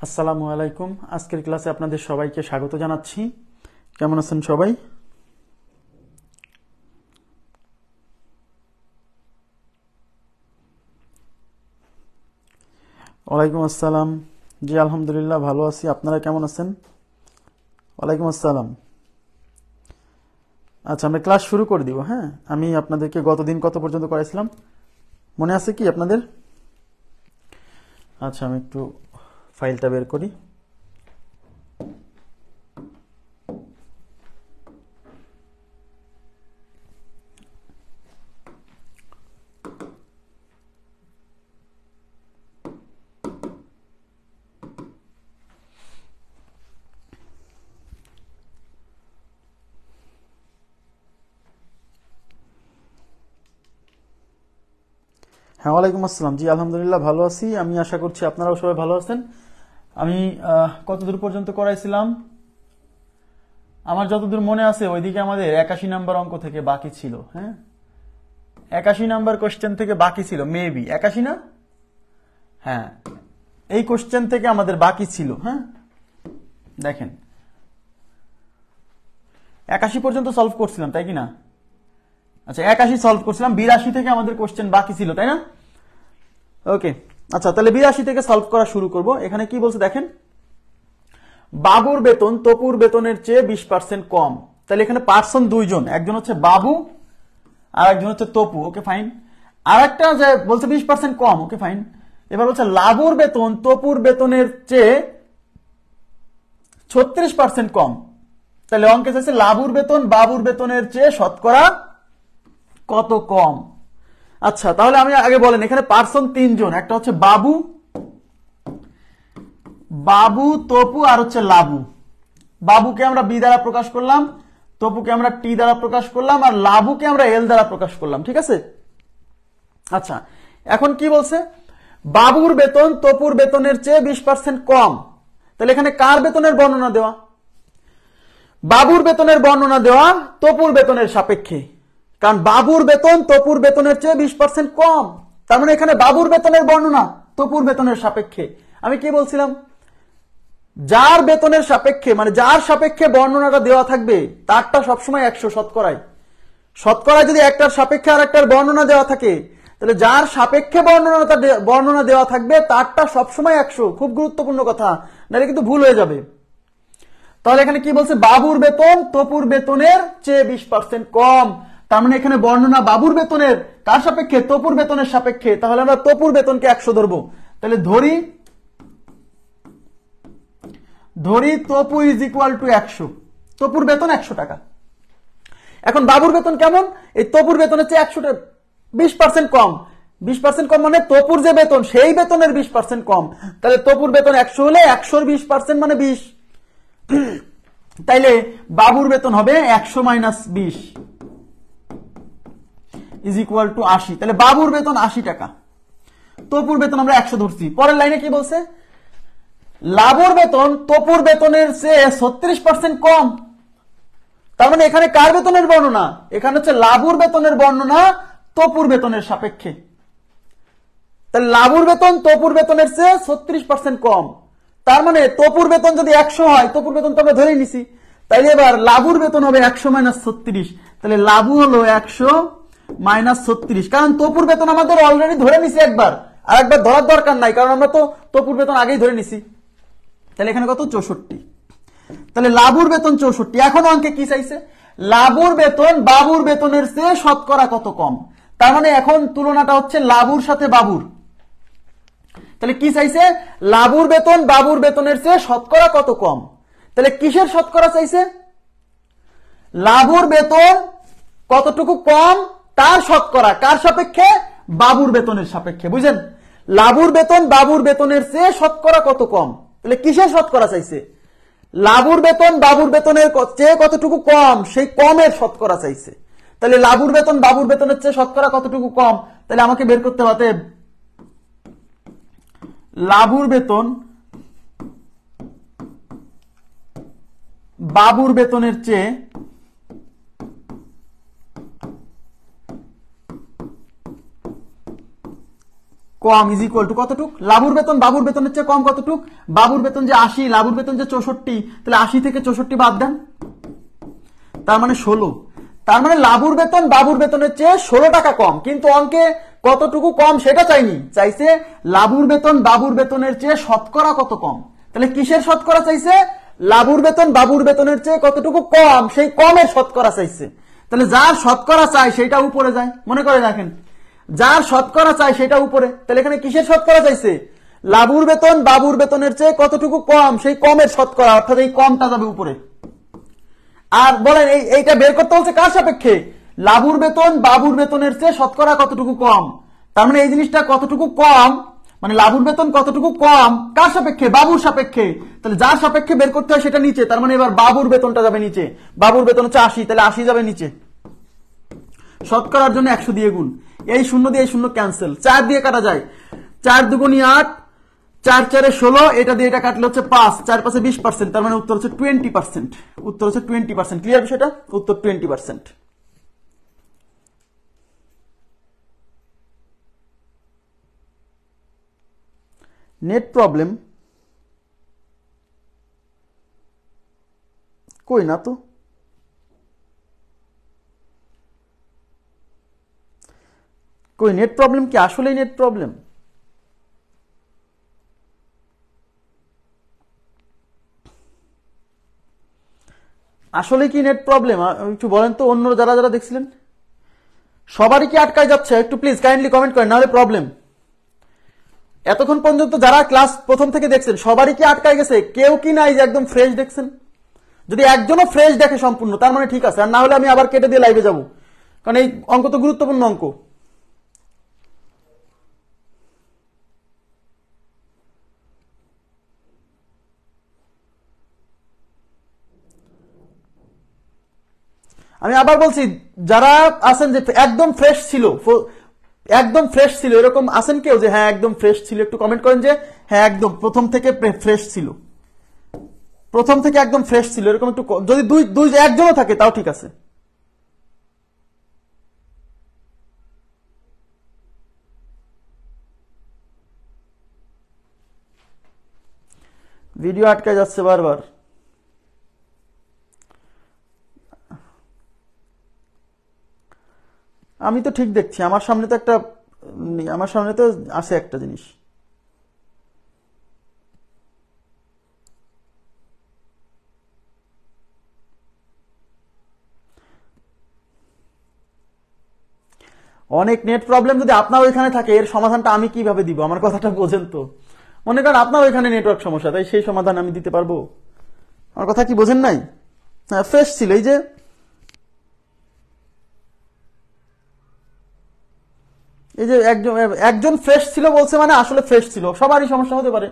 আসসালামু আলাইকুম। আজকের ক্লাসে আপনাদের সবাইকে স্বাগত জানাচ্ছি। কেমন আছেন সবাই? ওয়ালাইকুম আসসালাম। জি আলহামদুলিল্লাহ ভালো আছি। আপনারা কেমন আছেন? ওয়ালাইকুম আসসালাম। আচ্ছা, আমরা ক্লাস শুরু করে দিব। হ্যাঁ, আমি আপনাদেরকে গতদিন কত পর্যন্ত করাইছিলাম মনে আছে কি আপনাদের? আচ্ছা, আমি একটু ফাইলটা বের করি। হ্যাঁ, ওয়ালাইকুম আসসালাম। জি আলহামদুলিল্লাহ ভালো আছি। আমি আশা করছি আপনারাও সবাই ভালো আছেন। আমি কতদূর পর্যন্ত করাইছিলাম? আমার যতদূর মনে আছে ওইদিকে আমাদের 81 নাম্বার অঙ্ক থেকে বাকি ছিল। হ্যাঁ, 81 নাম্বার কোশ্চেন থেকে বাকি ছিল, মেবি 81 না? হ্যাঁ, এই কোশ্চেন থেকে আমাদের বাকি ছিল। হ্যাঁ, দেখেন 81 পর্যন্ত সলভ করছিলাম, তাই কি না? আচ্ছা, 81 সলভ করছিলাম, 82 থেকে আমাদের কোশ্চেন বাকি ছিল, তাই না? ওকে, আচ্ছা তাহলে 82 থেকে সলভ করা শুরু করব। এখানে কি বলছে দেখেন, বাবুর বেতন তপুর বেতনের চেয়ে 20% কম। তাহলে এখানে পার্সন দুইজন, একজন হচ্ছে বাবু আর একজন হচ্ছে তপু। Okay fine. আর একটা যে বলছে 20% কম। Okay fine. এবার বলছে লাবুর বেতন তপুর বেতনের চেয়ে 36% কম। তাহলে অঙ্কে চাইছে লাবুর বেতন বাবুর বেতনের চেয়ে শতকরা কত কম। আচ্ছা, তাহলে আমি আগে বলেন, এখানে পার্সন তিনজন, একটা হচ্ছে বাবু, বাবু তপু আর হচ্ছে লাবু। বাবুকে আমরা বি দ্বারা প্রকাশ করলাম, তপুকে আমরা টি দ্বারা প্রকাশ করলাম, আর লাবুকে আমরা এল দ্বারা প্রকাশ করলাম। ঠিক আছে? আচ্ছা, এখন কি বলছে, বাবুর বেতন তপুর বেতনের চেয়ে 20% কম। তাহলে এখানে কার বেতনের বর্ণনা দেওয়া? বাবুর বেতনের বর্ণনা দেওয়া তপুর বেতনের সাপেক্ষে, কারণ বাবুর বেতন তপুর বেতনের চেয়ে 20% কম। তার মানে এখানে বাবুর বেতনের বর্ণনা তপুর বেতনের সাপেক্ষে। আমি কি বলছিলাম, যার বেতনের সাপেক্ষে মানে যার সাপেক্ষে বর্ণনাটা দেওয়া থাকবে তারটা সবসময় 100 শতকরায়। শতকরায় যদি একটার সাপেক্ষে আর একটার বর্ণনা দেওয়া থাকে, তাহলে যার সাপেক্ষে বর্ণনা দেওয়া থাকবে তারটা সবসময় 100। খুব গুরুত্বপূর্ণ কথা, নাহলে কিন্তু ভুল হয়ে যাবে। তাহলে এখানে কি বলছে, বাবুর বেতন তপুর বেতনের চেয়ে 20% কম। তার মানে এখানে বর্ণনা বাবুর বেতনের কার সাপেক্ষে? তপুর বেতনের সাপেক্ষে। তাহলে আমরা তপুর বেতনকে 100 ধরবো। তাহলে ধরি তপু ইজ ইকুয়াল টু 100। তপুর বেতন 100 টাকা। এখন বাবুর বেতন কেমন? এই তপুর বেতনের চেয়ে 20% কম। 20% কম মানে তপুর যে বেতন সেই বেতনের 20% কম। তাহলে তপুর বেতন 100 হলে 100 এর 20% মানে 20। তাইলে বাবুর বেতন হবে 100 মাইনাস 20 ইজ ইকুয়াল টু 80। তাহলে বাবুর বেতন 80 টাকা, তপুর বেতন আমরা 100 ধরছি। পরের লাইনে কি বলছে, লাবুর বেতন তপুর বেতনের চেয়ে 36% কম। তার মানে এখানে কার বেতনের বর্ণনা? এখানে হচ্ছে লাবুর বেতনের বর্ণনা তপুর বেতনের সাপেক্ষে। তাহলে লাবুর বেতন তপুর বেতনের চেয়ে 36% কম। তার মানে তপুর বেতন যদি 100 হয়, তপুর বেতন তো আমরা ধরেই নিছি, তাইলে এবার লাবুর বেতন হবে 100 মাইনাস 36। তাহলে লাবু হলো 100 মাইনাস 36, কারণ তপুর বেতন আমাদের অলরেডি ধরে নিছি একবার, আর একবার ধরার দরকার নাই, কারণ আমরা তো তপুর বেতন আগেই ধরে নিছি। তাহলে এখানে কত? 64। তাহলে লাবুর বেতন 64। এখন অঙ্কে কি চাইছে, লাবুর বেতন বাবুর বেতনের চেয়ে শতকরা কত কম। তার মানে এখন তুলনাটা হচ্ছে লাবুর সাথে বাবুর। তাহলে কি চাইছে, লাবুর বেতন বাবুর বেতনের চেয়ে শতকরা কত কম। তাহলে কিসের শতকরা চাইছে? লাবুর বেতন কতটুকু কম তার শতকরা, কার সাপেক্ষে? বাবুর বেতনের সাপেক্ষে। বুঝেন, লাবুর বেতন বাবুর বেতনের চেয়ে শতকরা কত কম। তাহলে কিসের শতকরা চাইছে? লাবুর বেতন বাবুর বেতনের চেয়ে কতটুকু কম, সেই কমের শতকরা চাইছে। তাহলে লাবুর বেতন বাবুর বেতনের চেয়ে শতকরা কতটুকু কম, তাহলে আমাকে বের করতে হবে লাবুর বেতন বাবুর বেতনের চেয়ে কম ইজ ইকুয়াল টু কতটুক, লাবুর বেতন বাবুর বেতনের চেয়ে কম কতটুক, বাবুর বেতন যে 80, লাবুর বেতন যে 64, তাহলে 80 থেকে 64 বাদ দেন, তার মানে 16। তার মানে লাবুর বেতন বাবুর বেতনের চেয়ে 16 টাকা কম, কিন্তু অঙ্কে কতটুকু কম সেটা চাইনি, চাইছে লাবুর বেতন বাবুর বেতনের চেয়ে শতকরা কত কম। তাহলে কিসের শতকরা চাইছে? লাবুর বেতন বাবুর বেতনের চেয়ে কতটুকু কম, সেই কমের শতকরা চাইছে। তাহলে যার শতকরা চাই সেটা উপরে যায়, মনে করে রাখেন, যার শতকরা চাই সেটা উপরে। তাহলে এখানে কিসের শতকরা চাইছে? লাবুর বেতন বাবুর বেতনের চেয়ে কতটুকু কম, সেই কমের শতকরা, অর্থাৎ এই কমটা যাবে উপরে। আর বলেন এইটা বের করতে বলছে কার সাপেক্ষে? লাবুর বেতন বাবুর বেতনের চেয়ে শতকরা কতটুকু কম। তার মানে এই জিনিসটা কতটুকু কম, মানে লাবুর বেতন কতটুকু কম কার সাপেক্ষে? বাবুর সাপেক্ষে। তাহলে যার সাপেক্ষে বের করতে হয় সেটা নিচে, তার মানে এবার বাবুর বেতনটা যাবে নিচে। বাবুর বেতন হচ্ছে 80, তাহলে 80 যাবে নিচে। শতকরার জন্য 100 দিয়ে গুণ, এই শূন্য দিয়ে এই শূন্য ক্যান্সেল, 4 দিয়ে কাটা যায়, 4 দুগুণী 8, 4 4 16, এটা দিয়ে এটা কাটলে হচ্ছে 5, 4 5 20%, তার মানে উত্তর হচ্ছে 20%। উত্তর হচ্ছে 20%। ক্লিয়ার বিষয়টা? উত্তর 20%। নেট প্রবলেম কই না তো, কই নেট প্রবলেম কি আসলেই নেট প্রবলেম? আসলে কি নেট প্রবলেম একটু বলেন তো, অন্য যারা যারা দেখছিলেন সবারই কি আটকায় যাচ্ছে? একটু প্লিজ কাইন্ডলি কমেন্ট করেন, নাহলে প্রবলেম। এতক্ষণ পর্যন্ত যারা ক্লাস প্রথম থেকে দেখছেন সবারই কি আটকায় গেছে? কেউ কি নাই যে একদম ফ্রেশ দেখছেন? যদি একজনও ফ্রেশ দেখে সম্পূর্ণ, তার মানে ঠিক আছে, আর না হলে আমি আবার কেটে দিয়ে লাইভে যাব, কারণ এই অঙ্ক তো গুরুত্বপূর্ণ অঙ্ক। আমি আবার বলছি, যারা আছেন যে একদম ফ্রেশ ছিল, একদম ফ্রেশ ছিল, এরকম আছেন কেউ যে হ্যাঁ একদম ফ্রেশ ছিল? একটু কমেন্ট করেন যে হ্যাঁ একদম প্রথম থেকে ফ্রেশ ছিল, প্রথম থেকে একদম ফ্রেশ ছিল, এরকম একটু। যদি দুই একজনও থাকে তাও ঠিক আছে। ভিডিও আটকে যাচ্ছে বারবার। আমি তো ঠিক দেখছি, আমার সামনে তো একটা, আমার সামনে তো আছে একটা জিনিস। অনেক নেট প্রবলেম যদি আপনার ওইখানে থাকে, এর সমাধানটা আমি কিভাবে দিব? আমার কথাটা বোঝেন তো। মনে করেন আপনার ওইখানে নেটওয়ার্ক সমস্যা, তাই সেই সমাধান আমি দিতে পারবো? আমার কথা কি বোঝেন নাই? হ্যাঁ ফ্রেশ ছিল, এই যে এই যে একজন ফ্রেশ ছিল বলছে, মানে আসলে ফ্রেশ ছিল। সবারই সমস্যা হতে পারে,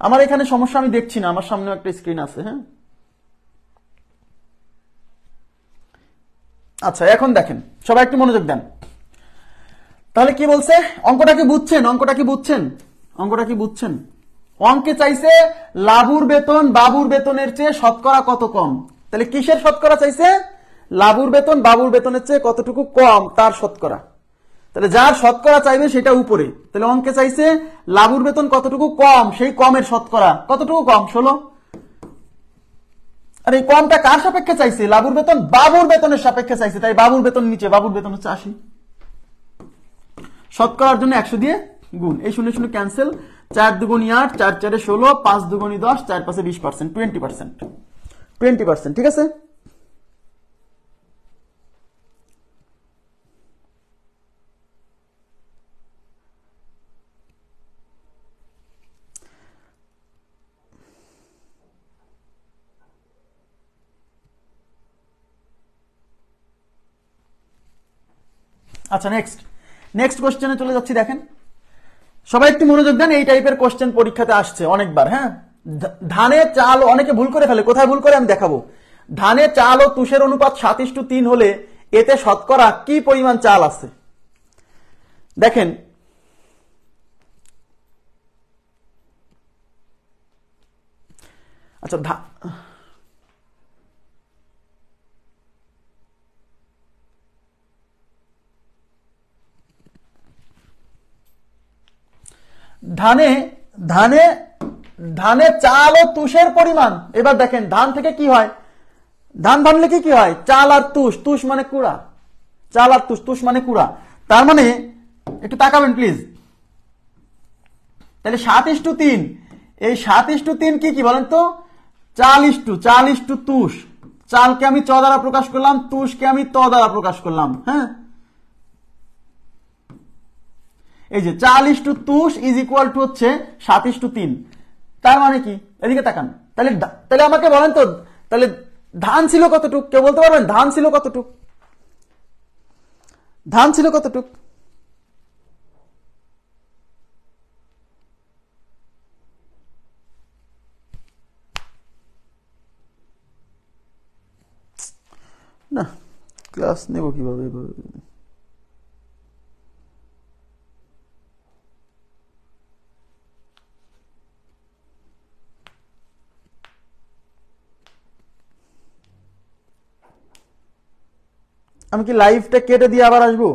আমার এখানে সমস্যা আমি দেখছি না, আমার সামনে একটা স্ক্রিন আছে। হ্যাঁ আচ্ছা, এখন দেখেন, সবাই একটু মনোযোগ দেন। তাহলে কি বলছে? অঙ্কটা কি বুঝছেন? অঙ্কটা কি বুঝছেন? অঙ্কটা কি বুঝছেন? অঙ্কে চাইছে লাবুর বেতন বাবুর বেতনের চেয়ে শতকরা কত কম। তাহলে কিসের শতকরা চাইছে? লাবুর বেতন বাবুর বেতনের চেয়ে কতটুকু কম তার শতকরা। তাহলে যার শতকরা চাইবে সেটা উপরে। তাহলে অঙ্কে চাইছে লাবুর বেতন কতটুকু কম, সেই কমের শতকরা কতটুকু কম, 16। আর এই কমটা কার সাপেক্ষে চাইছে? লাবুর বেতন বাবুর বেতনের সাপেক্ষে চাইছে, তাই বাবুর বেতন নিচে, বাবুর বেতন হচ্ছে 80। শতকরার জন্য 100 দিয়ে গুণ, এই শূন্য শূন্য ক্যান্সেল, 4 দুগুণী 8, 4 4 16, 5 দুগুণী 10, 4 5 20%, 20%, 20%। ঠিক আছে? আচ্ছা নেক্সট, নেক্সট কোশ্চেনে চলে যাচ্ছি। দেখেন সবাই একটু মনোযোগ দেন, এই টাইপের কোশ্চেন পরীক্ষাতে আসছে অনেকবার। হ্যাঁ, ধানে চাল, অনেকে ভুল করে ফেলে, কোথায় ভুল করে আমি দেখাবো। ধানে চাল ও তুষের অনুপাত 7:3 হলে এতে শতকরা কি পরিমাণ চাল আছে? দেখেন আচ্ছা, ধানে ধানে ধানে চাল ও তুষের পরিমাণ। এবার দেখেন ধান থেকে কি হয়, ধান ভাঙলে কি হয়, চাল আর তুষ, তুষ মানে কুড়া, চাল আর তুষ, তুষ মানে কুড়া। তার মানে একটু তাকাবেন প্লিজ, তাহলে 7:3, এই 7:3 কি বলেন তো, চাল ইস্টু তুষ। চালকে আমি চ দ্বারা প্রকাশ করলাম, তুষকে আমি ত দ্বারা প্রকাশ করলাম। হ্যাঁ, এই যে 4 তুষ ইজ ইকুয়াল টু হচ্ছে 7:3। তার মানে কি, এদিকে তাকান, তাহলে আমাকে বলেন তো, তাহলে ধান ছিল কতটুক, কেউ বলতে পারবেন ধান ছিল কতটুক, ধান ছিল কতটুক? না ক্লাস নেব কিভাবে? আমি কি লাইভটা কেটে দিয়ে আবার আসবো?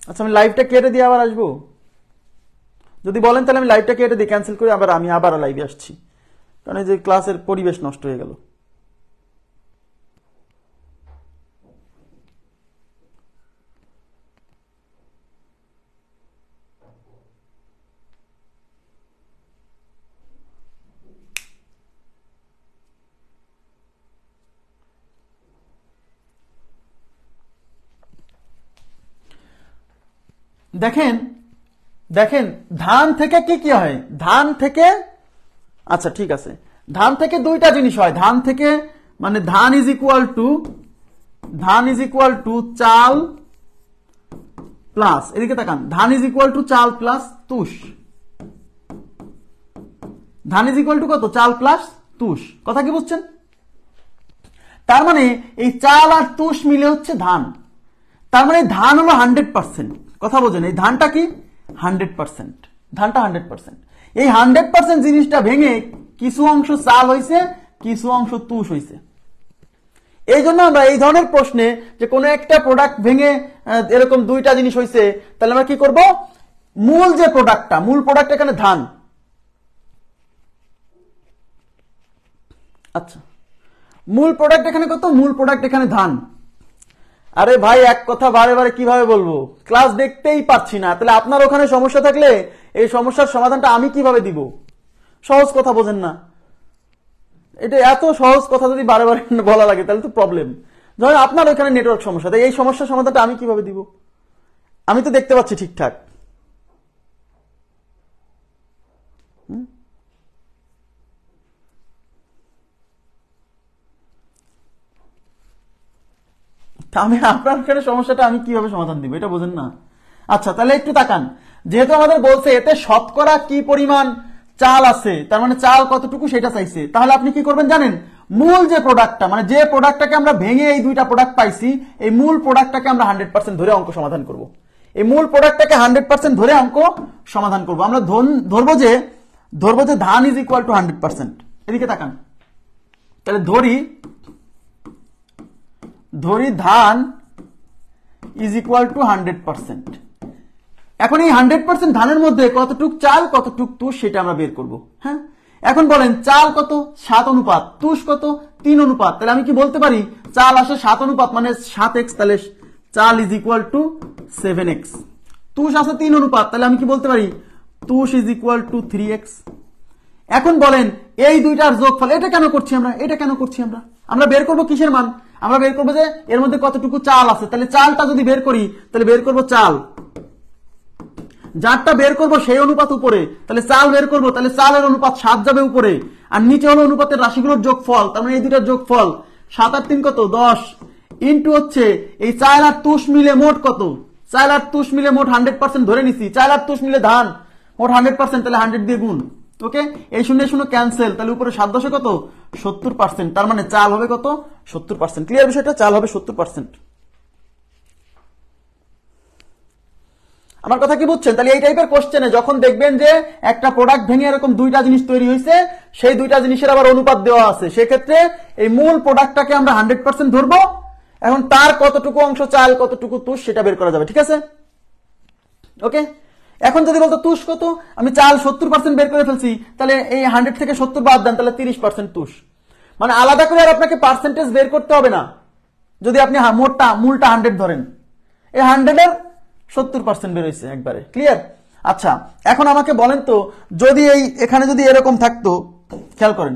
আচ্ছা, আমি লাইভটা কেটে দিয়ে আবার আসবো? যদি বলেন তাহলে আমি লাইভটা কেটে দিয়ে ক্যান্সেল করে আমি আবার লাইভে আসছি, কারণ এই যে ক্লাসের পরিবেশ নষ্ট হয়ে গেল। দেখেন দেখেন ধান থেকে কি হয়, ধান থেকে, আচ্ছা ঠিক আছে, ধান থেকে দুইটা জিনিস হয়। ধান থেকে মানে ধান ইজ ইকুয়াল টু চাল প্লাস, এদিকে তাকান, ধান ইজ ইকুয়াল টু চাল প্লাস তুষ। ধান ইজ ইকুয়াল টু কত, চাল প্লাস তুষ। কথা কি বুঝছেন? তার মানে এই চাল আর তুষ মিলে হচ্ছে ধান। তার মানে ধান হলো 100%। কথা বোঝেন, এই ধানটা কি 100%, ধানটা 100%। এই 100% জিনিসটা ভেঙে কিছু অংশ চাল হয়েছে, কিছু অংশ তুষ হয়েছে। এই জন্য আমরা এই ধরনের প্রশ্নে যে কোনো একটা প্রোডাক্ট ভেঙে এরকম দুইটা জিনিস হয়েছে, তাহলে আমরা কি করব, মূল যে প্রোডাক্টটা, মূল প্রোডাক্ট এখানে ধান। আচ্ছা, মূল প্রোডাক্ট এখানে কত, মূল প্রোডাক্ট এখানে ধান। আরে ভাই এক কথা বারে বারে কিভাবে বলবো, ক্লাস দেখতেই পাচ্ছি না, তাহলে আপনার ওখানে সমস্যা থাকলে এই সমস্যার সমাধানটা আমি কিভাবে দিব? সহজ কথা বোঝেন না, এটা এত সহজ কথা যদি বারে বারে বলা লাগে তাহলে তো প্রবলেম। ধরেন আপনার ওখানে নেটওয়ার্ক সমস্যা, তাই এই সমস্যার সমাধানটা আমি কিভাবে দিব? আমি তো দেখতে পাচ্ছি ঠিকঠাক। আমি আপনার ওখানে সমস্যাটা আমি কিভাবে সমাধান দিব, এটা বোঝেন না। আচ্ছা তাহলে একটু তাকান, যেহেতু আমাদের বলছে এতে শতকরা কি পরিমাণ চাল আছে, তার মানে চাল কতটুকু সেটা চাইছে, তাহলে আপনি কি করবেন জানেন, মূল যে প্রোডাক্টটা, মানে যে প্রোডাক্টটাকে আমরা ভেঙে এই দুইটা প্রোডাক্ট পাইছি, এই মূল প্রোডাক্টটাকে আমরা 100% ধরে অঙ্ক সমাধান করব। এই মূল প্রোডাক্টটাকে 100% ধরে অঙ্ক সমাধান করব। আমরা ধরবো যে ধান ইজ ইকুয়াল টু 100%। এদিকে তাকান, তাহলে ধরি ধান ইজ ইকুয়াল টু 100%। এখন এই 100% ধানের মধ্যে কতটুক চাল কতটুক তুষ সেটা আমরা বের করব। হ্যাঁ, এখন বলেন চাল কত, 7 অনুপাত, তুষ কত, 3 অনুপাত। তাহলে আমি কি বলতে পারি, চাল আসে 7 অনুপাত মানে 7x, তাহলে চাল ইজ ইকুয়াল টু 7x। তুষ আসে 3 অনুপাত, তাহলে আমি কি বলতে পারি, তুষ ইজ ইকুয়াল টু 3x। এখন বলেন এই দুইটার যোগফল, এটা কেন করছি আমরা, আমরা বের করব কিসের মান, আমরা বের করবো যে এর মধ্যে কতটুকু চাল আছে। তাহলে চালটা যদি বের করি, তাহলে বের করব চাল, যারটা বের করব সেই অনুপাত উপরে, তাহলে চাল বের করব, তাহলে চালের অনুপাত 7 যাবে উপরে, আর নিচে হলো অনুপাতের রাশিগুলোর যোগফল, তার মানে এই দুইটার যোগফল 7 আর 3 কত, 10, ইন্টু হচ্ছে এই চাল আর তুষ মিলে মোট কত, চাল আর তুষ মিলে মোট 100% ধরে নিছি, চাল আর তুষ মিলে ধান মোট 100%, তাহলে 100 দিয়ে গুণ। ওকে, এই 0 ক্যান্সেল, তাহলে উপরে 7 10 কত, 70%। তার মানে চাল হবে কত, 70%। ক্লিয়ার বিষয়টা, চাল হবে 70%। আমার কথা কি বুঝছেন? তাহলে এই টাইপের কোশ্চেনে যখন দেখবেন যে একটা প্রোডাক্ট ভেঙে এরকম দুইটা জিনিস তৈরি হয়েছে, সেই দুইটা জিনিসের আবার অনুপাত দেওয়া আছে, সেক্ষেত্রে এই মূল প্রোডাক্টটাকে আমরা 100% ধরবো, এখন তার কতটুকু অংশ চাল কতটুকু তুষ সেটা বের করা যাবে, ঠিক আছে? ওকে, এখন যদি বলতো তুষ কত, আমি চাল 70% বের করে ফেলছি, তাহলে এই 100 থেকে 70 বাদ দেন, তাহলে 30% তুষ। মানে আলাদা করে আর আপনাকে পার্সেন্টেজ বের করতে হবে না। যদি আপনি মূলটা 100 ধরেন, এই 100 এর 70% বের হয়েছে একবারে, ক্লিয়ার? আচ্ছা, এখন আমাকে বলেন তো, যদি এখানে যদি এরকম থাকতো, খেয়াল করেন,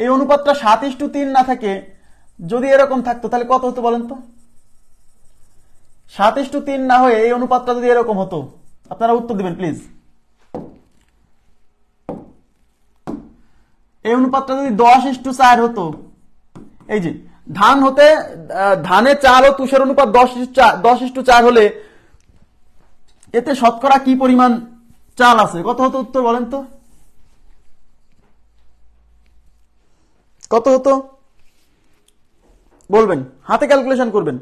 এই অনুপাতটা 7:3 না থাকে, যদি এরকম থাকতো তাহলে কত হতো বলেন তো? 7:3 না হয়ে এই অনুপাতটা যদি এরকম হতো, আপনারা উত্তর দিবেন প্লিজ। এই অনুপাতটা যদি 10:4 হতো, এই যে ধানে চাল ও তুষের অনুপাত 10:4 হলে এতে শতকরা কি পরিমাণ চাল আছে, কত হতো উত্তর বলেন তো? কত হতো বলবেন, হাতে ক্যালকুলেশন করবেন।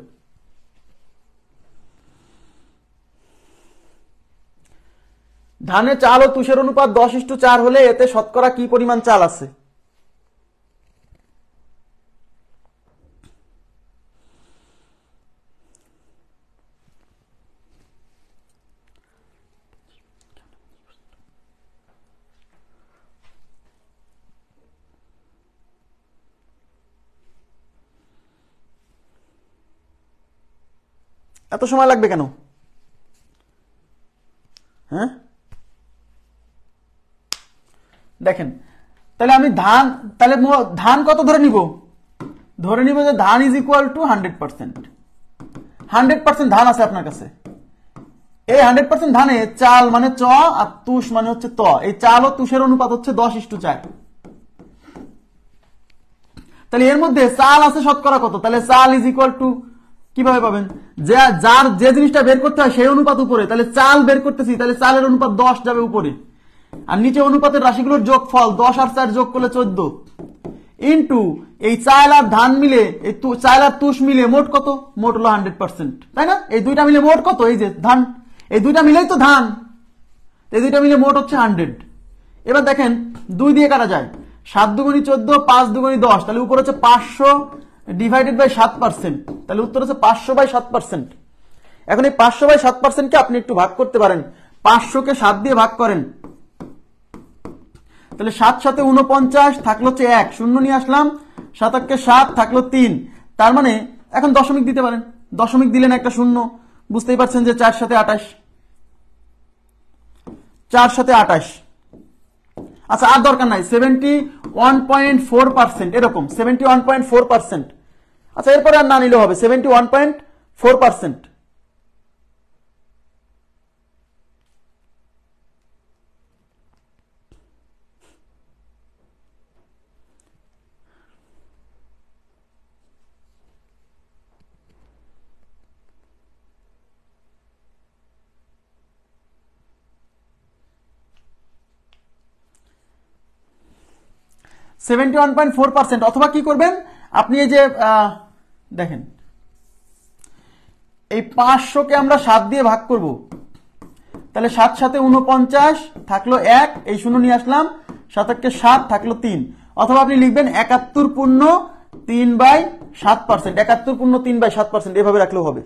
ধানে চাল ও তুষের অনুপাত 10:4 হলে এতে শতকরা কি পরিমাণ চাল আছে? এত সময় লাগবে কেন? হ্যাঁ, দেখেন, তাহলে আমি ধান কত ধরে নিব? ধরে নিব যে ধান ইজ ইকুয়াল টু 100%। 100% ধান আছে আপনার কাছে। এই 100% ধানে চাল মানে চ আর তুষ মানে হচ্ছে ত। এই চাল ও তুষের অনুপাত হচ্ছে 10:4। তাহলে এর মধ্যে চাল আছে শতকরা কত? তাহলে চাল ইজ ইকুয়াল টু, কিভাবে পাবেন? যে জিনিসটা বের করতে হয় সেই অনুপাত উপরে, তাহলে চাল বের করতেছি, তাহলে চালের অনুপাত 10 যাবে উপরে, আর নিচে অনুপাতের রাশিগুলোর যোগফল 10 আর 4 যোগ করলে 14 ইন্টু এই চাল আর ধান মিলে, এই চাল আর তুষ মিলে মোট কত? মোট হলো 100%, তাই না? এই দুইটা মিলে মোট কত? এই যে ধান, এই দুইটা মিলেই তো ধান, এই দুইটা মিলে মোট হচ্ছে 100। এবার দেখেন 2 দিয়ে কাটা যায়, 7 দুগুণী 14, 5 দুগুণী 10, তাহলে উপর হচ্ছে 500 ডিভাইডেড বাই 7%, তাহলে উত্তর হচ্ছে 500/7%। এখন এই 500/7% কে আপনি একটু ভাগ করতে পারেন, 500 কে 7 দিয়ে ভাগ করেন, তাহলে 7 7 49 থাকলো হচ্ছে 1, শূন্য নিয়ে আসলাম, 7 8 7 থাকলো 3, তার মানে এখন দশমিক দিতে পারেন, দশমিক দিলেন একটা শূন্য, বুঝতেই পারছেন যে 4 7 28, 4 7 28। আচ্ছা, আর দরকার নাই, 71.4%, এরকম 71.4%। আচ্ছা, এরপরে আর না নিলেও হবে, 71.4%। অথবা কি করবেন আপনি, এই যে দেখেন, এই 500 কে আমরা 7 দিয়ে ভাগ করব, তাহলে 7 7 49 থাকলো 1, এই শূন্য নিয়ে আসলাম, 7 8 7 থাকলো 3, অথবা আপনি লিখবেন 71.3/7%, 71.3/7%, এভাবে রাখলেও হবে।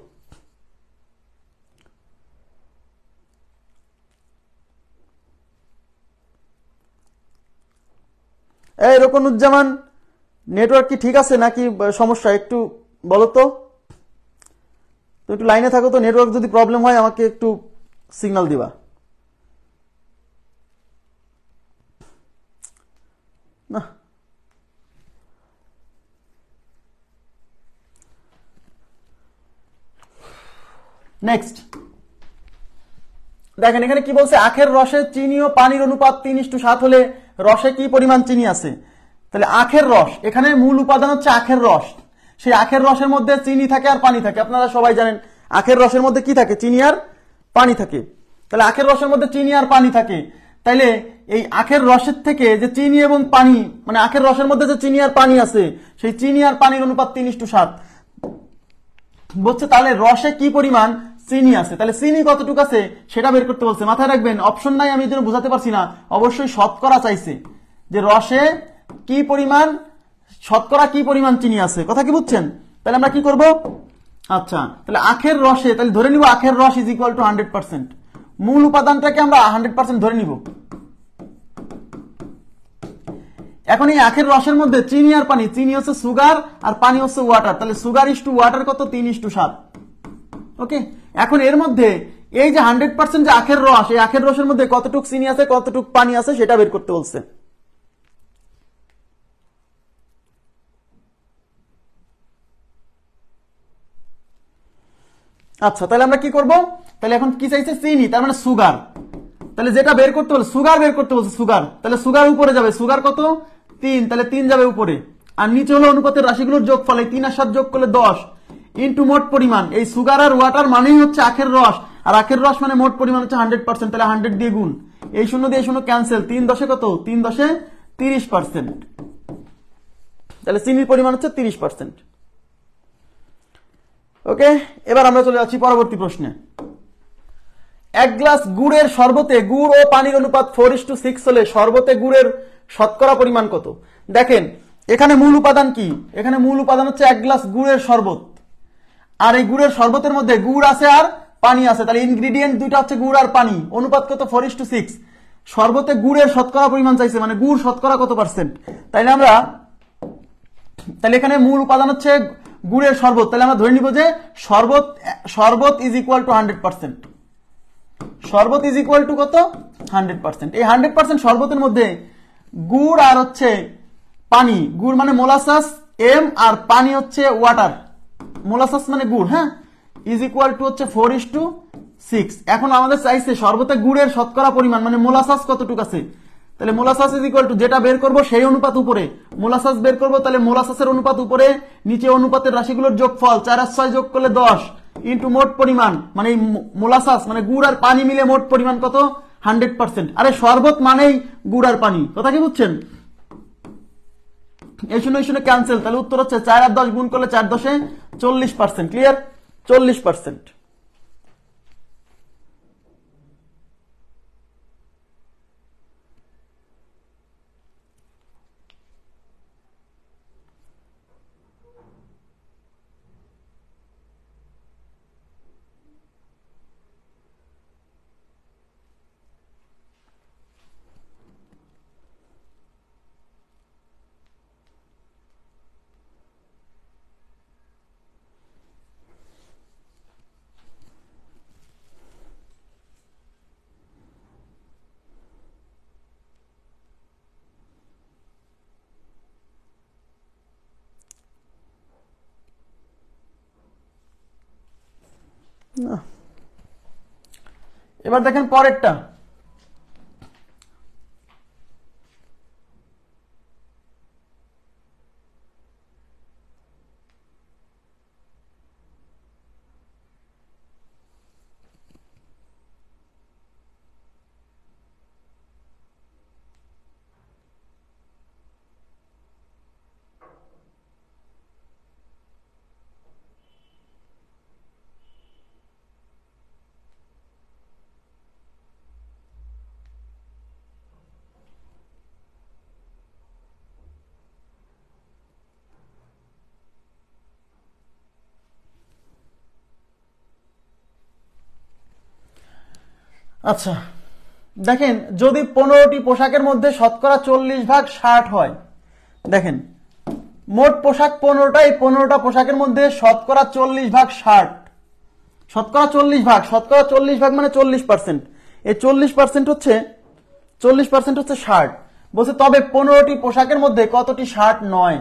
এই রকনুজ্জামান, নেটওয়ার্ক কি ঠিক আছে নাকি সমস্যা একটু বলো তো, একটু লাইনে থাকো তো, নেটওয়ার্ক যদি প্রবলেম হয় আমাকে একটু সিগন্যাল দিবা। না, নেক্সট দেখেন, এখানে কি বলছে, আখের রসে চিনি ও পানির অনুপাত 3:7 হলে রসে কি পরিমাণ চিনি আছে? তাহলে আখের রস, এখানে মূল উপাদান হচ্ছে আখের রস, সেই আখের রসের মধ্যে চিনি থাকে আর পানি থাকে। আপনারা সবাই জানেন আখের রসের মধ্যে কি থাকে? চিনি আর পানি থাকে। তাহলে আখের রসের মধ্যে চিনি আর পানি থাকে, তাইলে এই আখের রসের থেকে যে চিনি এবং পানি, মানে আখের রসের মধ্যে যে চিনি আর পানি আছে, সেই চিনি আর পানির অনুপাত 3:7 বলছে। তাহলে রসে কি পরিমাণ চিনি আছে, তাহলে চিনি কতটুকু আছে সেটা বের করতে বলছে। মাথায় রাখবেন, অপশন নাই, আমি এই জন্য বোঝাতে পারছি না, অবশ্যই শতকরা চাইছে, যে রসে কি পরিমাণ শতকরা কি পরিমাণ চিনি আছে, কথা কি বুঝছেন? তাহলে আমরা কি করব, আচ্ছা তাহলে আখের রসে, তাহলে ধরে নিব আখের রস ইজ ইকুয়াল টু 100%। মূল উপাদানটাকে আমরা 100% ধরে নিব। এখন এই আখের রসের মধ্যে চিনি আর পানি, চিনি হচ্ছে সুগার আর পানি হচ্ছে ওয়াটার, তাহলে সুগার ইস টু ওয়াটার কত, 3:7। ওকে, এখন এর মধ্যে এই যে 100% যে আখের রস, এই আখের রসের মধ্যে কতটুকু চিনি আছে কতটুকু পানি আছে সেটা বের করতে বলছে। আচ্ছা তাহলে আমরা কি করব, তাহলে এখন কি চাইছে, চিনি, তার মানে সুগার, তাহলে যেটা বের করতে বলছে সুগার বের করতে বলছে, সুগার, তাহলে সুগার উপরে যাবে, সুগার কত 3, তাহলে 3 যাবে উপরে, আর নিচে হলো অনুপাতের রাশিগুলোর যোগফল, এই 3 আর 7 যোগ করলে 10 ইন্টু মোট পরিমাণ। এই সুগার আর ওয়াটার মানেই হচ্ছে আখের রস, আর আখের রস মানে মোট পরিমাণ হচ্ছে 100%, তাহলে 100 দিয়ে গুণ, এই শূন্য দিয়ে শূন্য ক্যান্সেল, 3 10 কত, 3 10 30%, তাহলে চিনির পরিমাণ হচ্ছে 30%। ওকে, এবার আমরা চলে যাচ্ছি পরবর্তী প্রশ্নে। 1 গ্লাস গুড়ের শরবতে গুড় ও পানির অনুপাত 4:6 হলে শরবতে গুড়ের শতকরা পরিমাণ কত? দেখেন এখানে মূল উপাদান কি, এখানে মূল উপাদান হচ্ছে 1 গ্লাস গুড়ের শরবত, আর এই গুড়ের শরবতের মধ্যে গুড় আছে আর পানি আছে, তাহলে ইনগ্রেডিয়েন্ট দুইটা হচ্ছে গুড় আর পানি, অনুপাত কত 4:6। শরবতে গুড়ের শতকরা পরিমাণ চাইছে, মানে গুড় শতকরা কত পার্সেন্ট, তাইলে আমরা, তাহলে এখানে মূল উপাদান হচ্ছে গুড়ের শরবত, তাহলে আমরা ধরে নিব যে শরবত ইজ ইকুয়াল টু 100%, শরবত ইজ ইকুয়াল টু কত 100%। এই 100% শরবতের মধ্যে গুড় আর হচ্ছে পানি, গুড় মানে মোলাসাস এম আর পানি হচ্ছে ওয়াটার, মোলাসাস মানে গুড়, হ্যাঁ, ইজ ইকুয়াল টু হচ্ছে 4:6। এখন আমাদের চাইছে শরবতে গুড়ের শতকরা পরিমাণ, মানে মোলাসাস কতটুকু আছে, তাহলে মোলাসাস ইজ ইকুয়াল টু যেটা বের করব সেই অনুপাত উপরে, মোলাসাস বের করব, তাহলে মোলাসাসের অনুপাত উপরে, নিচে অনুপাতের রাশিগুলোর যোগফল, 4 আর 6 যোগ করলে 10 ইন্টু মোট পরিমাণ, মানে এই মোলাসাস মানে গুড় আর পানি মিলে মোট পরিমাণ কত 100%। আরে শরবত মানেই গুড় আর পানি, কথা কি বুঝছেন? এই শূন্য ক্যান্সেল, তাহলে উত্তর হচ্ছে 4 আর 10 গুণ করলে 4 10 40%, ক্লিয়ার, 40%। এবার দেখেন পরেরটা, আচ্ছা দেখেন যদি 15টি পোশাকের মধ্যে শতকরা 40% 60 হয়, দেখেন মোট পোশাক 15টাই, 15টা পোশাকের মধ্যে শতকরা 40% 60, শতকরা 40%, শতকরা 40% মানে 40%, এই 40% হচ্ছে 60 বলছে, তবে 15টি পোশাকের মধ্যে কতটি 60 নয়।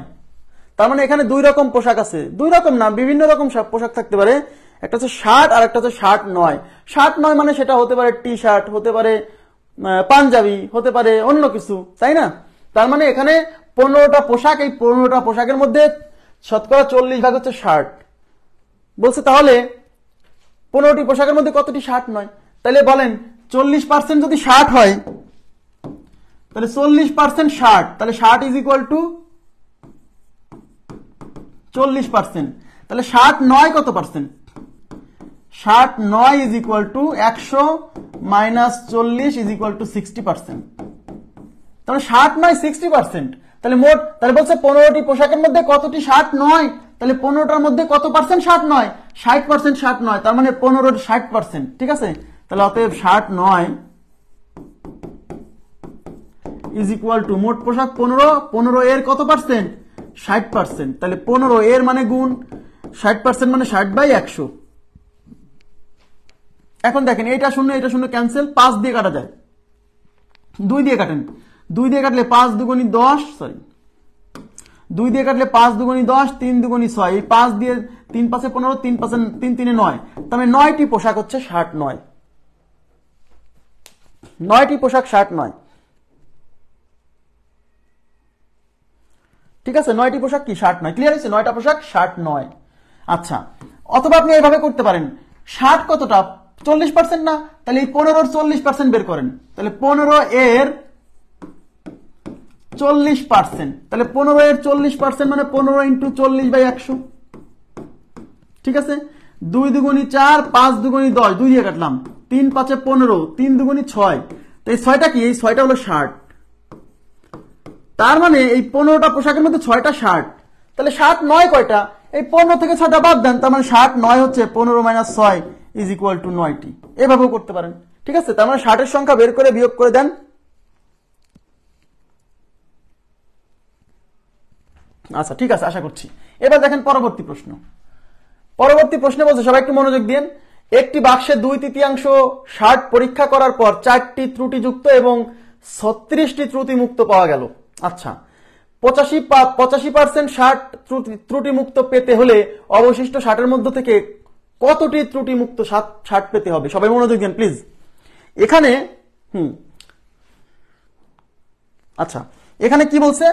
তার মানে এখানে দুই রকম পোশাক আছে, দুই রকম না বিভিন্ন রকম পোশাক থাকতে পারে, একটা হচ্ছে 60 আর একটা হচ্ছে 60 নয়। 60 নয় মানে সেটা হতে পারে টি শার্ট, হতে পারে পাঞ্জাবি, হতে পারে অন্য কিছু, তাই না? তার মানে এখানে 15টা পোশাক, এই 15টা পোশাকের মধ্যে শতকরা 40% হচ্ছে 60 বলছে, তাহলে 15টি পোশাকের মধ্যে কতটি 60 নয়? তাহলে বলেন 40% যদি 60 হয় তাহলে 40% 60, তাহলে 60 ইজ ইকুয়াল টু 40%, তাহলে 60 নয় কত পার্সেন্ট? 60 নয় is equal two 100 minus 40 is equal two 60%, তাহলে 60 নয় 60%, তাহলে মোট, তাহলে বলছে 15টি পোশাকের মধ্যে কতটি শার্ট নয়, তাহলে 15টার মধ্যে কত পার্সেন্ট শার্ট নয়, 60% শার্ট নয়, তার মানে 15 60%, ঠিক আছে। তাহলে অতএব শার্ট নয় ইজ ইকুয়াল টু মোট পোশাক 15 এর কত পার্সেন্ট, 60%, তাহলে 15 এর মানে গুণ 60% মানে 60/100। এখন দেখেন এটা শূন্য ক্যান্সেল, 5 দিয়ে কাটা যায়, 2 দিয়ে কাটেন, 2 দিয়ে কাটলে 5 দুগুণী 10, সরি 2 দিয়ে কাটলে 5 দুগুণী 10, 3 দুগুণী 6, এই 5 দিয়ে 3 5 15, 3 5 3 3 9, তাহলে 9টি পোশাক হচ্ছে শার্ট নয়, 9টি পোশাক শার্ট নয়, ঠিক আছে। 9টি পোশাক কি শার্ট নয়, ক্লিয়ার হয়েছে, 9টা পোশাক শার্ট নয়। আচ্ছা, অথবা আপনি এইভাবে করতে পারেন, শার্ট কতটা, 40% না, তাহলে এই 15 40% বের করেন, তাহলে 15 এর 40%, তাহলে 15 এর 40% মানে 15 ইন্টু 40/100, ঠিক আছে। 2 দুগুণী 4, 5 দুগুণী 10, 2 দিয়ে কাটলাম, 3 5 15, 3 দুগুণী 6, তো এই 6টা কি, এই 6টা হলো শার্ট, তার মানে এই 15টা পোশাকের মধ্যে 6টা শার্ট, তাহলে শার্ট নয় কয়টা, এই 15 থেকে 6টা বাদ দেন, তার মানে শার্ট নয় হচ্ছে 15 - 6 ইজ ইকুয়াল টু 9টি, এভাবেও করতে পারেন, ঠিক আছে। তার মানে শার্টের সংখ্যা বের করে বিয়োগ করে দেন। আচ্ছা ঠিক আছে, আশা করছি। এবার দেখেন পরবর্তী প্রশ্ন, পরবর্তী প্রশ্নে বলছে, সবাই একটু মনোযোগ দিন, একটি বাক্সে 2/3 শার্ট পরীক্ষা করার পর 4টি ত্রুটিযুক্ত এবং 36টি ত্রুটিমুক্ত পাওয়া গেল। আচ্ছা, 85% শার্ট ত্রুটিমুক্ত পেতে হলে অবশিষ্ট শার্টের মধ্যে থেকে কতটি ত্রুটিমুক্ত শার্ট পেতে হবে? সবাই মনোযোগ দিন প্লিজ। এখানে আচ্ছা, এখানে কি বলছে,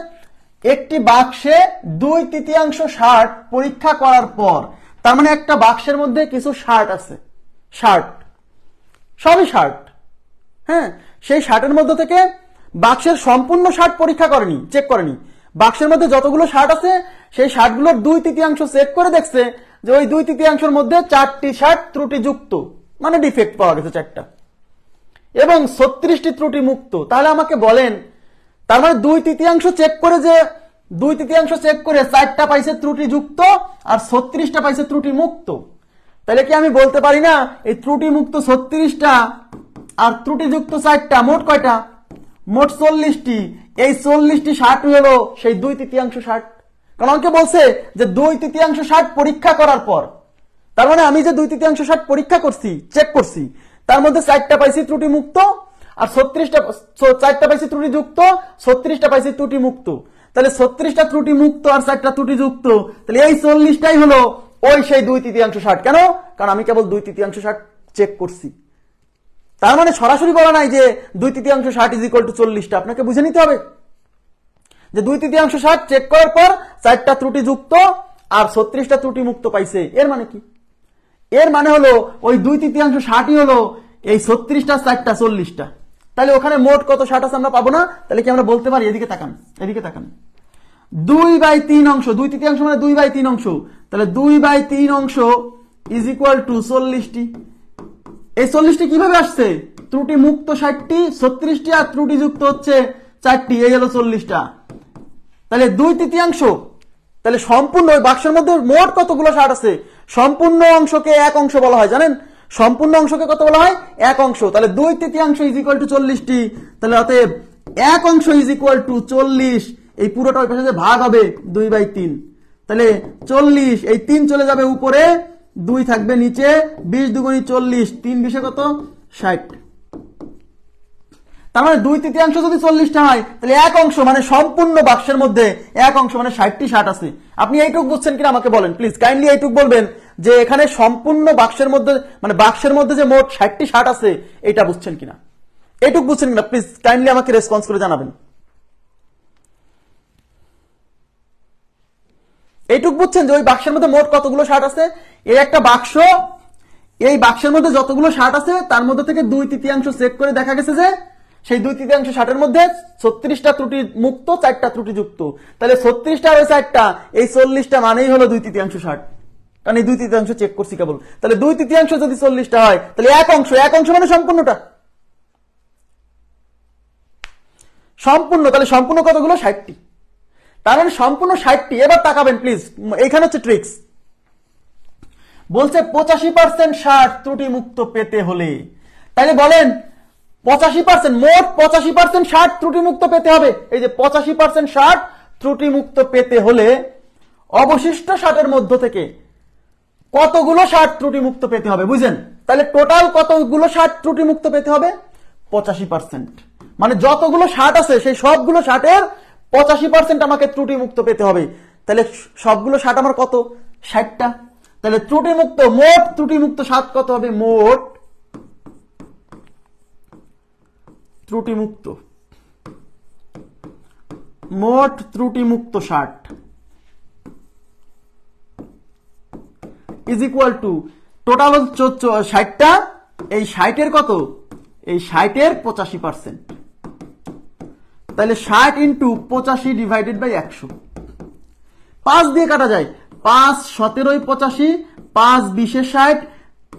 একটি বাক্সে 2/3 শার্ট পরীক্ষা করার পর, তার মানে একটা বাক্সের মধ্যে কিছু শার্ট আছে, শার্ট সবই শার্ট, হ্যাঁ, সেই শার্টের মধ্যে থেকে বাক্সের সম্পূর্ণ শার্ট পরীক্ষা করেনি, চেক করেনি, বাক্সের মধ্যে যতগুলো শার্ট আছে সেই শার্টগুলোর 2/3 চেক করে দেখছে যে ওই 2/3 মধ্যে 4টি শার্ট ত্রুটিযুক্ত, মানে ডিফেক্ট পাওয়া গেছে 4টা, এবং 36টি ত্রুটি মুক্ত। তাহলে আমাকে বলেন, তার মানে 2/3 চেক করে, যে 2/3 চেক করে 4টা পাইছে ত্রুটিযুক্ত আর 36টা পাইছে ত্রুটি মুক্ত, তাহলে কি আমি বলতে পারি না এই ত্রুটি মুক্ত 36টা আর ত্রুটিযুক্ত 4টা মোট কয়টা, মোট 40টি, এই 40টি শার্ট হলো সেই 2/3 শার্ট, কারণ আমাকে বলছে যে 2/3 শার্ট পরীক্ষা করার পর, তার মানে আমি যে 2/3 শার্ট পরীক্ষা করছি, চেক করছি, তার মধ্যে 4টা পাইছি ত্রুটি মুক্ত আর 4টা পাইছি ত্রুটিযুক্ত, 36টা পাইছি ত্রুটি মুক্ত, তাহলে 36টা ত্রুটি মুক্ত আর 4টা ত্রুটিযুক্ত, তাহলে এই 40টাই হলো ওই সেই 2/3 শার্ট। কেন? কারণ আমি কেবল 2/3 শার্ট চেক করছি, তার মানে সরাসরি বলা নাই যে 2/3 শার্ট ইজ ইকুয়াল টু 40টা, আপনাকে বুঝে নিতে হবে যে 2/3 শার্ট চেক করার পর 4টা ত্রুটিযুক্ত আর 36টা ত্রুটি মুক্ত পাইছে, এর মানে কি, এর মানে হলো ওই 2/3 শার্টই হলো এই 36টা 4টা 40টা, তাহলে ওখানে মোট কত শার্ট আছে আমরা পাবো না, তাহলে কি আমরা বলতে পারি, এদিকে তাকান, এদিকে তাকান, 2/3 2/3 মানে 2/3, তাহলে 2/3 ইজ ইকুয়াল টু 40টি, এই 40টি কিভাবে আসছে, ত্রুটি মুক্ত 60টি, 36টি আর ত্রুটিযুক্ত হচ্ছে 4টি, এই হলো 40টা, তাহলে 2/3, তাহলে সম্পূর্ণ ওই বাক্সের মধ্যে মোট কতগুলো শার্ট আছে, সম্পূর্ণ অংশকে 1 অংশ বলা হয়, জানেন সম্পূর্ণ অংশকে কত বলা হয়, 1 অংশ, তাহলে 2/3 ইজ ইকুয়াল টু 40টি, তাহলে অতএব 1 অংশ ইজ ইকুয়াল টু 40, এই পুরোটা ওই পাশে যে ভাগ হবে 2/3, তাহলে 40, এই 3 চলে যাবে উপরে, 2 থাকবে নিচে, 20 দুগুণী 40, 3 20 কত 60, তার মানে 2/3 যদি 40টা হয়, তাহলে 1 অংশ মানে সম্পূর্ণ বাক্সের মধ্যে 1 অংশ মানে 60টি শার্ট আছে। আপনি এইটুক বুঝছেন কিনা আমাকে বলেন প্লিজ, কাইন্ডলি এইটুক বলবেন যে এখানে সম্পূর্ণ বাক্সের মধ্যে, মানে বাক্সের মধ্যে যে মোট 60টি শার্ট আছে এটা বুঝছেন কিনা, এইটুক বুঝছেন কিনা প্লিজ কাইন্ডলি আমাকে রেসপন্স করে জানাবেন। এইটুক বুঝছেন যে ওই বাক্সের মধ্যে মোট কতগুলো শার্ট আছে, এই একটা বাক্স, এই বাক্সের মধ্যে যতগুলো শার্ট আছে তার মধ্যে থেকে 2/3 চেক করে দেখা গেছে যে সেই 2/3 শার্টের মধ্যে 36টা ত্রুটি মুক্ত, 4টা ত্রুটিযুক্ত, তাহলে 36টা আর 4টা এই 40টা মানেই হলো 2/3 শার্ট, কারণ এই 2/3 চেক করছি কেবল, তাহলে 2/3 যদি 40টা হয় তাহলে 1 অংশ মানে সম্পূর্ণটা, সম্পূর্ণ, তাহলে সম্পূর্ণ কতগুলো 60টি, তার মানে সম্পূর্ণ 60টি। এবার তাকাবেন প্লিজ, এইখানে হচ্ছে ট্রিক্স। বলছে 85% 60 ত্রুটি মুক্ত পেতে হলে, তাহলে বলেন 85%, মোট 85% 60 ত্রুটি মুক্ত পেতে হবে। এই যে 85% 60 ত্রুটি মুক্ত পেতে হলে অবশিষ্ট 60-এর মধ্য থেকে কতগুলো 60 ত্রুটি মুক্ত পেতে হবে, বুঝেন? তাহলে টোটাল কতগুলো 60 ত্রুটি মুক্ত পেতে হবে? 85%। মানে যতগুলো 60 আছে সেই সবগুলো 60-এর 85% আমাকে ত্রুটি মুক্ত পেতে হবে। তাহলে সবগুলো 60 আমার কত? 60টা। তাহলে ত্রুটি মুক্ত, মোট ত্রুটি মুক্ত 60 কত হবে? মোট ত্রুটি মুক্ত, মোট ত্রুটি মুক্ত 60 ইজ ইকুয়াল টু টোটাল 60টা, এই 60-এর কত? এই 60-এর 85%। তাহলে 60 ইন্টু 85 ডিভাইডেড বাই 100। 5 দিয়ে কাটা যায়, 5 17 85, 5 20 60,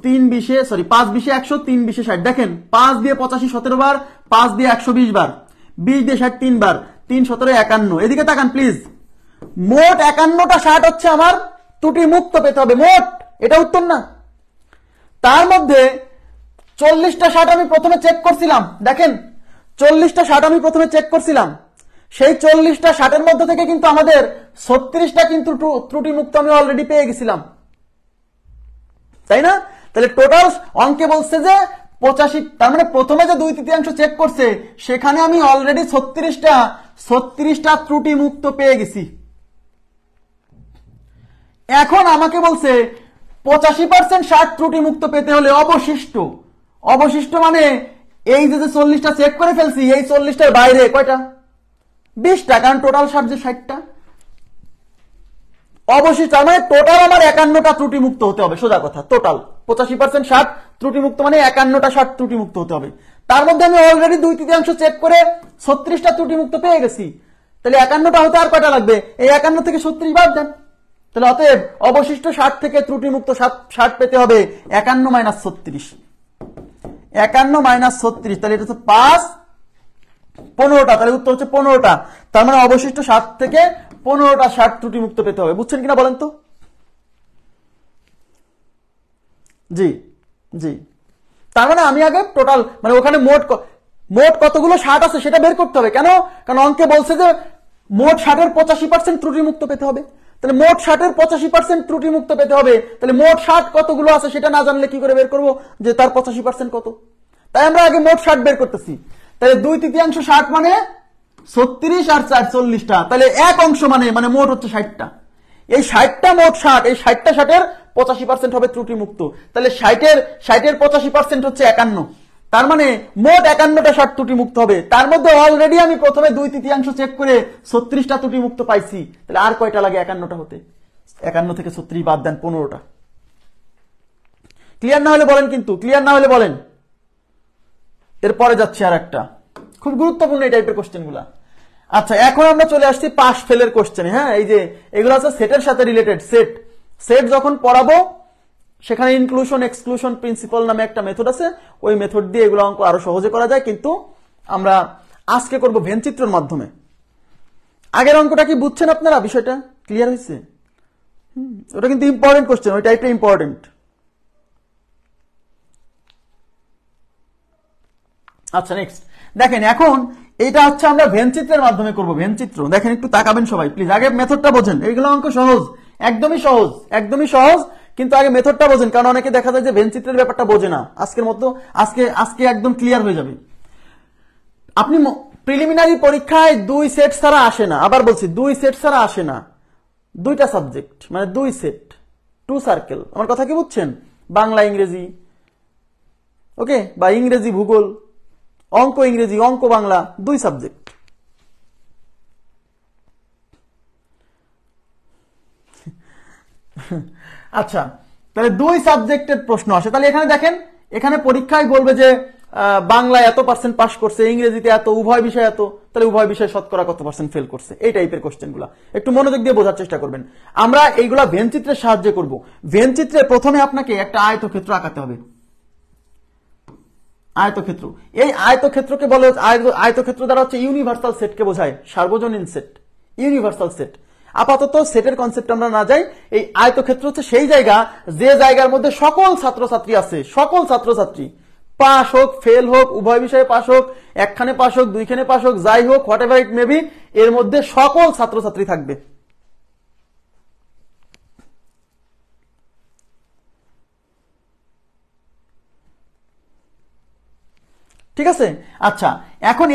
3 20 সরি 5 20 100, 3 20 60। দেখেন 5 দিয়ে 85 17 বার, 5 দিয়ে 120 বার, 20 দিয়ে 60 3 বার, 3 17 51। এদিকে তাকান প্লিজ, মোট 51টা 60 হচ্ছে আমার ত্রুটি মুক্ত পেতে হবে মোট। এটা উত্তর না? তার মধ্যে 40টা 60 আমি প্রথমে চেক করছিলাম। দেখেন 40টা 60 আমি প্রথমে চেক করছিলাম, সেই 40টা 60-এর মধ্যে থেকে কিন্তু আমাদের 36টা কিন্তু ত্রুটি মুক্ত আমি অলরেডি পেয়ে গেছিলাম, তাই না? তাহলে টোটাল অঙ্কে বলছে যে 85, তার মানে প্রথমে যে 2/3 চেক করছে সেখানে আমি অলরেডি 36টা ত্রুটি মুক্ত পেয়ে গেছি। এখন আমাকে বলছে 85% 60 ত্রুটি মুক্ত পেতে হলে অবশিষ্ট মানে এই যে 40টা চেক করে ফেলছি, এই 40টার বাইরে কয়টা? 20টা, কারণ টোটাল 60 যে 60টা অবশিষ্ট, তার মানে টোটাল আমার 51টা ত্রুটি মুক্ত হতে হবে। সোজা কথা, টোটাল 85% 60 ত্রুটি মুক্ত মানে 51টা 60 ত্রুটি মুক্ত হতে হবে। তার মধ্যে আমি অলরেডি 2/3 চেক করে 36টা ত্রুটি মুক্ত পেয়ে গেছি। তাহলে 51টা হতে আর কয়টা লাগবে? এই 51 থেকে 36 বাদ দেন। তাহলে অতএব অবশিষ্ট 60 থেকে ত্রুটি মুক্ত 60 পেতে হবে 51 - 36। 51 - 36, তাহলে এটা হচ্ছে 5 15টা, তাহলে উত্তর হচ্ছে 15টা। তার মানে অবশিষ্ট 60 থেকে 15টা 60 ত্রুটি মুক্ত পেতে হবে। বুঝছেন কিনা বলেন তো? জি জি। তার মানে আমি আগে টোটাল, মানে ওখানে মোট কতগুলো 60 আছে সেটা বের করতে হবে। কেন? কারণ অঙ্কে বলছে যে মোট 60-এর 85% ত্রুটি মুক্ত পেতে হবে। তাহলে মোট 60-এর 85% ত্রুটি মুক্ত পেতে হবে। তাহলে মোট 60 কতগুলো আছে সেটা না জানলে কি করে বের করবো যে তার 85% কত? তাই আমরা আগে মোট 60 বের করতেছি। তাহলে 2/3 60 মানে 36 আর 4 40টা, তাহলে এক অংশ মানে মোট হচ্ছে 60টা। এই 60টা মোট 60, এই 60টা 60-এর 85% হবে ত্রুটি মুক্ত। তাহলে 60-এর 85% হচ্ছে 51। তার মানে মোট 51টা 60 ত্রুটি মুক্ত হবে। তার মধ্যে অলরেডি আমি প্রথমে 2/3 চেক করে 36টা ত্রুটি মুক্ত পাইছি। তাহলে আর কয়টা লাগে 51টা হতে? 51 থেকে 36 বাদ দেন, 15টা। ক্লিয়ার না হলে বলেন, কিন্তু ক্লিয়ার না হলে বলেন। এরপরে যাচ্ছে আর একটা খুব গুরুত্বপূর্ণ এই টাইপের কোশ্চেন গুলা। আচ্ছা, এখন আমরা চলে আসছি পাস ফেলের কোশ্চেনে। হ্যাঁ, এই যে এগুলো আছে সেটের সাথে রিলেটেড। সেট যখন পড়াবো সেখানে ইনক্লুশন এক্সক্লুশন প্রিন্সিপাল নামে একটা মেথড আছে, ওই মেথড দিয়ে এগুলো অঙ্ক আরো সহজে করা যায়, কিন্তু আমরা আজকে করব ভেনচিত্রের মাধ্যমে। আগের অঙ্কটা কি বুঝছেন আপনারা? বিষয়টা ক্লিয়ার হয়েছে? ওটা কিন্তু ইম্পর্টেন্ট কোশ্চেন, ওই টাইপটা ইম্পর্টেন্ট। আচ্ছা, নেক্সট দেখেন, এখন এটা হচ্ছে আমরা ভেনচিত্রের মাধ্যমে করব। ভেনচিত্র দেখেন, একটু তাকাবেন সবাই প্লিজ। আগে মেথডটা বোঝেন, এইগুলো অঙ্ক সহজ, একদমই সহজ, একদমই সহজ, কিন্তু আগে মেথডটা বোঝেন। কারণ অনেকে দেখা যায় যে ভেনচিত্রের ব্যাপারটা বোঝে না। আজকের মতো আজকে একদম ক্লিয়ার হয়ে যাবে। আপনি প্রিলিমিনারি পরীক্ষায় 2 সেট ছাড়া আসে না, আবার বলছি 2 সেট ছাড়া আসে না। 2টা সাবজেক্ট মানে 2 সেট, 2 সার্কেল। আমার কথা কি বুঝছেন? বাংলা ইংরেজি, ওকে, বা ইংরেজি ভূগোল, অঙ্ক ইংরেজি, অঙ্ক বাংলা, 2 সাবজেক্ট। আচ্ছা, তাহলে 2 সাবজেক্টের প্রশ্ন আসে। তাহলে এখানে দেখেন, এখানে পরীক্ষায় বলবে যে বাংলায় এত পার্সেন্ট পাস করছে, ইংরেজিতে এত, উভয় বিষয় এত, তাহলে উভয় বিষয় শতকরা কত পার্সেন্ট ফেল করছে। এই টাইপের কোশ্চেন গুলা একটু মনোযোগ দিয়ে বোঝার চেষ্টা করবেন। আমরা এইগুলা ভেনচিত্রের সাহায্যে করব। ভেনচিত্রে প্রথমে আপনাকে একটা আয়তক্ষেত্র আঁকাতে হবে। আয়তক্ষেত্র, এই আয়তক্ষেত্রকে বলে, আয়তক্ষেত্র দ্বারা হচ্ছে ইউনিভার্সাল সেটকে বোঝায়, সার্বজনীন সেট, ইউনিভার্সাল সেট। আপাতত সেটের কনসেপ্ট আমরা না যাই, এই আয়তক্ষেত্র হচ্ছে সেই জায়গা যে জায়গার মধ্যে সকল ছাত্রছাত্রী আছে, সকল ছাত্রছাত্রী পাস হোক ফেল হোক, উভয় বিষয়ে পাস হোক, একখানে পাস হোক দুইখানে পাস হোক, যাই হোক, হোয়াট এভার ইট মেবি, এর মধ্যে সকল ছাত্রছাত্রী থাকবে। ঠিক আছে? আচ্ছা, এখন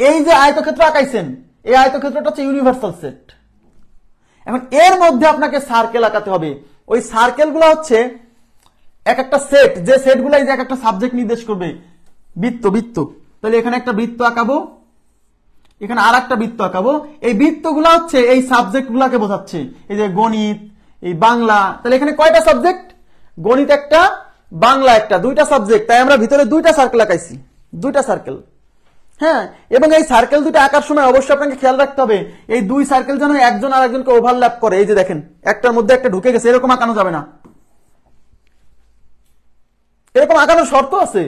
এই যে আয়তক্ষেত্র আঁকাইছেন, এই আয়তক্ষেত্রটা হচ্ছে ইউনিভার্সাল সেট। এখন এর মধ্যে আপনাকে সার্কেল আঁকাতে হবে। ওই সার্কেল গুলো হচ্ছে এক একটা সেট, যে সেট গুলো এই যে এক একটা সাবজেক্ট নির্দেশ করবে। বৃত্ত, বৃত্ত, তাহলে এখানে একটা বৃত্ত আঁকাবো, এখানে আর একটা বৃত্ত আঁকাবো। এই বৃত্তগুলো হচ্ছে এই সাবজেক্ট গুলাকে বোঝাচ্ছে, এই যে গণিত, এই বাংলা। তাহলে এখানে কয়টা সাবজেক্ট? গণিত একটা, বাংলা একটা, দুইটা সাবজেক্ট। তাই আমরা ভিতরে দুইটা সার্কেল আঁকাইছি, দুইটা সার্কেল। হ্যাঁ, এবং এই সার্কেল দুটো আঁকার সময় অবশ্যই আপনাকে খেয়াল রাখতে হবে এই দুই সার্কেল যেন একজন আর একজনকে ওভারল্যাপ করে। এই যে দেখেন, একটার মধ্যে একটা ঢুকে গেছে, এরকম আঁকানো যাবে না। এরকম আঁকানোর শর্ত আছে,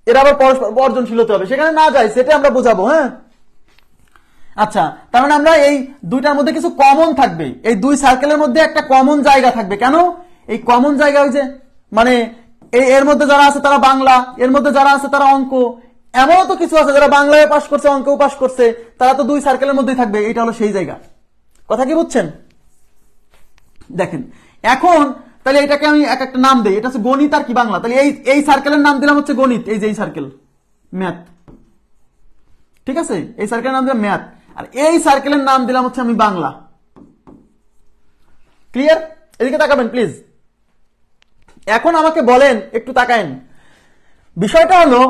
এরা আবার পরস্পর বর্জনশীল হতে হবে, সেখানে না যায়, সেটা আমরা বোঝাবো। হ্যাঁ, আচ্ছা, তার মানে আমরা এই দুইটার মধ্যে কিছু কমন থাকবে, এই দুই সার্কেলের মধ্যে একটা কমন জায়গা থাকবে। কেন এই কমন জায়গা? ওই যে মানে এর মধ্যে যারা আছে তারা বাংলা, এর মধ্যে যারা আছে তারা অঙ্ক, এমনও তো কিছু আছে যারা বাংলায় পাস করছে অঙ্কেও পাস করছে, তারা তো দুই সার্কেলের মধ্যেই থাকবে। এটা হলো সেই জায়গা। কথা কি বুঝছেন? দেখেন এখন তাহলে এটাকে আমি এক একটা নাম দেই, এটা হচ্ছে গণিত আর কি বাংলা। তাহলে এই সার্কেলের নাম দিলাম হচ্ছে গণিত, এই যে এই সার্কেল ম্যাথ। ঠিক আছে, এই সার্কেলের নাম দিলাম ম্যাথ, আর এই সার্কেলের নাম দিলাম হচ্ছে আমি বাংলা। ক্লিয়ার? এদিকে তাকাবেন প্লিজ। এখন আমাকে বলেন, একটু তাকায়েন, বিষয়টা হলো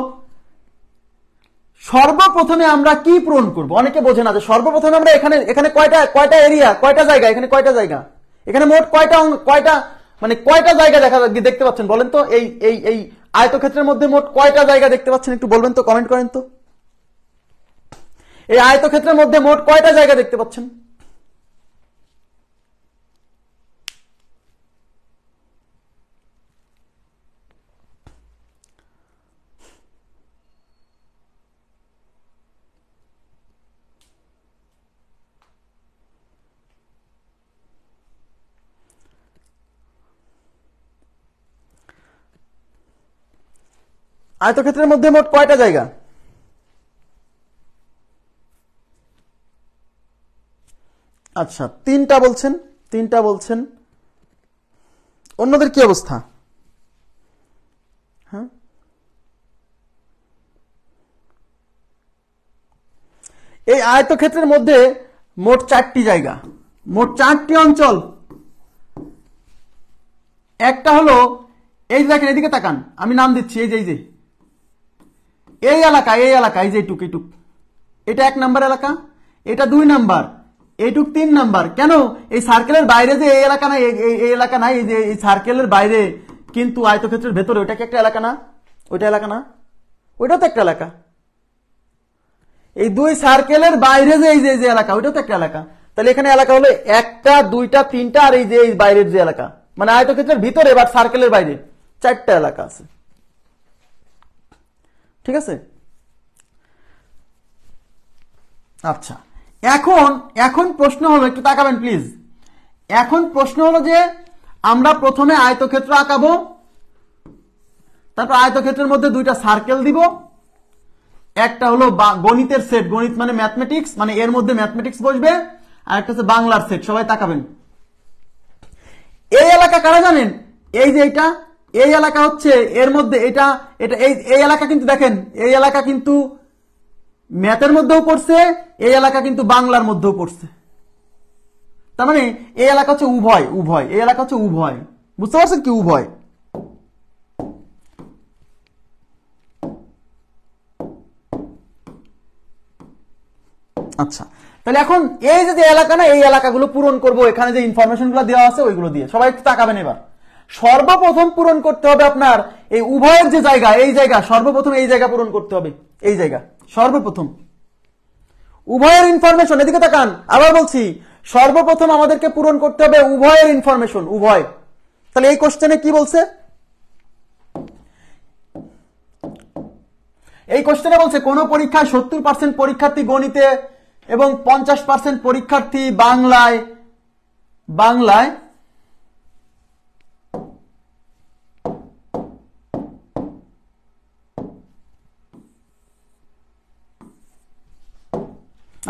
সর্বপ্রথমে আমরা কি পূরণ করব। অনেকে বোঝে না যে সর্বপ্রথমে আমরা এখানে কয়টা এরিয়া, কয়টা জায়গা, এখানে কয়টা জায়গা, এখানে মোট কয়টা মানে কয়টা জায়গা দেখতে পাচ্ছেন বলেন তো? এই আয়তক্ষেত্রের মধ্যে মোট কয়টা জায়গা দেখতে পাচ্ছেন একটু বলবেন তো, কমেন্ট করেন তো। এই আয়তক্ষেত্রের মধ্যে মোট কয়টা জায়গা দেখতে পাচ্ছেন? আয়তক্ষেত্রের মধ্যে মোট কয়টা জায়গা? আচ্ছা, তিনটা বলছেন, তিনটা বলছেন। অন্যদের কি অবস্থা? হ্যাঁ, এই আয়তক্ষেত্রের মধ্যে মোট 4টি জায়গা, মোট 4টি অঞ্চল। একটা হলো এই যে দেখেন, এদিকে তাকান, আমি নাম দিচ্ছি, এই যে এই এলাকা, এই এলাকা, এই যে এইটুক, এটা 1 নাম্বার এলাকা, এটা 2 নাম্বার, এইটুক 3 নাম্বার। কেন? এই সার্কেলের বাইরে যে এই এলাকা নাই, এই এলাকা নাই, এই যে এই সার্কেলের বাইরে কিন্তু আয়তক্ষেত্রের ভেতরে, ওটা কি একটা এলাকা না? ওইটা এলাকা না? ওইটাও তো একটা এলাকা। এই দুই সার্কেলের বাইরে যে এই যে এলাকা, ওইটাও তো একটা এলাকা। তাহলে এখানে এলাকা হলো 1টা 2টা 3টা, আর এই যে এই বাইরের যে এলাকা, মানে আয়তক্ষেত্রের ভিতরে বা সার্কেলের বাইরে 4টা এলাকা আছে। ঠিক আছে? আচ্ছা, এখন প্রশ্ন হলো, একটু তাকাবেন প্লিজ। এখন প্রশ্ন হলো যে আমরা প্রথমে আয়তক্ষেত্র আঁকাবো, তারপর আয়তক্ষেত্রের মধ্যে 2টা সার্কেল দিব। একটা হলো গণিতের সেট, গণিত মানে ম্যাথমেটিক্স, মানে এর মধ্যে ম্যাথমেটিক্স বসবে, আর একটা হচ্ছে বাংলার সেট। সবাই তাকাবেন। এই এলাকা কারা জানেন? এই যে এটা, এই এলাকা হচ্ছে এর মধ্যে, এটা এই এলাকা কিন্তু দেখেন, এই এলাকা কিন্তু ম্যাথের মধ্যেও পড়ছে, এই এলাকা কিন্তু বাংলার মধ্যেও পড়ছে। তার মানে এই এলাকা হচ্ছে উভয়, এই এলাকা হচ্ছে উভয়। বুঝতে পারছেন কি? উভয়। আচ্ছা, তাহলে এখন এই যে এলাকা না, এই এলাকাগুলো পূরণ করব, এখানে যে ইনফরমেশন গুলো দেওয়া আছে ওইগুলো দিয়ে। সবাই একটু তাকাবেন এবার। সর্বপ্রথম পূরণ করতে হবে আপনার এই উভয়ের যে জায়গা, এই জায়গা সর্বপ্রথম, এই জায়গা পূরণ করতে হবে। এই জায়গা সর্বপ্রথম উভয়ের ইনফরমেশন। এদিকে তাকান, আবার বলছি, সর্বপ্রথম আমাদেরকে পূরণ করতে হবে উভয়ের ইনফরমেশন, উভয়। তাহলে এই কোশ্চেনে কি বলছে? এই কোশ্চেনে বলছে কোন পরীক্ষায় 70% পরীক্ষার্থী গণিতে এবং 50% পরীক্ষার্থী বাংলায় বাংলায়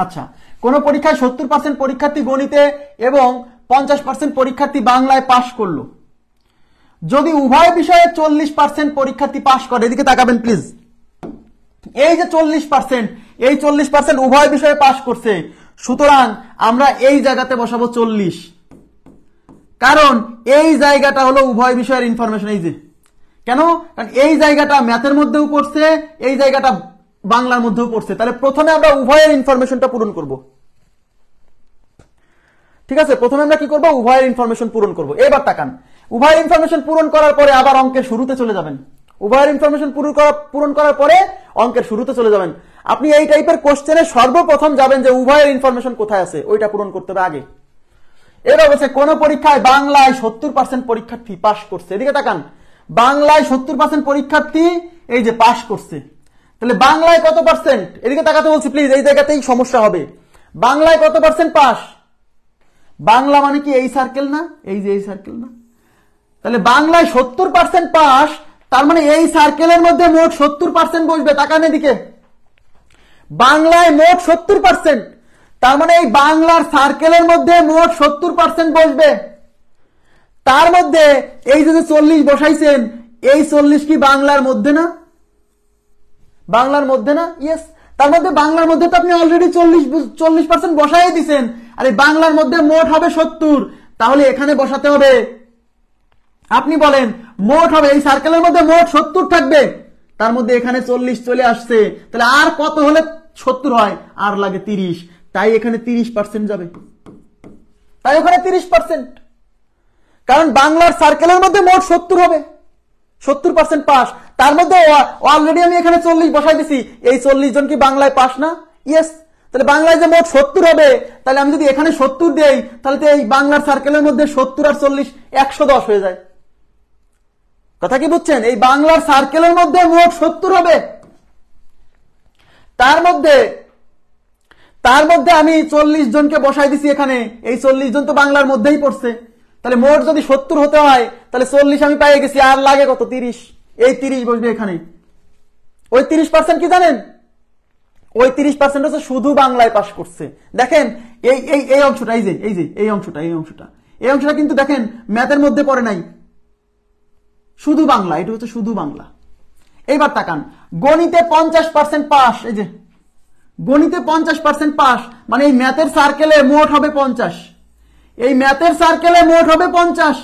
আচ্ছা, কোন পরীক্ষায় 70% পরীক্ষার্থী গণিতে এবং 50% পরীক্ষার্থী বাংলায় পাশ করলো। যদি উভয় বিষয়ে 40% পরীক্ষার্থী পাশ করে, এদিকে তাকাবেন প্লিজ, এই যে 40%, এই 40% উভয় বিষয়ে পাশ করছে, সুতরাং আমরা এই জায়গাতে বসাবো 40, কারণ এই জায়গাটা হলো উভয় বিষয়ের ইনফরমেশন। এই যে কেন, কারণ এই জায়গাটা ম্যাথের মধ্যেও পড়ছে, এই জায়গাটা বাংলার মধ্যেও পড়ছে, তাহলে প্রথমে আমরা উভয়ের ইনফরমেশনটা পূরণ করব। ঠিক আছে, প্রথমে আমরা কি করব, উভয়ের ইনফরমেশন পূরণ করব। এবার তাকান, উভয়ের ইনফরমেশন পূরণ করার পরে আবার অঙ্কের শুরুতে চলে যাবেন। উভয়ের ইনফরমেশন পূরণ করার পরে অঙ্কের শুরুতে চলে যাবেন। আপনি এই টাইপের কোশ্চেনে সর্বপ্রথম যাবেন যে উভয়ের ইনফরমেশন কোথায় আছে, ওইটা পূরণ করতে হবে আগে। এবার বলছে কোন পরীক্ষায় বাংলায় 70% পরীক্ষার্থী পাশ করছে। এদিকে তাকান, বাংলায় 70% পরীক্ষার্থী এই যে পাশ করছে, তাহলে বাংলায় কত পার্সেন্ট, এদিকে তাকাতে বলছি প্লিজ, এই জায়গাতেই সমস্যা হবে। বাংলায় কত পার্সেন্ট পাস, বাংলা মানে কি এই সার্কেল না, এই যে এই সার্কেল না, তাহলে বাংলায় 70% পাস, তার মানে এই সার্কেলের মধ্যে মোট 70% বসবে। তাকান এদিকে, বাংলায় মোট 70%, তার মানে এই বাংলার সার্কেলের মধ্যে মোট 70% বসবে। তার মধ্যে এই যে 40 বসাইছেন, এই 40 কি বাংলার মধ্যে না, বাংলার মধ্যে না? ইয়েস, তার মধ্যে বাংলার মধ্যে তো আপনি অলরেডি 40% বসাই দিছেন, আর এই বাংলার মধ্যে মোট হবে 70, তাহলে এখানে বসাতে হবে, আপনি বলেন মোট হবে, এই সার্কেলের মধ্যে মোট 70 থাকবে, তার মধ্যে এখানে 40 চলে আসছে, তাহলে আর কত হলে 70 হয়, আর লাগে 30, তাই এখানে 30% যাবে, তাই ওখানে 30%, কারণ বাংলার সার্কেলের মধ্যে মোট 70 হবে, 70% পাস, তার মধ্যে অলরেডি আমি এখানে 40 বসাই দিছি, এই 40 জন কি বাংলায় পাস না? ইয়েস, তাহলে বাংলায় যে মোট 70 হবে, তাহলে আমি যদি এখানে 70 দেই, তাহলে তো এই বাংলার সার্কেলের মধ্যে 70 আর 40 110 হয়ে যায়। কথা কি বুঝছেন? এই বাংলার সার্কেলের মধ্যে মোট 70 হবে, তার মধ্যে আমি 40 জনকে বসাই দিছি এখানে, এই 40 জন তো বাংলার মধ্যেই পড়ছে, তাহলে মোট যদি 70 হতে হয়, তাহলে 40 আমি পাই গেছি, আর লাগে কত, 30, এই 30 বসবে এখানে। ওই 30% কি জানেন, ওই 30% হচ্ছে শুধু বাংলায় পাস করছে। দেখেন এই এই এই অংশটা, এই যে এই যে এই অংশটা, এই অংশটা, এই অংশটা কিন্তু দেখেন ম্যাথের মধ্যে পড়ে নাই, শুধু বাংলা, এটা হচ্ছে শুধু বাংলা। এইবার তাকান, গণিতে 50% পাস, এই যে গণিতে 50% পাস, মানে এই ম্যাথের সার্কেলে মোট হবে 50, এই ম্যাথের সার্কেলে মোট হবে 50,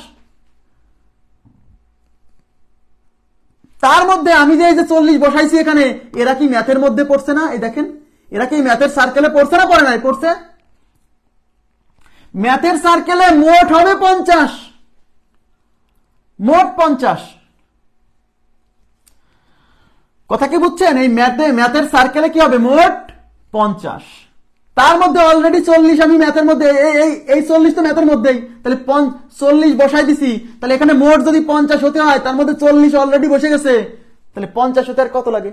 তার মধ্যে আমি যে এই যে 40 বসাইছি এখানে, এরা কি ম্যাথের মধ্যে পড়ছে না? এই দেখেন, এরা কি ম্যাথের সার্কেলে পড়ছে না, পড়ে নাই? পড়ছে। ম্যাথের সার্কেলে মোট হবে 50, মোট 50, কথা কি বুঝছেন? এই ম্যাথের সার্কেলে কি হবে, মোট 50, তার মধ্যে অলরেডি 40 আমি ম্যাথের মধ্যে, এই 40 তো ম্যাথের মধ্যেই, তাহলে 40 বসাই দিছি, তাহলে এখানে মোট যদি 50 হতে হয়, তার মধ্যে 40 অলরেডি বসে গেছে, তাহলে 50 হতে আর কত লাগে,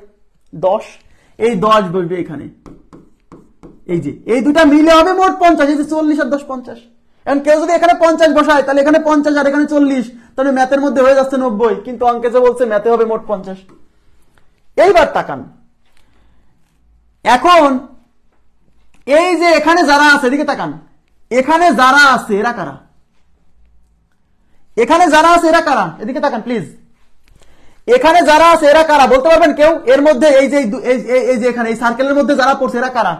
10, এই 10 বসবে এখানে, এই যে এই দুটা মিলে হবে মোট 50, এই যে 40 আর 10 50। এখন কেউ যদি এখানে 50 বসায়, তাহলে এখানে 50 আর এখানে 40, তাহলে ম্যাথের মধ্যে হয়ে যাচ্ছে 90, কিন্তু অঙ্কে যে বলছে ম্যাথে হবে মোট 50। এইবার তাকান, এখন এই যে এখানে যারা আছে, এদিকে তাকান, এখানে যারা আছে এরা কারা, এখানে যারা আছে এরা কারা, এদিকে তাকান প্লিজ, এখানে যারা আছে এরা কারা বলতে পারবেন কেউ? এর মধ্যে এই যে এখানে এই সার্কেলের মধ্যে যারা পড়ছে এরা কারা?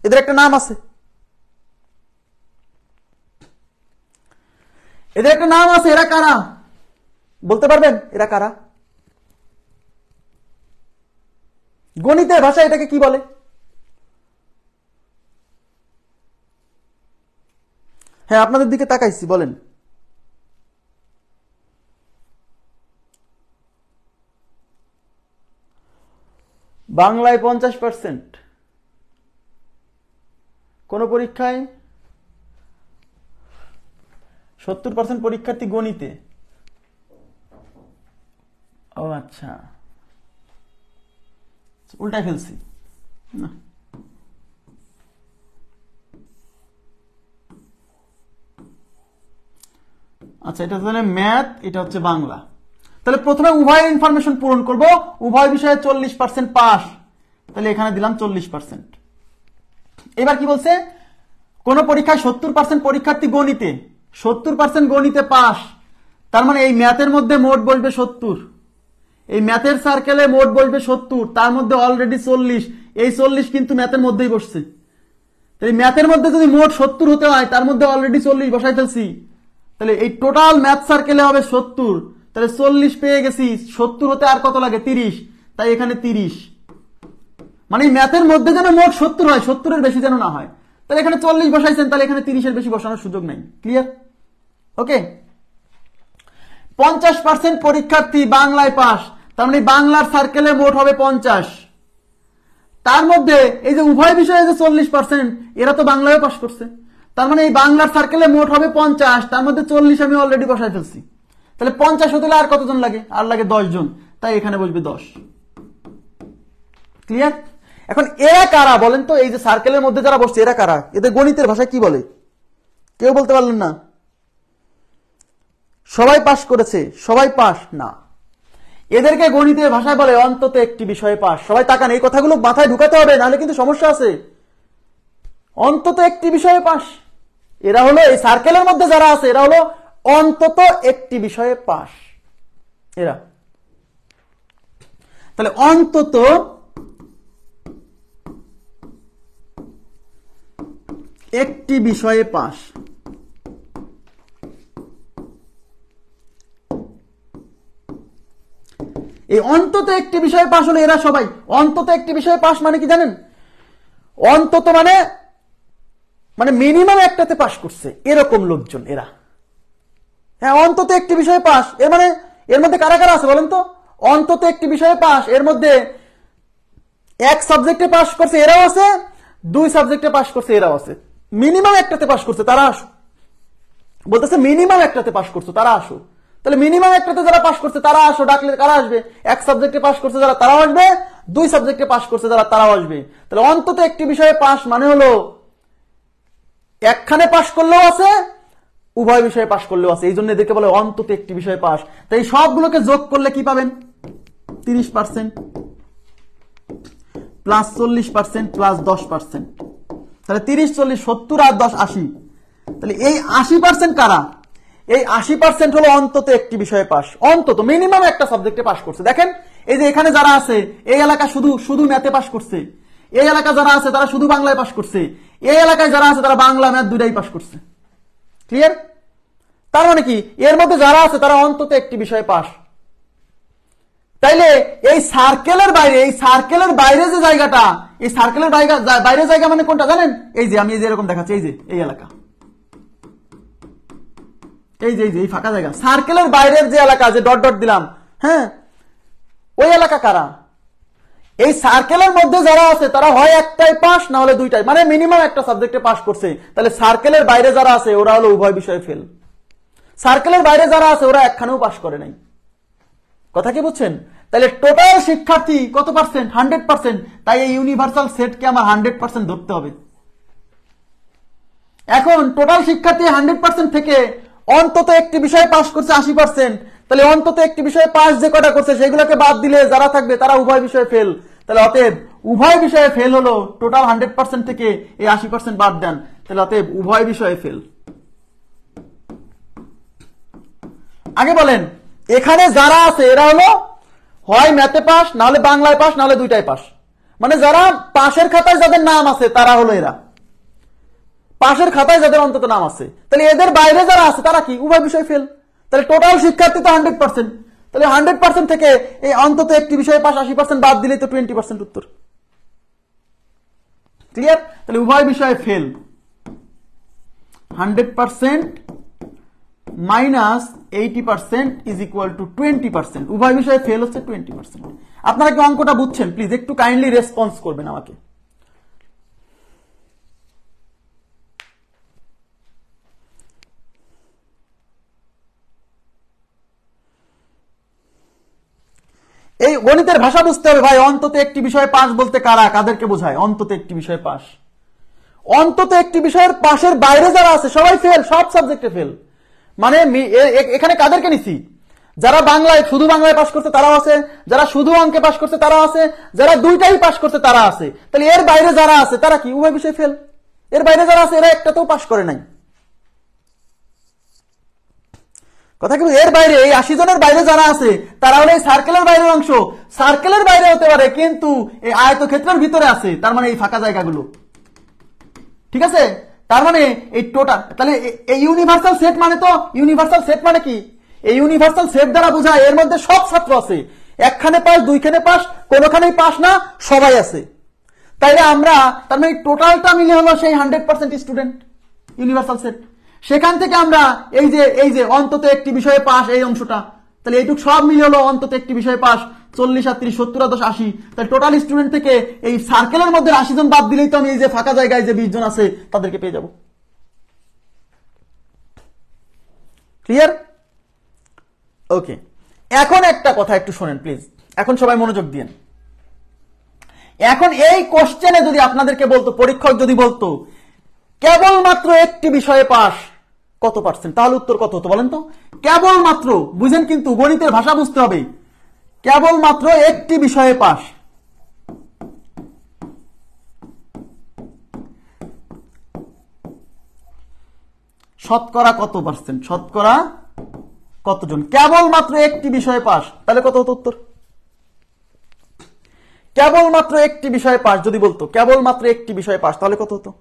এদের একটা নাম আছে, এদের একটা নাম আছে, এরা কারা বলতে পারবেন? এরা কারা? গণিতের ভাষায় এটাকে কি বলে? হ্যাঁ, আপনাদের দিকে তাকাইছি, বলেন। বাংলায় 50%, কোন পরীক্ষায় 70% পরীক্ষার্থী গণিতে। ও আচ্ছা, উল্টায় ফেলছি না, আচ্ছা, এটা তাহলে ম্যাথ, এটা হচ্ছে বাংলা। তাহলে প্রথমে উভয় ইনফরমেশন পূরণ করব। উভয় বিষয়ে 40% পাস, তাহলে এখানে দিলাম 40%। এবার কি বলছে, কোন পরীক্ষায় 70% পরীক্ষার্থী গণিতে, 70% গণিতে পাস, তার মানে এই ম্যাথের মধ্যে মোট বসবে 70, এই ম্যাথের সার্কেলে মোট বসবে 70, তার মধ্যে অলরেডি 40, এই 40 কিন্তু ম্যাথের মধ্যেই বসছে। এই ম্যাথের মধ্যে যদি মোট 70 হতে হয়, তার মধ্যে অলরেডি 40 বসাই ফেলছি, তাহলে এই টোটাল ম্যাথ সার্কেলে হবে 70, তাহলে 40 পেয়ে গেছি, 70 হতে আর কত লাগে 30, তাই এখানে 30, মানে ম্যাথের মধ্যে যেন মোট 70 হয়, 70-এর বেশি যেন না হয়। তাহলে এখানে 40 বসাইছেন, তাহলে এখানে 30-এর বেশি বসানোর সুযোগ নাই। ক্লিয়ার? ওকে। 50% পরীক্ষার্থী বাংলায় পাস, তার মানে বাংলার সার্কেলে মোট হবে 50, তার মধ্যে এই যে উভয় বিষয়ে যে 40%, এরা তো বাংলায় পাস করছে, তার মানে এই বাংলার সার্কেলে মোট হবে 50, তার মধ্যে 40 আমি অলরেডি বসাই ফেলছি। তাহলে 50 হতে আর কতজন লাগে, আর লাগে 10 জন, তাই এখানে বসবে 10। ক্লিয়ার? এখন এরা কারা বলেন তো, এই যে সার্কেলের মধ্যে যারা বসছে এরা কারা, এদের গণিতের ভাষায় কি বলে, কেউ বলতে পারলেন না? সবাই পাস করেছে, সবাই পাস না, এদেরকে গণিতের ভাষায় বলে অন্তত একটি বিষয়ে পাস। সবাই তাকান, এই কথাগুলো মাথায় ঢুকাতে হবে, নাহলে কিন্তু সমস্যা আছে। অন্তত একটি বিষয়ে পাস, এরা হলো এই সার্কেলের মধ্যে যারা আছে, এরা হলো অন্তত একটি বিষয়ে পাস এরা। তাহলে অন্তত একটি বিষয়ে পাস, এই অন্তত একটি বিষয়ে পাস হলো এরা সবাই। অন্তত একটি বিষয়ে পাস মানে কি জানেন? অন্তত মানে মিনিমাম একটাতে পাস করছে এরকম লোকজন এরা। হ্যাঁ, অন্তত একটি বিষয়ে পাস, এর মানে এর মধ্যে কারা কারা আছে বলেন তো? অন্তত একটি বিষয়ে পাস, এর মধ্যে এক সাবজেক্টে পাস করছে এরাও আছে, 2 সাবজেক্টে পাস করছে এরাও আছে। মিনিমাম একটাতে পাস করছে তারা আসো, বলতেছে মিনিমাম একটাতে পাস করছো তারা আসো। তাহলে মিনিমাম একটাতে যারা পাস করছে তারা আসো, ডাকলে কারা আসবে? এক সাবজেক্টে পাস করছে যারা তারাও আসবে, 2 সাবজেক্টে পাস করছে যারা তারাও আসবে। তাহলে অন্তত একটি বিষয়ে পাস মানে হলো একখানে পাস করলেও আছে, উভয় বিষয়ে পাস করলেও আছে, এই জন্য এদেরকে বলে অন্তত একটি বিষয়ে পাস। তাই সবগুলোকে যোগ করলে কি পাবেন? 30% প্লাস 40% প্লাস 10%, তাহলে 30, 40, 70 আর 10, 80। তাহলে এই 80% কারা? এই 80% হলো অন্তত একটি বিষয়ে পাস, অন্তত মিনিমাম একটা সাবজেক্টে পাস করছে। দেখেন এই যে এখানে যারা আছে, এই এলাকা শুধু ম্যাথে পাস করছে, এই এলাকা যারা আছে তারা শুধু বাংলায় পাস করছে, এই এলাকায় যারা আছে তারা বাংলা ম্যাথ দুইটাই পাস করছে। ক্লিয়ার? তার মানে কি এর মধ্যে যারা আছে তারা অন্তত একটি বিষয়ে পাস। তাইলে এই সার্কেলের বাইরে, এই সার্কেলের বাইরে যে জায়গাটা, এই সার্কেলের বাইরে জায়গা মানে কোনটা জানেন? এই যে আমি এই যে এরকম দেখাচ্ছি, এই যে এই এলাকা, এই যে এই ফাঁকা জায়গা, সার্কেলের বাইরের যে এলাকা, যে ডট ডট দিলাম, হ্যাঁ, ওই এলাকা কারা? এই সার্কেলের মধ্যে যারা আছে তারা হয় একটাই পাস, না হলে দুইটাই, মানে মিনিমাম একটা সাবজেক্টে পাস করছে। তাহলে সার্কেলের বাইরে যারা আছে ওরা হলো উভয় বিষয়ে ফেল। সার্কেলের বাইরে যারা আছে ওরা একখানেও পাস করে নাই। কথা কি বুঝছেন? তাহলে টোটাল শিক্ষার্থী কত পার্সেন্ট? 100%। তাই এই ইউনিভার্সাল সেটকে আমার 100% ধরতে হবে। এখন টোটাল শিক্ষার্থী 100% থেকে অন্তত একটি বিষয়ে পাস করছে 80%, তাহলে অন্তত একটি বিষয়ে পাস যে কটা করছে সেগুলোকে বাদ দিলে যারা থাকবে তারা উভয় বিষয়ে ফেল। তাহলে অতএব উভয় বিষয়ে ফেল হলো টোটাল 100% থেকে এই 80% বাদ দেন, তাহলে অতএব উভয় বিষয়ে ফেল। আগে বলেন এখানে যারা আছে এরা হলো হয় ম্যাথে পাস, না হলে বাংলায় পাস, না হলে দুইটাই পাস। মানে যারা পাশের খাতায় যাদের নাম আছে তারা হলো এরা, পাশের খাতায় যাদের অন্তত নাম আছে। তাহলে এদের বাইরে যারা আছে তারা কি? উভয় বিষয় ফেল। তাহলে টোটাল শিক্ষার্থী তো 100%, তাহলে 100% থেকে এই অন্তত একটি বিষয়ে পাস 80% বাদ দিলেই তো 20% উত্তর। ক্লিয়ার? তাহলে উভয় বিষয়ে fail 100% minus 80% is equal two 20%। উভয় বিষয়ে ফেল হচ্ছে 20%। আপনারা কি অঙ্কটা বুঝছেন? প্লিজ একটু কাইন্ডলি রেসপন্স করবেন আমাকে। এই গণিতের ভাষা বুঝতে হবে ভাই। অন্তত একটি বিষয়ে পাস বলতে কারা, কাদেরকে বোঝায়? অন্তত একটি বিষয়ে পাস, অন্তত একটি বিষয়ের পাশের বাইরে যারা আছে সবাই ফেল, সব সাবজেক্টে ফেল। মানে এখানে কাদেরকে নিছি? যারা বাংলায় শুধু বাংলায় পাশ করছে তারাও আছে, যারা শুধু অঙ্কে পাশ করছে তারাও আছে, যারা দুইটাই পাশ করছে তারা আছে। তাহলে এর বাইরে যারা আছে তারা কি উভয় বিষয় ফেল? এর বাইরে যারা আছে এরা একটাতেও পাশ করে নাই। কথা কিন্তু এর বাইরে এই 80 জনের বাইরে যারা আছে তারা হলো এই সার্কেলের বাইরের অংশ। সার্কেলের বাইরে হতে পারে কিন্তু এই আয়তক্ষেত্রের ভিতরে আছে, তার মানে এই ফাঁকা জায়গাগুলো। ঠিক আছে, তার মানে এই টোটাল, তাহলে এই ইউনিভার্সাল সেট মানে তো ইউনিভার্সাল সেট মানে কি? এই ইউনিভার্সাল সেট দ্বারা বোঝায় এর মধ্যে সব ছাত্র আছে, একখানে পাস দুইখানে পাস কোনোখানেই পাস না, সবাই আছে। তাইলে আমরা তার মানে টোটালটা মিলে হলো সেই 100% স্টুডেন্ট ইউনিভার্সাল সেট। সেখান থেকে আমরা এই যে অন্তত একটি বিষয়ে পাস এই অংশটা, তাহলে এইটুক সব মিলে হলো অন্তত একটি বিষয়ে পাস 40 আর 30 70 আর 10 80। তাহলে টোটাল স্টুডেন্ট থেকে এই সার্কেলের মধ্যে 80 জন বাদ দিলেই তো আমি এই যে ফাঁকা জায়গায় যে 20 জন আছে তাদেরকে পেয়ে যাব। ক্লিয়ার? ওকে, এখন একটা কথা একটু শোনেন প্লিজ, এখন সবাই মনোযোগ দিন। এখন এই কোশ্চেনে যদি আপনাদেরকে বলতো, পরীক্ষক যদি বলতো কেবলমাত্র একটি বিষয়ে পাস কত পার্সেন্ট, তাহলে উত্তর কত হতো বলেন তো? কেবলমাত্র, বুঝেন কিন্তু গণিতের ভাষা বুঝতে হবে, কেবলমাত্র একটি বিষয়ে পাস, শতকরা কত পার্সেন্ট, শতকরা কতজন কেবলমাত্র একটি বিষয়ে পাস, তাহলে কত হতো উত্তর? কেবলমাত্র একটি বিষয়ে পাস যদি বলতো, কেবলমাত্র একটি বিষয়ে পাস, তাহলে কত হতো?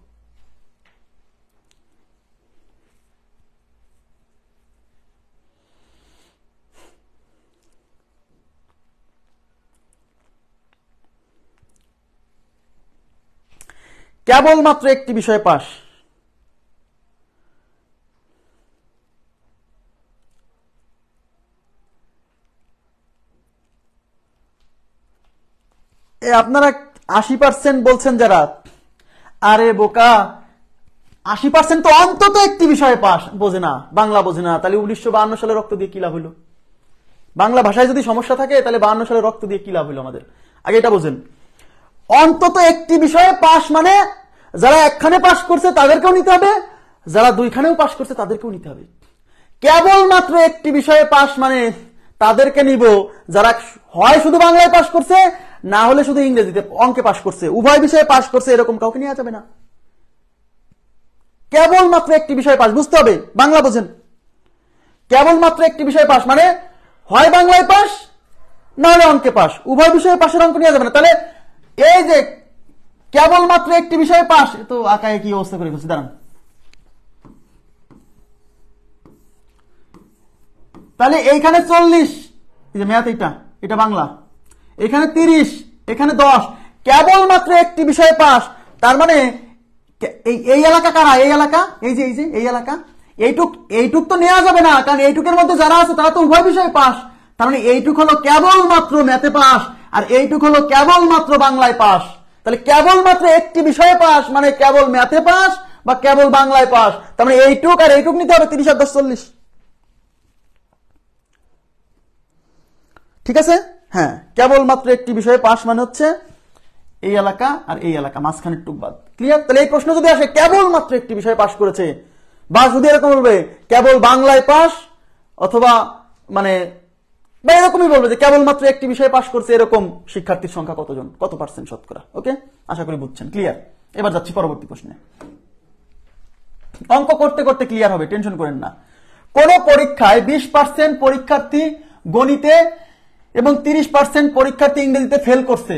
কেবলমাত্র একটি বিষয়ে পাস, আপনারা 80% বলছেন যারা, আরে বোকা 80% তো অন্তত একটি বিষয়ে পাস, বোঝে না, বাংলা বোঝে না, তাহলে 1952 সালে রক্ত দিয়ে কি লাভ হইলো? বাংলা ভাষায় যদি সমস্যা থাকে তাহলে 52 সালে রক্ত দিয়ে কি লাভ হইলো আমাদের? আগে এটা বোঝেন, অন্তত একটি বিষয়ে পাস মানে যারা একখানে পাস করছে তাদেরকেও নিতে হবে, যারা দুইখানেও পাস করছে তাদেরকেও নিতে হবে। কেবলমাত্র একটি বিষয়ে পাস মানে তাদেরকে নিব যারা হয় শুধু বাংলায় পাস করছে, না হলে শুধু ইংরেজিতে অঙ্কে পাস করছে, উভয় বিষয়ে পাস করছে, এরকম কাউকে নেওয়া যাবে না। কেবলমাত্র একটি বিষয়ে পাস, বুঝতে হবে, বাংলা বোঝেন। কেবলমাত্র একটি বিষয়ে পাস মানে হয় বাংলায় পাস না হলে অঙ্কে পাস, উভয় বিষয়ে পাশের অঙ্ক নেওয়া যাবে না। তাহলে এই যে কেবলমাত্র একটি বিষয়ে পাস, তো আকায় কি অবস্থা করে গেছে দাঁড়ান, তাহলে এইখানে 40, এই যে ম্যাথ, এটা বাংলা, এখানে 30, এখানে 10, কেবলমাত্র একটি বিষয়ে পাস, তার মানে এই এলাকা কারা? এই এলাকা, এই যে এই এলাকা, এইটুক তো নেওয়া যাবে না, কারণ এইটুকের মধ্যে যারা আছে তারা তো উভয় বিষয়ে পাস। তার মানে এইটুক হলো কেবলমাত্র ম্যাথে পাস, আর এইটুক হলো কেবলমাত্র বাংলায় পাস। তাহলে কেবলমাত্র একটি বিষয়ে পাস মানে কেবল ম্যাথে পাস বা কেবল বাংলায় পাস, তার মানে এইটুক আর এইটুক নিতে হবে 30 আর 10 40। ঠিক আছে? হ্যাঁ, কেবলমাত্র একটি বিষয়ে পাস মানে হচ্ছে এই এলাকা আর এই এলাকা, মাঝখানের টুক বাদ। ক্লিয়ার? তাহলে এই প্রশ্ন যদি আসে কেবলমাত্র একটি বিষয়ে পাস করেছে, বা যদি এরকম বলবে কেবল বাংলায় পাস, অথবা মানে বা এরকমই বলবে যে কেবলমাত্র একটি বিষয়ে পাস করছে, এরকম শিক্ষার্থীর সংখ্যা কতজন, কত পার্সেন্ট শতকরা। ওকে, আশা করি বুঝছেন। ক্লিয়ার? এবার যাচ্ছি পরবর্তী প্রশ্নে। অঙ্ক করতে করতে ক্লিয়ার হবে, টেনশন করেন না। কোন পরীক্ষায় 20% পরীক্ষার্থী গণিতে এবং 30% পরীক্ষার্থী ইংরেজিতে ফেল করছে।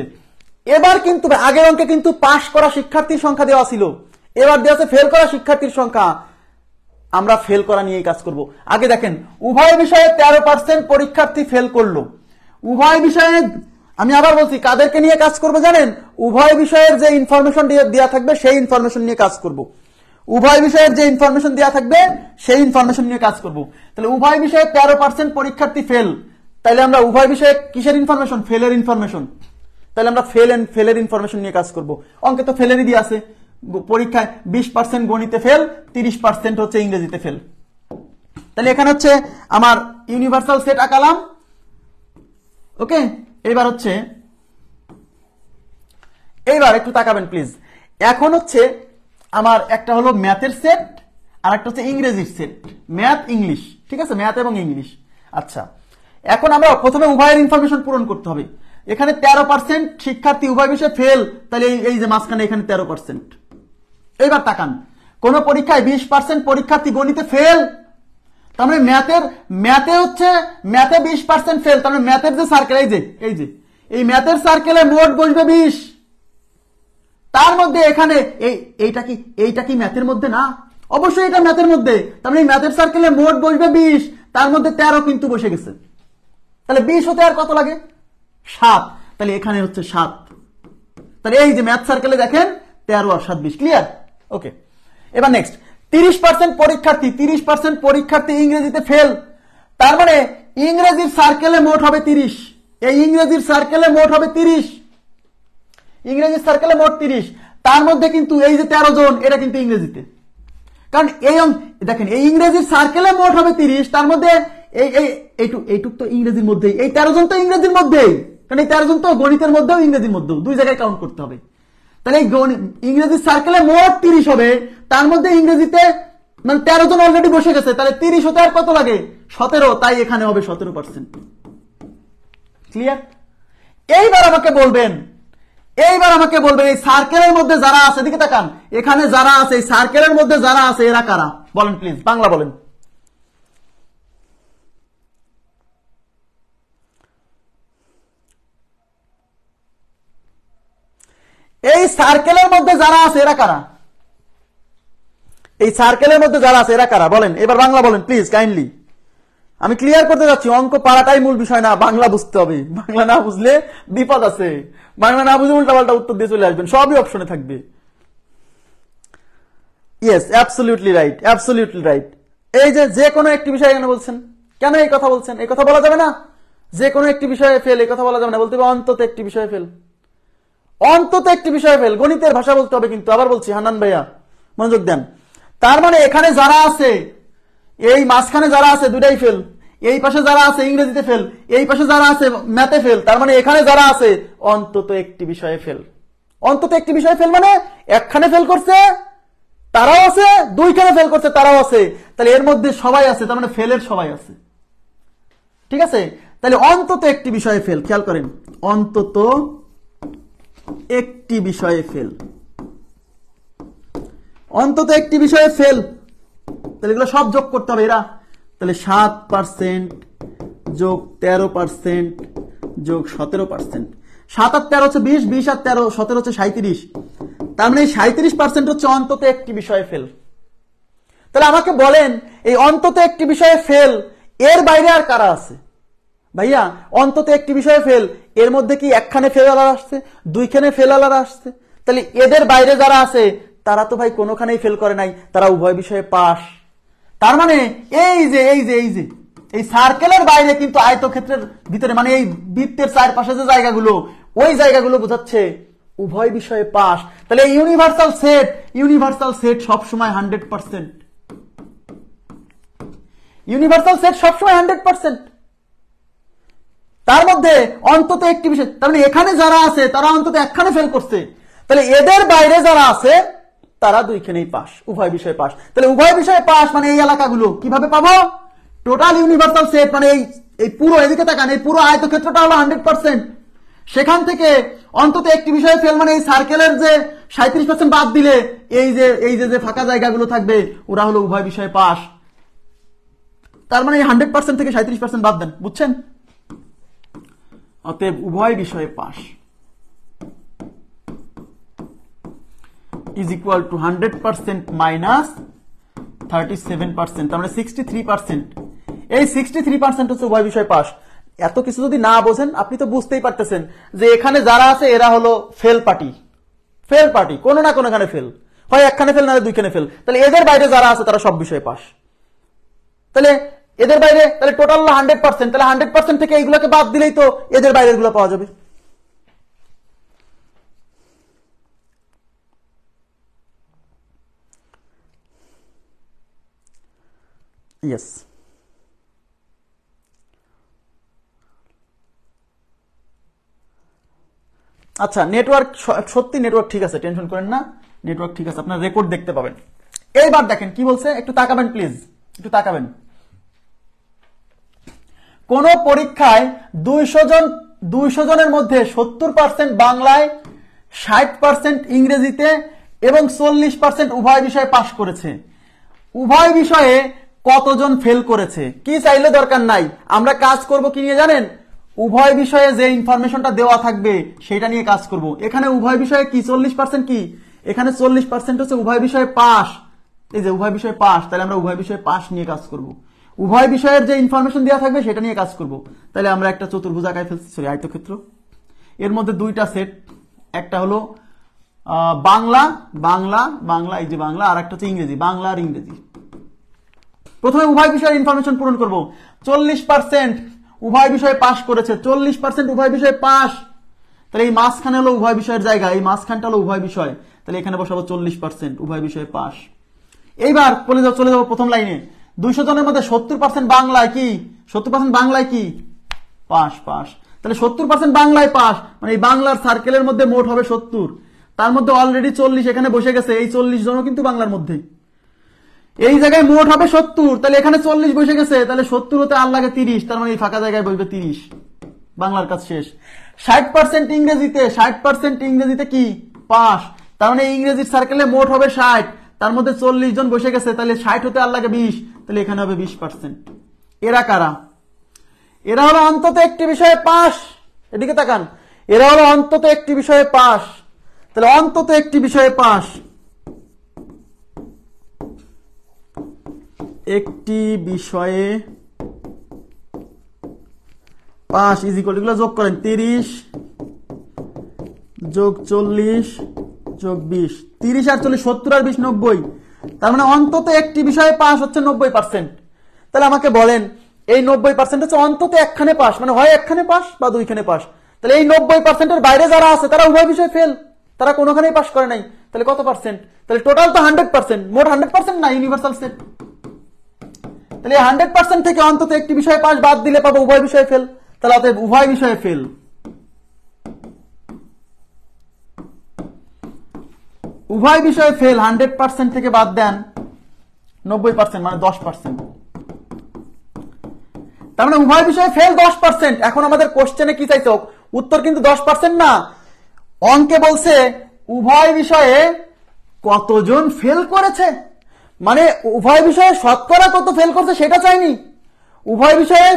এবার কিন্তু আগের অঙ্কে কিন্তু পাস করা শিক্ষার্থীর সংখ্যা দেওয়া ছিল, এবার দেওয়া আছে ফেল করা শিক্ষার্থীর সংখ্যা। আমরা ফেল করা নিয়ে কাজ করব। আগে দেখেন, উভয় বিষয়ে 13% পরীক্ষার্থী ফেল করলো। উভয় বিষয়ে আমি আবার বলছি কাদেরকে নিয়ে কাজ করব জানেন? উভয় বিষয়ের যে ইনফরমেশন দেওয়া থাকবে সেই ইনফরমেশন নিয়ে কাজ করব। উভয় বিষয়ের যে ইনফরমেশন দেওয়া থাকবে সেই ইনফরমেশন নিয়ে কাজ করব। তাহলে উভয় বিষয়ে 13% পরীক্ষার্থী ফেল, তাহলে আমরা উভয় বিষয়ে কিসের ইনফরমেশন? ফেলের ইনফরমেশন। তাহলে আমরা ফেলের ইনফরমেশন নিয়ে কাজ করব। অঙ্কে তো ফেলেরই দিয়ে আছে, পরীক্ষায় 20% গণিতে ফেল, 30% হচ্ছে ইংরেজিতে ফেল। তাহলে এখানে হচ্ছে আমার ইউনিভার্সাল সেট আঁকালাম। ওকে, এবার হচ্ছে, এইবার একটু তাকাবেন প্লিজ। এখন হচ্ছে আমার একটা হলো ম্যাথের সেট আর একটা হচ্ছে ইংরেজির সেট, ম্যাথ ইংলিশ, ঠিক আছে, ম্যাথ এবং ইংলিশ। আচ্ছা, এখন আমরা প্রথমে উভয়ের ইনফরমেশন পূরণ করতে হবে। এখানে 13% শিক্ষার্থী উভয় বিষয়ে ফেল, তাহলে এই যে মাঝখানে এখানে 13%। এইবার তাকান, কোন পরীক্ষায় 20% পরীক্ষার্থী গণিতে ফেল, তার মানে ম্যাথে 20% ফেল, তার মানে ম্যাথের যে সার্কেল, এই ম্যাথের সার্কেলে মোট বসবে 20, তার মধ্যে এখানে এইটা কি ম্যাথের মধ্যে না? অবশ্যই এটা ম্যাথের মধ্যে, তার মানে ম্যাথের সার্কেলে মোট বসবে 20, তার মধ্যে 13 কিন্তু বসে গেছে, তাহলে 20 হতে আর কত লাগে? 7, তাহলে এখানে হচ্ছে 7, তাহলে এই যে ম্যাথ সার্কেলে দেখেন 13 আর 7 20, ক্লিয়ার? ওকে, এবার নেক্সট, 30% পরীক্ষার্থী ইংরেজিতে ফেল, তার মানে ইংরেজির সার্কেলে মোট হবে 30, এই ইংরেজির সার্কেলে মোট হবে 30, ইংরেজির সার্কেলে মোট 30, তার মধ্যে কিন্তু এই যে 13 জন এটা কিন্তু ইংরেজিতে, কারণ দেখেন এই ইংরেজির সার্কেলে মোট হবে 30, তার মধ্যে এইটুক তো ইংরেজির মধ্যেই, এই 13 জন তো ইংরেজির মধ্যেই, কারণ এই 13 জন তো গণিতের মধ্যেও ইংরেজির মধ্যেও, দুই জায়গায় কাউন্ট করতে হবে। তাহলে এই ইংরেজির সার্কেলে মোট 30 হবে, তার মধ্যে ইংরেজিতে মানে 13 জন অলরেডি বসে গেছে, তাহলে 30 হতে আর কত লাগে? 17, তাই এখানে হবে 17%, ক্লিয়ার? এইবার আমাকে বলবেন এই সার্কেলের মধ্যে যারা আছে, এদিকে তাকান, এখানে যারা আছে এই সার্কেলের মধ্যে যারা আছে এরা কারা? বলেন প্লিজ, বাংলা বলেন। এই সার্কেলের মধ্যে যারা আছে এরা কারা? এই সার্কেলের মধ্যে যারা আছে এরা কারা? বলেন, এবার বাংলা বলেন প্লিজ, কাইন্ডলি। আমি ক্লিয়ার করতে যাচ্ছি, অঙ্ক পারাটাই মূল বিষয় না, বাংলা বুঝতে হবে, বাংলা না বুঝলে বিপদ আছে, বাংলা না বুঝে উল্টাপাল্টা উত্তর দিয়ে চলে আসবেন, সবই অপশনে থাকবে। Yes, absolutely right. এই যে কোনো একটি বিষয় এখানে বলছেন, কেন এই কথা বলছেন? এই কথা বলা যাবে না, যে কোনো একটি বিষয়ে ফেল, এই কথা বলা যাবে না, বলতে হবে অন্তত একটি বিষয়ে ফেল, অন্তত একটি বিষয়ে ফেল, গণিতের ভাষা বলতে হবে কিন্তু। আবার বলছি, হান্নান ভাইয়া মনোযোগ দেন, তার মানে এখানে যারা আছে, এই মাঝখানে যারা আছে দুটাই ফেল, এই পাশে যারা আছে ইংরেজিতে ফেল, এই পাশে যারা আছে ম্যাথে ফেল, তার মানে এখানে যারা আছে অন্তত একটি বিষয়ে ফেল, অন্তত একটি বিষয়ে ফেল, মানে একখানে ফেল করছে তারাও আছে, দুইখানে ফেল করছে তারাও আছে, তাহলে এর মধ্যে সবাই আছে, তার মানে ফেলের সবাই আছে, ঠিক আছে? তাহলে অন্তত একটি বিষয়ে ফেল, খেয়াল করেন, অন্তত একটি বিষয়ে ফেল, অন্তত একটি বিষয়ে ফেল, তাহলে এগুলো সব যোগ করতে হবে এরা, তাহলে 7% যোগ 13% যোগ 17%, 7 আর 13 হচ্ছে 20, 20 আর 13 17 হচ্ছে 37, তার মানে 37% হচ্ছে অন্তত একটি বিষয়ে ফেল। তাহলে আমাকে বলেন, এই অন্তত একটি বিষয়ে ফেল এর বাইরে আর কারা আছে? ভাইয়া অন্তত একটি বিষয়ে ফেল, এর মধ্যে কি একখানে ফেল আলাদা আসছে, দুইখানে ফেল আলাদা আসছে, তাহলে এদের বাইরে যারা আছে তারা তো ভাই কোনোখানেই ফেল করে নাই, তারা উভয় বিষয়ে পাস। তার মানে এই সার্কেলের বাইরে কিন্তু আয়তক্ষেত্রের ভিতরে, মানে এই বৃত্তের চারপাশে যে জায়গাগুলো, ওই জায়গাগুলো বোঝাচ্ছে উভয় বিষয়ে পাস। তাহলে ইউনিভার্সাল সেট সবসময় 100%, ইউনিভার্সাল সেট সবসময় 100%, তার মধ্যে অন্তত একটি বিষয়, তার মানে এখানে যারা আছে তারা অন্তত একখানে ফেল করছে, তাহলে এদের বাইরে যারা আছে তারা দুইখানেই পাস, উভয় বিষয়ে পাস। তাহলে উভয় বিষয়ে পাস মানে এই এলাকাগুলো কিভাবে পাবো? টোটাল ইউনিভার্সাল সেট মানে এই পুরো, এদিকে তাকান, এই পুরো আয়তক্ষেত্রটা হলো 100%, সেখান থেকে অন্তত একটি বিষয়ে ফেল মানে এই সার্কেলের যে 37% বাদ দিলে এই যে ফাঁকা জায়গাগুলো থাকবে ওরা হলো উভয় বিষয়ে পাস। তার মানে এই 100% থেকে 37% বাদ দেন, বুঝছেন? অতএব উভয় বিষয়ে pass is equal to 100% minus 37%, তার মানে 63%। এই 63% হচ্ছে উভয় বিষয় পাস। এত কিছু যদি না বোঝেন আপনি তো বুঝতেই পারতেছেন যে এখানে যারা আছে এরা হলো ফেল পার্টি, কোনো না কোনো এখানে ফেল, হয় একখানে ফেল না দুইখানে ফেল, তাহলে এদের বাইরে যারা আছে তারা সব বিষয়ে পাস। তাহলে এদের বাইরে, তাহলে টোটাল 100%, তাহলে 100% থেকে এইগুলোকে বাদ দিলেই তো এদের বাইরের গুলো পাওয়া যাবে। ইয়েস, আচ্ছা নেটওয়ার্ক, সত্যি নেটওয়ার্ক ঠিক আছে, টেনশন করেন না, নেটওয়ার্ক ঠিক আছে, আপনার রেকর্ড দেখতে পাবেন। এইবার দেখেন কি বলছে, একটু তাকাবেন প্লিজ, একটু তাকাবেন। কোন পরীক্ষায় 200 জনের মধ্যে 70% বাংলায়, 60% ইংরেজিতে এবং 40% উভয় বিষয়ে পাশ করেছে। উভয় বিষয়ে কতজন ফেল করেছে? কি চাইলে দরকার নাই, আমরা কাজ করব কি নিয়ে জানেন? উভয় বিষয়ে যে ইনফরমেশনটা দেওয়া থাকবে সেটা নিয়ে কাজ করব। এখানে উভয় বিষয়ে কি 40% কি, এখানে 40% হচ্ছে উভয় বিষয়ে পাস। এই যে উভয় বিষয়ে পাস, তাহলে আমরা উভয় বিষয়ে পাস নিয়ে কাজ করব। উভয় বিষয়ের যে ইনফরমেশন দেওয়া থাকবে সেটা নিয়ে কাজ করব। তাহলে আমরা একটা চতুর্ভুজ আঁকায় ফেলছি, সরি আয়তক্ষেত্র। এর মধ্যে দুইটা সেট, একটা হলো বাংলা বাংলা বাংলা, এই যে বাংলা, আর একটা হচ্ছে ইংরেজি, বাংলা আর ইংরেজি। প্রথমে উভয় বিষয়ের ইনফরমেশন পূরণ করব। 40% উভয় বিষয়ে পাস করেছে, 40% উভয় বিষয়ে পাস। তাহলে এই মাঝখানে হলো উভয় বিষয়ের জায়গা, এই মাঝখানটা হলো উভয় বিষয়, তাহলে এখানে বসাবো 40% উভয় বিষয়ে পাস। এইবার চলে যাবো প্রথম লাইনে। 200 জনের মধ্যে 70% বাংলায় কি, 70% বাংলায় কি পাস, পাস। তাহলে 70% বাংলায় পাস, মানে এই বাংলার সার্কেলের মধ্যে মোট হবে 70, তার মধ্যে অলরেডি 40 এখানে বসে গেছে, এই 40 জনও কিন্তু বাংলার মধ্যে। এই জায়গায় মোট হবে 70, তাহলে এখানে 40 বসে গেছে, তাহলে 70 হতে আর লাগে 30, তার মানে এই ফাঁকা জায়গায় বসবে 30। বাংলার কাজ শেষ। 60% ইংরেজিতে, 60% ইংরেজিতে কি পাস, তার মানে ইংরেজির সার্কেলে মোট হবে 60, তার মধ্যে 40 জন বসে গেছে, তাহলে 60 হতে আর লাগে 20, তাহলে এখানে হবে 20%। এরা কারা? এরা হলো অন্তত একটি বিষয়ে পাস। এদিকে তাকান, এরা হলো অন্তত একটি বিষয়ে পাস। তাহলে অন্তত একটি বিষয়ে পাস, একটি বিষয়ে পাস ইজ ইকুয়াল, এগুলো যোগ করেন, 30 যোগ 40 যোগ 20, 30 আর 40 70 আর 20 90, তার মানে অন্তত একটি বিষয়ে পাস হচ্ছে 90%। তাহলে আমাকে বলেন এই 90% হচ্ছে অন্তত একখানে পাস, মানে হয় একখানে পাস বা দুইখানে পাস। তাহলে এই 90%-এর বাইরে যারা আছে তারা উভয় বিষয়ে ফেল, তারা কোনোখানেই পাস করে নাই। তাহলে কত পার্সেন্ট? তাহলে টোটাল তো 100%, মোট 100% না, ইউনিভার্সাল সেট। তাহলে 100% থেকে অন্তত একটি বিষয়ে পাস বাদ দিলে পাবো উভয় বিষয়ে ফেল। তাহলে অতএব উভয় বিষয়ে ফেল, উভয় বিষয়ে ফেল 100% থেকে বাদ দেন 90%, মানে 10%। তার মানে উভয় বিষয়ে ফেল 10%। এখন আমাদের কোশ্চেনে কি চাইছে? উত্তর কিন্তু 10% না, অঙ্কে বলছে উভয় বিষয়ে কতজন ফেল করেছে, মানে উভয় বিষয়ে শতকরা কত ফেল করছে সেটা চাইনি, উভয় বিষয়ে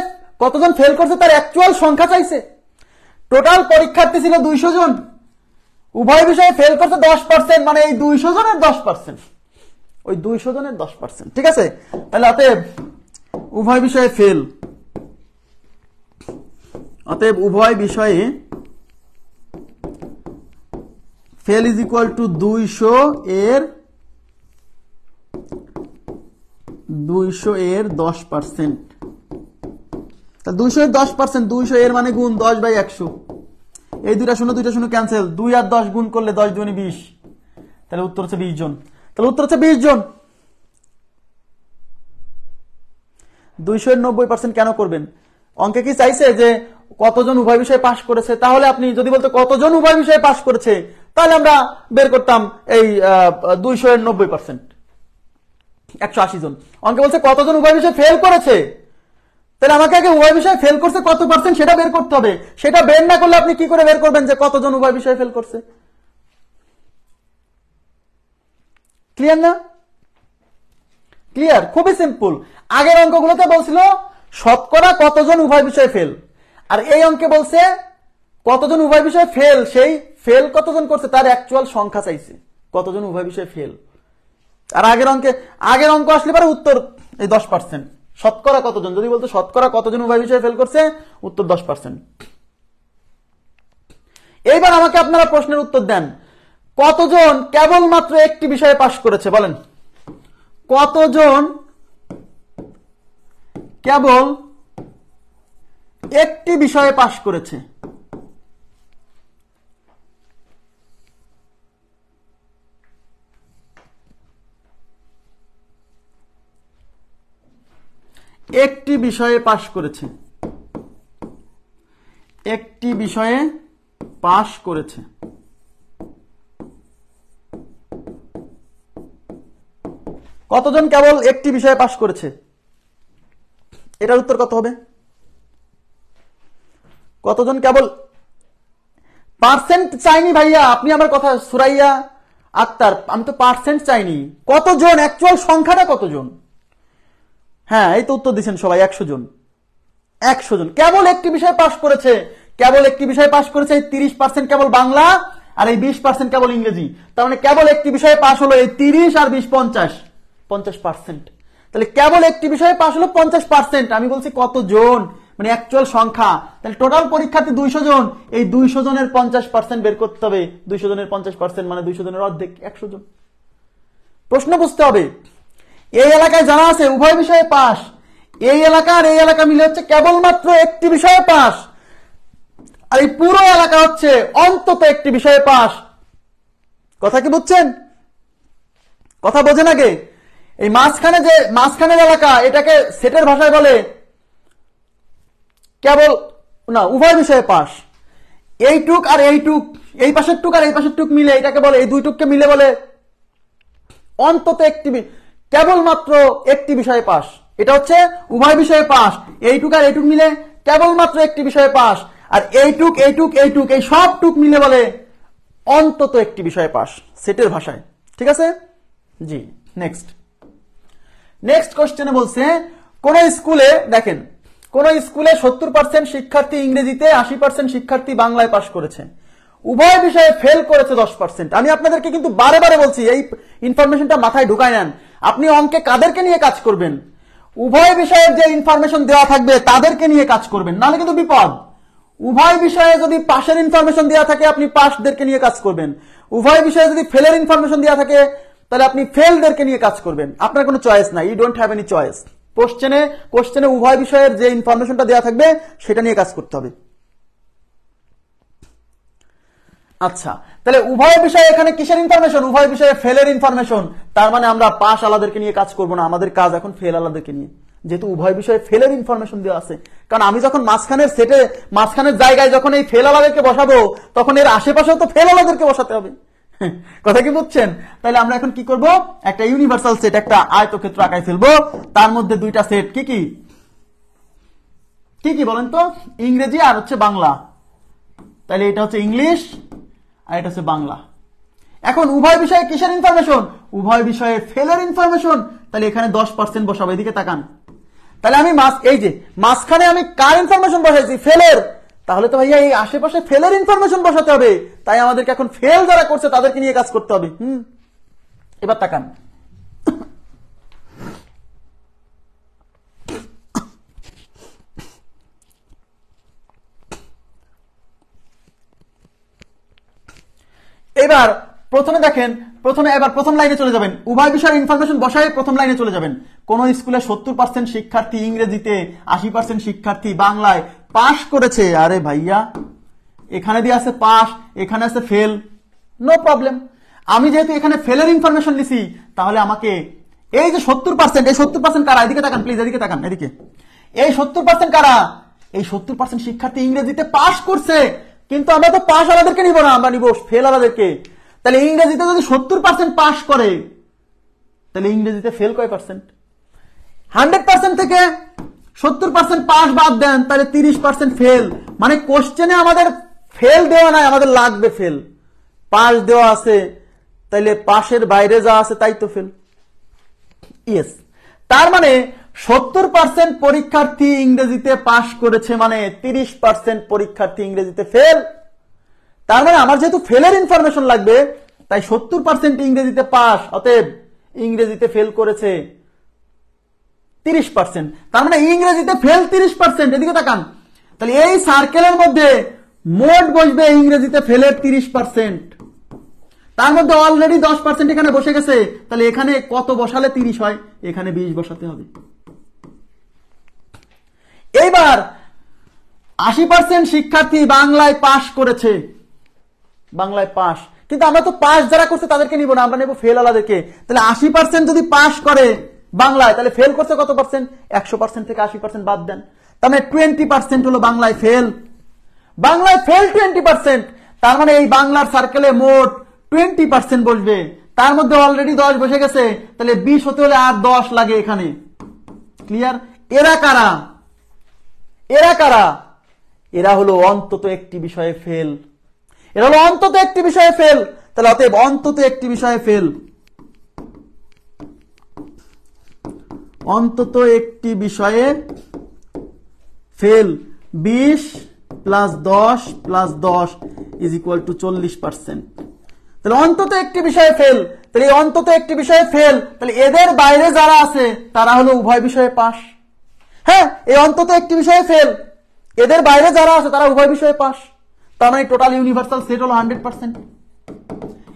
কতজন ফেল করছে তার অ্যাকচুয়াল সংখ্যা চাইছে। টোটাল পরীক্ষার্থী ছিল 200 জন, উভয় বিষয়ে ফেল করছে 10%, মানে এই 200 জনের 10%, ওই 200 জনের 10%। ঠিক আছে, তাহলে অতএব উভয় বিষয়ে ফেল, অতএব উভয় বিষয়ে ফেল ইজ ইকুয়াল টু 200 এর 10%। 200 এর 10%, 200 এর মানে গুণ 10/100, এই দুইটা শূন্য ক্যান্সেল, 2 আর 10 গুণ করলে 10 দুগুণে 20, তাহলে উত্তর হচ্ছে 20 জন। তাহলে উত্তর হচ্ছে 20 জন। 200 এর 90% কেন করবেন? অঙ্কে কি চাইছে যে কতজন উভয় বিষয়ে পাশ করেছে? তাহলে আপনি যদি বলতে কতজন উভয় বিষয়ে পাশ করেছে, তাহলে আমরা বের করতাম এই 200 এর 90%, 180 জন। অঙ্কে বলছে কতজন উভয় বিষয়ে ফেল করেছে, তাহলে আমাকে আগে উভয় বিষয়ে ফেল করছে কত পার্সেন্ট সেটা বের করতে হবে। সেটা বের না করলে আপনি কি করে বের করবেন যে কতজন উভয় বিষয়ে ফেল করছে? ক্লিয়ার না? ক্লিয়ার, খুবই সিম্পল। আগের অঙ্কগুলোতে বলছিল শতকরা কতজন উভয় বিষয়ে ফেল, আর এই অঙ্কে বলছে কতজন উভয় বিষয়ে ফেল, সেই ফেল কতজন করছে তার অ্যাকচুয়াল সংখ্যা চাইছে, কতজন উভয় বিষয়ে ফেল। আর আগের অঙ্ক আসলে পরে উত্তর এই 10%, শতকরা কতজন, যদি বলতো শতকরা কতজন উভয় বিষয়ে ফেল করছে, উত্তর 10%। এইবার আমাকে আপনারা প্রশ্নের উত্তর দেন, কতজন কেবলমাত্র একটি বিষয়ে পাশ করেছে? বলেন, কতজন কেবল একটি বিষয়ে পাশ করেছে? একটি বিষয়ে পাশ করেছে, একটি বিষয়ে পাশ করেছে। কতজন কেবল একটি বিষয়ে পাশ করেছে? এটার উত্তর কত হবে? কতজন কেবল, পার্সেন্ট চাইনি ভাইয়া, আপনি আমার কথা, সুরাইয়া আক্তার, আমি তো পার্সেন্ট চাইনি, কতজন, অ্যাকচুয়াল সংখ্যাটা কতজন? হ্যাঁ, এই তো উত্তর দিচ্ছেন সবাই, 100 জন। 100 জন কেবল একটি বিষয়ে পাশ করেছে, কেবল একটি বিষয়ে পাশ করেছে। 30% কেবল বাংলা আর এই 20% কেবল ইংরেজি। তার মানে কেবল একটি বিষয়ে পাশ হলো এই 30 আর 20 50%। তাহলে কেবল একটি বিষয়ে পাশ হলো 50%। আমি বলছি কতজন, মানে অ্যাকচুয়াল সংখ্যা। তাহলে টোটাল পরীক্ষার্থী 200 জন, এই 200 জনের 50% বের করতে হবে। 200 জনের 50% মানে 200 জনের অর্ধেক, 100 জন। প্রশ্ন বুঝতে হবে, এই এলাকায় জানা আছে উভয় বিষয়ে পাস, এই এলাকা আর এই এলাকা মিলে হচ্ছে কেবলমাত্র একটি বিষয়ে পাস, আর এই পুরো এলাকা হচ্ছে অন্তত একটি বিষয়ে পাস। কথা কি বুঝছেন? কথা বোঝেন আগে। এই মাঝখানের এলাকা, এটাকে সেটের ভাষায় বলে কেবল না উভয় বিষয়ে পাস। এইটুক আর এইটুক, এই পাশের টুক আর এই পাশের টুক মিলে এটাকে বলে, এই দুই টুককে মিলে বলে অন্তত একটি, কেবলমাত্র একটি বিষয়ে পাস। এটা হচ্ছে উভয় বিষয়ে পাস। এইটুক আর এইটুক মিলে কেবলমাত্র একটি বিষয়ে পাস, আর এইটুক এইটুক এইটুক এই সব টুক মিলে বলে অন্তত একটি বিষয়ে পাস, সেটের ভাষায়। ঠিক আছে জি। নেক্সট কোশ্চেনে বলছে, কোন স্কুলে, দেখেন, কোন স্কুলে 70% শিক্ষার্থী ইংরেজিতে, 80% শিক্ষার্থী বাংলায় পাস করেছে, উভয় বিষয়ে ফেল করেছে 10%। আমি আপনাদেরকে কিন্তু বারে বারে বলছি, এই ইনফরমেশনটা মাথায় ঢুকায় নেন। আপনি অঙ্কে কাদেরকে নিয়ে কাজ করবেন? উভয় বিষয়ের যে ইনফরমেশন দেওয়া থাকবে তাদেরকে নিয়ে কাজ করবেন, নাহলে কিন্তু বিপদ। উভয় বিষয়ে যদি পাশের ইনফরমেশন দেওয়া থাকে আপনি পাশদেরকে নিয়ে কাজ করবেন, উভয় বিষয়ে যদি ফেলের ইনফরমেশন দেওয়া থাকে তাহলে আপনি ফেলদেরকে নিয়ে কাজ করবেন। আপনার কোনো চয়েস নাই, you don't have any choice. কোশ্চেনে উভয় বিষয়ের যে ইনফরমেশনটা দেওয়া থাকবে সেটা নিয়ে কাজ করতে হবে। আচ্ছা, তাহলে উভয় বিষয়ে এখানে কিসের ইনফরমেশন? উভয় বিষয়ে ফেলের ইনফরমেশন। তার মানে আমরা পাস আলাদেরকে নিয়ে কাজ করব না, আমাদের কাজ এখন ফেল আলাদেরকে নিয়ে, যেহেতু উভয় বিষয়ে ফেলের ইনফরমেশন দেওয়া আছে। কারণ আমি যখন মাঝখানের জায়গায় যখন এই ফেল আলাদেরকে বসাবো, তখন এর আশেপাশেও তো ফেল আলাদেরকে বসাতে হবে। কথা কি বুঝছেন? তাহলে আমরা এখন কি করব, একটা ইউনিভার্সাল সেট, একটা আয়তক্ষেত্র আঁকায় ফেলবো, তার মধ্যে দুইটা সেট, কি কি বলেন তো? ইংরেজি আর হচ্ছে বাংলা। তাহলে এটা হচ্ছে ইংলিশ আর এটা হচ্ছে বাংলা। এখন উভয় বিষয়ে কিসের ইনফরমেশন? উভয় বিষয়ে ফেলের ইনফরমেশন। তাহলে এখানে 10% বসাবো, এদিকে তাকান। তাহলে আমি এই যে মাঝখানে আমি কার ইনফরমেশন বসাইছি? ফেলের। তাহলে তো ভাইয়া এই আশেপাশে ফেলের ইনফরমেশন বসাতে হবে। তাই আমাদেরকে এখন ফেল যারা করছে তাদেরকে নিয়ে কাজ করতে হবে। এবার তাকান, এবার প্রথমে দেখেন, এবার প্রথম লাইনে চলে যাবেন, উভয় বিষয়ের ইনফরমেশন বসায় প্রথম লাইনে চলে যাবেন। কোন স্কুলে 70% শিক্ষার্থী ইংরেজিতে, 80% শিক্ষার্থী বাংলায় পাস করেছে। আরে ভাইয়া, এখানে দিয়ে আছে পাস, এখানে আছে ফেল, নো প্রবলেম। আমি যেহেতু এখানে ফেলের ইনফরমেশন নিছি, তাহলে আমাকে এই যে 70%, এই 70% কারা? এদিকে তাকান প্লিজ, এদিকে তাকান, এদিকে। এই 70% কারা? এই 70% শিক্ষার্থী ইংরেজিতে পাস করছে, কিন্তু আমরা তো পাস আলাদেরকে নিব না, আমরা নিব ফেল আলাদেরকে। তাহলে ইংরেজিতে যদি 70% পাস করে, তাহলে ইংরেজিতে ফেল কয় পার্সেন্ট? 100% থেকে 70% পাস বাদ দেন, তাহলে 30% ফেল। মানে কোশ্চেনে আমাদের ফেল দেওয়া নাই, আমাদের লাগবে ফেল। পাস দেওয়া আছে, তাইলে পাশের বাইরে যা আছে তাই তো ফেল। ইয়েস, তার মানে 70% পরীক্ষার্থী ইংরেজিতে পাস করেছে, মানে 30% পরীক্ষার্থী ইংরেজিতে ফেল। তার মানে আমার যেহেতু ফেলের ইনফরমেশন লাগবে, তাই 70% ইংরেজিতে পাস, অতএব ইংরেজিতে ফেল করেছে 30%। তার মানে ইংরেজিতে ফেল 30%। এদিকে তাকান, তাহলে এই সার্কেলের মধ্যে মোট বসবে ইংরেজিতে ফেলের 30%। তার মধ্যে অলরেডি 10% এখানে বসে গেছে, তাহলে এখানে কত বসালে 30 হয়? এখানে 20 বসাতে হবে। এইবার 80% শিক্ষার্থী বাংলায় পাস করেছে, বাংলায় পাস, কিন্তু আমরা তো পাস যারা করছে তাদেরকে নিব না, আমরা নেব ফেল আলাদেরকে। তাহলে 80% যদি পাস করে বাংলায়, তাহলে ফেল করছে কত পার্সেন্ট? 100% থেকে 80% বাদ দেন, তার মানে 20% হলো বাংলায় ফেল। বাংলায় ফেল 20%, তার মানে এই বাংলার সার্কেলে মোট 20% বসবে। তার মধ্যে অলরেডি 10 বসে গেছে, তাহলে 20 হতে হলে আর 10 লাগে এখানে। ক্লিয়ার? এরা কারা? এরা কারা? এরা হলো অন্তত একটি বিষয়ে ফেল। এরা হলো অন্তত একটি বিষয়ে ফেল। তাহলে অতএব অন্তত একটি বিষয়ে ফেল, অন্তত একটি বিষয়ে fail 20 plus 10 plus 10 is equal two 40%। তাহলে অন্তত একটি বিষয়ে ফেল। তাহলে এই অন্তত একটি বিষয়ে ফেল, তাহলে এদের বাইরে যারা আছে তারা হলো উভয় বিষয়ে পাস। হ্যাঁ, এই অন্তত একটি বিষয়ে ফেল, এদের বাইরে যারা আছে তারা উভয় বিষয়ে পাস। তার মানে টোটাল ইউনিভার্সাল সেট হলো 100%।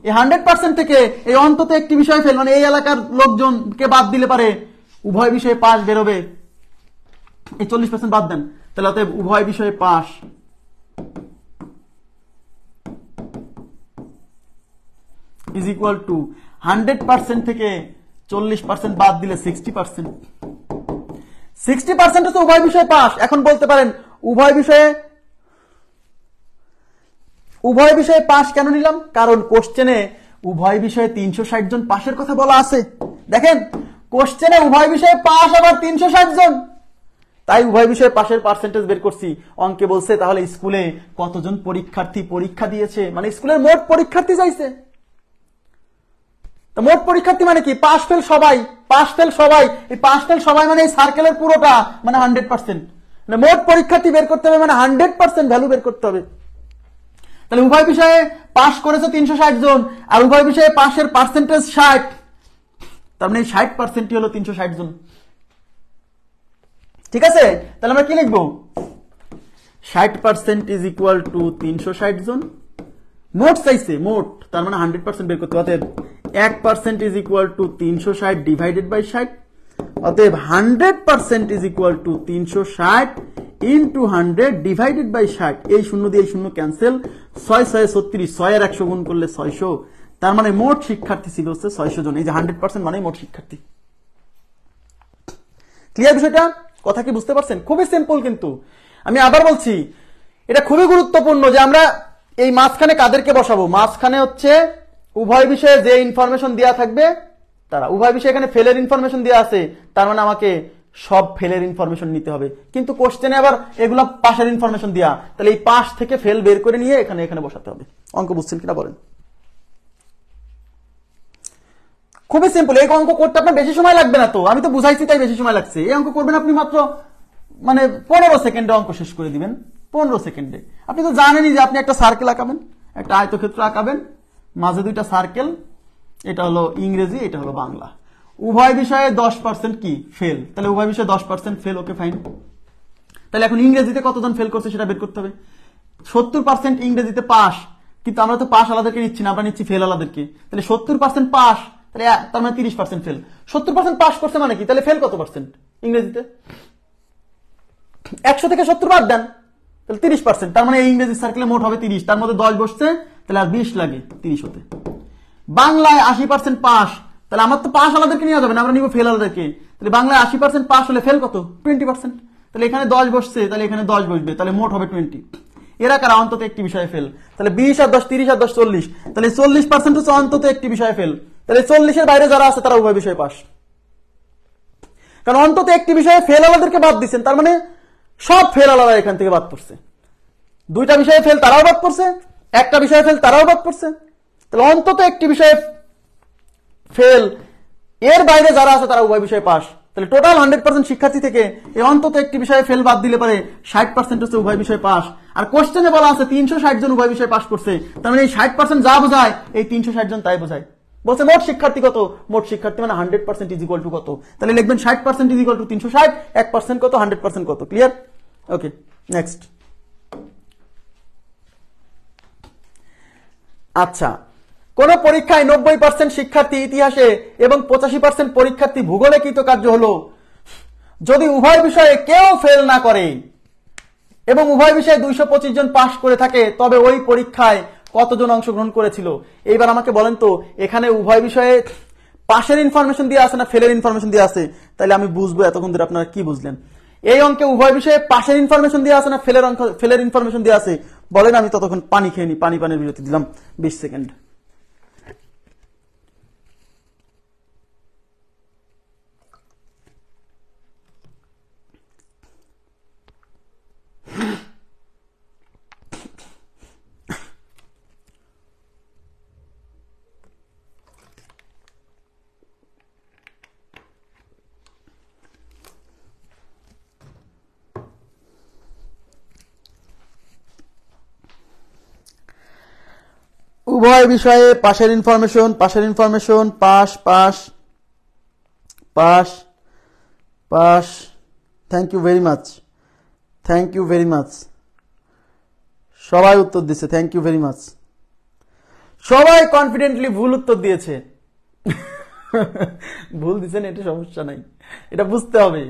এই 100% থেকে এই অন্তত একটি বিষয়ে ফেল মানে এই এলাকার লোকজনকে বাদ দিলে পারে উভয় বিষয়ে পাস বেরোবে। এই 40% বাদ দেন, তাহলে অতএব উভয় বিষয়ে পাস ইজ ইকুয়াল টু 100% থেকে 40% বাদ দিলে 60%। 60% তো উভয় বিষয়ে পাস। এখন বলতে পারেন উভয় বিষয়ে পাস কেন নিলাম? কারণ কোশ্চেনে উভয় বিষয়ে 360 জন পাশের কথা বলা আছে। দেখেন কোশ্চেনে উভয় বিষয়ে পাস আবার 360 জন, তাই উভয় বিষয়ে পাশের পার্সেন্টেজ বের করছি। অঙ্কে বলছে তাহলে স্কুলে কতজন পরীক্ষার্থী পরীক্ষা দিয়েছে, মানে স্কুলের মোট পরীক্ষার্থী চাইছে। তো মোট পরীক্ষার্থী মানে কি? পাস ফেল সবাই, পাস ফেল সবাই। এই পাস ফেল সবাই মানে এই সার্কেলের পুরোটা মানে 100%। মানে মোট পরীক্ষার্থী বের করতে হবে মানে 100% ভ্যালু বের করতে হবে। তাহলে উভয় বিষয়ে পাস করেছে 360 জন আর উভয় বিষয়ে পাসের পার্সেন্টেজ 60, তার মানে 60% হলো 360 জন। ঠিক আছে, তাহলে আমরা কি লিখবো? 60% ইজ ইকুয়াল টু 360 জন। মোট চাইছে, মোট, তার মানে 100% বের করতে হবে। 1% is equal to 360 divided by 60। অতএব 100% is equal to 360 into 100 divided by 60। এই শূন্য দিয়ে এই শূন্য ক্যান্সেল, 6 6 36, 6 এর 100 গুণ করলে 600। তার মানে মোট শিক্ষার্থী ছিল হচ্ছে 600 জন। এই যে 100% মানে মোট শিক্ষার্থী। ক্লিয়ার বিষয়টা? কথা কি বুঝতে পারছেন? খুবই সিম্পল, কিন্তু আমি আবার বলছি এটা খুবই গুরুত্বপূর্ণ যে আমরা এই মাঝখানে কাদেরকে বসাবো। মাঝখানে হচ্ছে উভয় বিষয়ে যে ইনফরমেশন দেওয়া থাকবে তারা। উভয় বিষয়ে এখানে ফেলের ইনফরমেশন দেওয়া আছে, তার মানে আমাকে সব ফেলের ইনফরমেশন নিতে হবে। কিন্তু কোশ্চেনে আবার এগুলো পাশের ইনফরমেশন দেওয়া, তাহলে এই পাশ থেকে ফেল বের করে নিয়ে এখানে এখানে বসাতে হবে। অঙ্ক বুঝছেন কিনা বলেন? খুবই সিম্পল। এই অঙ্ক করতে আপনার বেশি সময় লাগবে না, তো আমি তো বুঝাইছি তাই বেশি সময় লাগছে। এই অঙ্ক করবেন আপনি মাত্র মানে 15 সেকেন্ডে অঙ্ক শেষ করে দিবেন। 15 সেকেন্ডে। আপনি তো জানেনই যে আপনি একটা সার্কেল আঁকাবেন, একটা আয়তক্ষেত্র আঁকাবেন, মাঝে দুইটা সার্কেল, এটা হলো ইংরেজি, এটা হলো বাংলা। উভয় বিষয়ে 10% কি ফেল, তাহলে উভয় বিষয়ে 10% ফেল। Okay fine. তাহলে এখন ইংরেজিতে কতজন ফেল করছে সেটা বের করতে হবে। 70% ইংরেজিতে পাস, কিন্তু আমরা তো পাস আলাদাকে নিচ্ছি না, আমরা নিচ্ছি ফেল আলাদাকে। তাহলে 70% পাস, তাহলে তার মানে 30% ফেল। 70% পাস করছে মানে কি? তাহলে ফেল কত পার্সেন্ট ইংরেজিতে? 100 থেকে 70 বাদ দেন, তাহলে 30%। তার মানে ইংরেজি সার্কেলে মোট হবে 30, তার মধ্যে 10 বসছে, তাহলে আর 20 লাগে 30 হতে। বাংলায় 80% পাস, তাহলে আমার তো পাস আলাদাকে নেওয়া যাবে না, আমরা নিব ফেল আলাদাকে। তাহলে বাংলায় 80% পাস হলে ফেল কত? 20%। তাহলে এখানে 10 বসছে, তাহলে এখানে 10 বসবে, তাহলে মোট হবে 20। এরা কারা? অন্তত একটি বিষয়ে ফেল। তাহলে 20 আর 10, 30 আর 10 40, তাহলে 40% হচ্ছে অন্তত একটি বিষয়ে ফেল। তাহলে 40 এর বাইরে যারা আছে তারা উভয় বিষয়ে পাস। কারণ অন্তত একটি বিষয়ে ফেল আলাদাকে বাদ দিচ্ছেন, তার মানে সব ফেল আলাদা এখান থেকে বাদ পড়ছে। দুইটা বিষয়ে ফেল তারাও বাদ পড়ছে, একটা বিষয়ে ফেল তারাও বাদ পড়ছে। তাহলে অন্তত একটি বিষয়ে ফেল, এর বাইরে যারা আছে তারা উভয় বিষয়ে পাস। তাহলে টোটাল 100% শিক্ষার্থী থেকে এই অন্তত একটি বিষয়ে ফেল বাদ দিলে পারে 60% হচ্ছে উভয় বিষয়ে পাস। আর কোশ্চেনে বলা আছে 360 জন উভয় বিষয়ে পাস করছে, তার মানে এই 60% যা বোঝায় এই 360 জন তাই বোঝায়। বলছে মোট শিক্ষার্থী কত? মোট শিক্ষার্থী মানে 100% ইজ ইকুয়াল টু কত? তাহলে লিখবেন 60% ইজ ইকুয়াল টু 360, 1% কত? 100% কত? ক্লিয়ার? ওকে, নেক্সট। আচ্ছা, কোন পরীক্ষায় 90% শিক্ষার্থী ইতিহাসে এবং 85% পরীক্ষার্থী ভূগোলে কৃতকার্য হলো যদি উভয় বিষয়ে কেউ ফেল না করে এবং উভয় বিষয়ে 225 জন পাস করে থাকে, তবে ওই পরীক্ষায় কতজন অংশগ্রহণ করেছিল? এইবার আমাকে বলেন তো, এখানে উভয় বিষয়ে পাশের ইনফরমেশন দিয়ে আছে না ফেলের ইনফরমেশন দিয়ে আছে? তাহলে আমি বুঝবো এতক্ষণ ধরে আপনারা কি বুঝলেন। এই অঙ্কে উভয় বিষয়ে পাশের ইনফরমেশন দিয়ে আছে না ফেলের ইনফরমেশন দিয়ে আছে? বলেন। আমি ততক্ষণ পানি খেয়ে নি, পানির বিরতি দিলাম 20 সেকেন্ড। উভয় বিষয়ে পাশের information pass pass pass pass. Thank you very much, সবাই উত্তর দিচ্ছে, থ্যাংক ইউ ভেরি মাচ। সবাই কনফিডেন্টলি ভুল উত্তর দিয়েছে। ভুল দিচ্ছেন, এটা সমস্যা নাই, এটা বুঝতে হবে।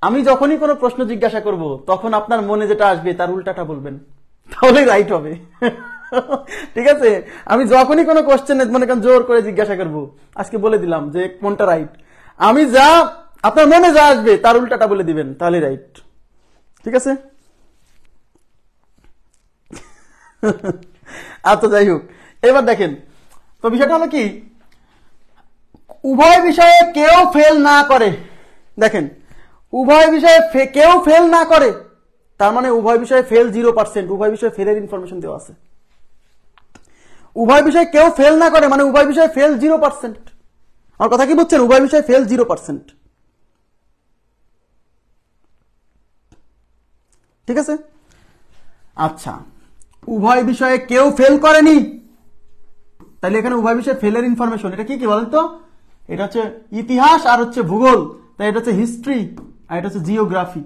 আমি যখনই কোনো প্রশ্ন জিজ্ঞাসা করব তখন আপনার মনে যেটা আসবে তার উল্টাটা বলবেন, তাহলে রাইট হবে। ঠিক আছে, আমি যখনই কোনো কোশ্চেন মনে করেন জোর করে জিজ্ঞাসা করব, আজকে বলে দিলাম যে কোনটা রাইট, আমি যা আপনার মনে যা আসবে তার উল্টাটা বলে দিবেন, তাহলে রাইট। ঠিক আছে, আচ্ছা যাই হোক, এবার দেখেন তো বিষয়টা হলো কি, উভয় বিষয়ে কেউ ফেল না করে। দেখেন, উভয় বিষয়ে কেউ ফেল না করে, তার মানে উভয় বিষয়ে ফেল 0%, উভয় বিষয়ে ফেলের ইনফরমেশন দেওয়া আছে। উভয় বিষয়ে কেউ ফেল না করে মানে উভয় বিষয়ে ফেল 0%। আমার কথা কি বুঝছেন? উভয় বিষয়ে ফেল 0%। ঠিক আছে, আচ্ছা, উভয় বিষয়ে কেউ ফেল করেনি, তাহলে এখানে উভয় বিষয়ে ফেলের ইনফরমেশন এটা কি কি বলেন তো? এটা হচ্ছে ইতিহাস আর হচ্ছে ভূগোল, তাই এটা হচ্ছে হিস্ট্রি আর এটা হচ্ছে জিওগ্রাফি।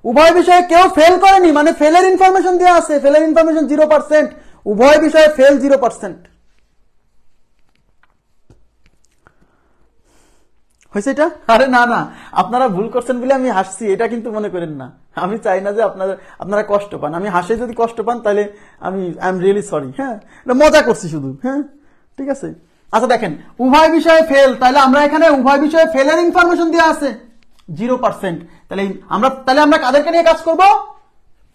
উভয় বিষয়ে কেউ ফেল করেনি মানে ফেলের ইনফরমেশন দেওয়া আছে, ফেলের ইনফরমেশন 0%, উভয় বিষয়ে ফেল 0%। হয়েছে এটা? আরে না না, আপনারা ভুল করছেন বলে আমি হাসছি, এটা কিন্তু মনে করেন না। আমি চাই না যে আপনারা কষ্ট পান। আমি হাসে যদি কষ্ট পান তাহলে আই এম রিয়েলি সরি। হ্যাঁ, মজা করছি শুধু। হ্যাঁ, ঠিক আছে। আচ্ছা দেখেন, উভয় বিষয়ে ফেল, তাহলে আমরা এখানে উভয় বিষয়ে ফেলের ইনফরমেশন দেওয়া আছে 0%। তাহলে আমরা কাদেরকে নিয়ে কাজ করব?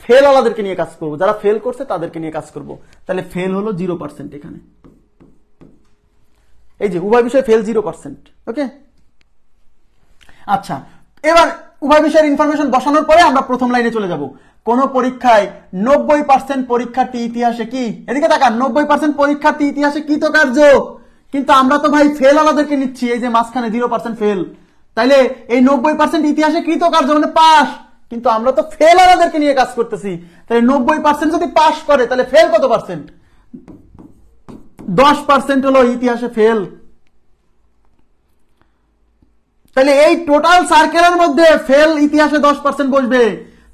ফেল ওয়ালাদেরকে নিয়ে কাজ করব, যারা ফেল করছে তাদেরকে নিয়ে কাজ করব। তাহলে ফেল হলো 0% এখানে। এই যে উভয় বিষয়ে ফেল 0%। ওকে, আচ্ছা, এবার উভয় বিষয়ের ইনফরমেশন বসানোর পরে আমরা প্রথম লাইনে চলে যাব। কোন পরীক্ষায় 90% পরীক্ষার্থী ইতিহাসে কি, এদিকে তাকান, 90% পরীক্ষার্থী ইতিহাসে কৃতকার্য, কিন্তু আমরা তো ভাই ফেল ওয়ালাদেরকে নিচ্ছি, এই যে মাঝখানে 0% ফেল। তাইলে এই 90% ইতিহাসে কৃতকার্য মানে পাস, কিন্তু আমরা তো ফেল ওয়ালাদেরকে নিয়ে কাজ করতেছি। তাহলে 90% যদি পাস করে তাহলে ফেল কত পার্সেন্ট? 10% হলো ইতিহাসে ফেল। তাহলে এই টোটাল সার্কেলের মধ্যে ফেল ইতিহাসে 10% বসবে,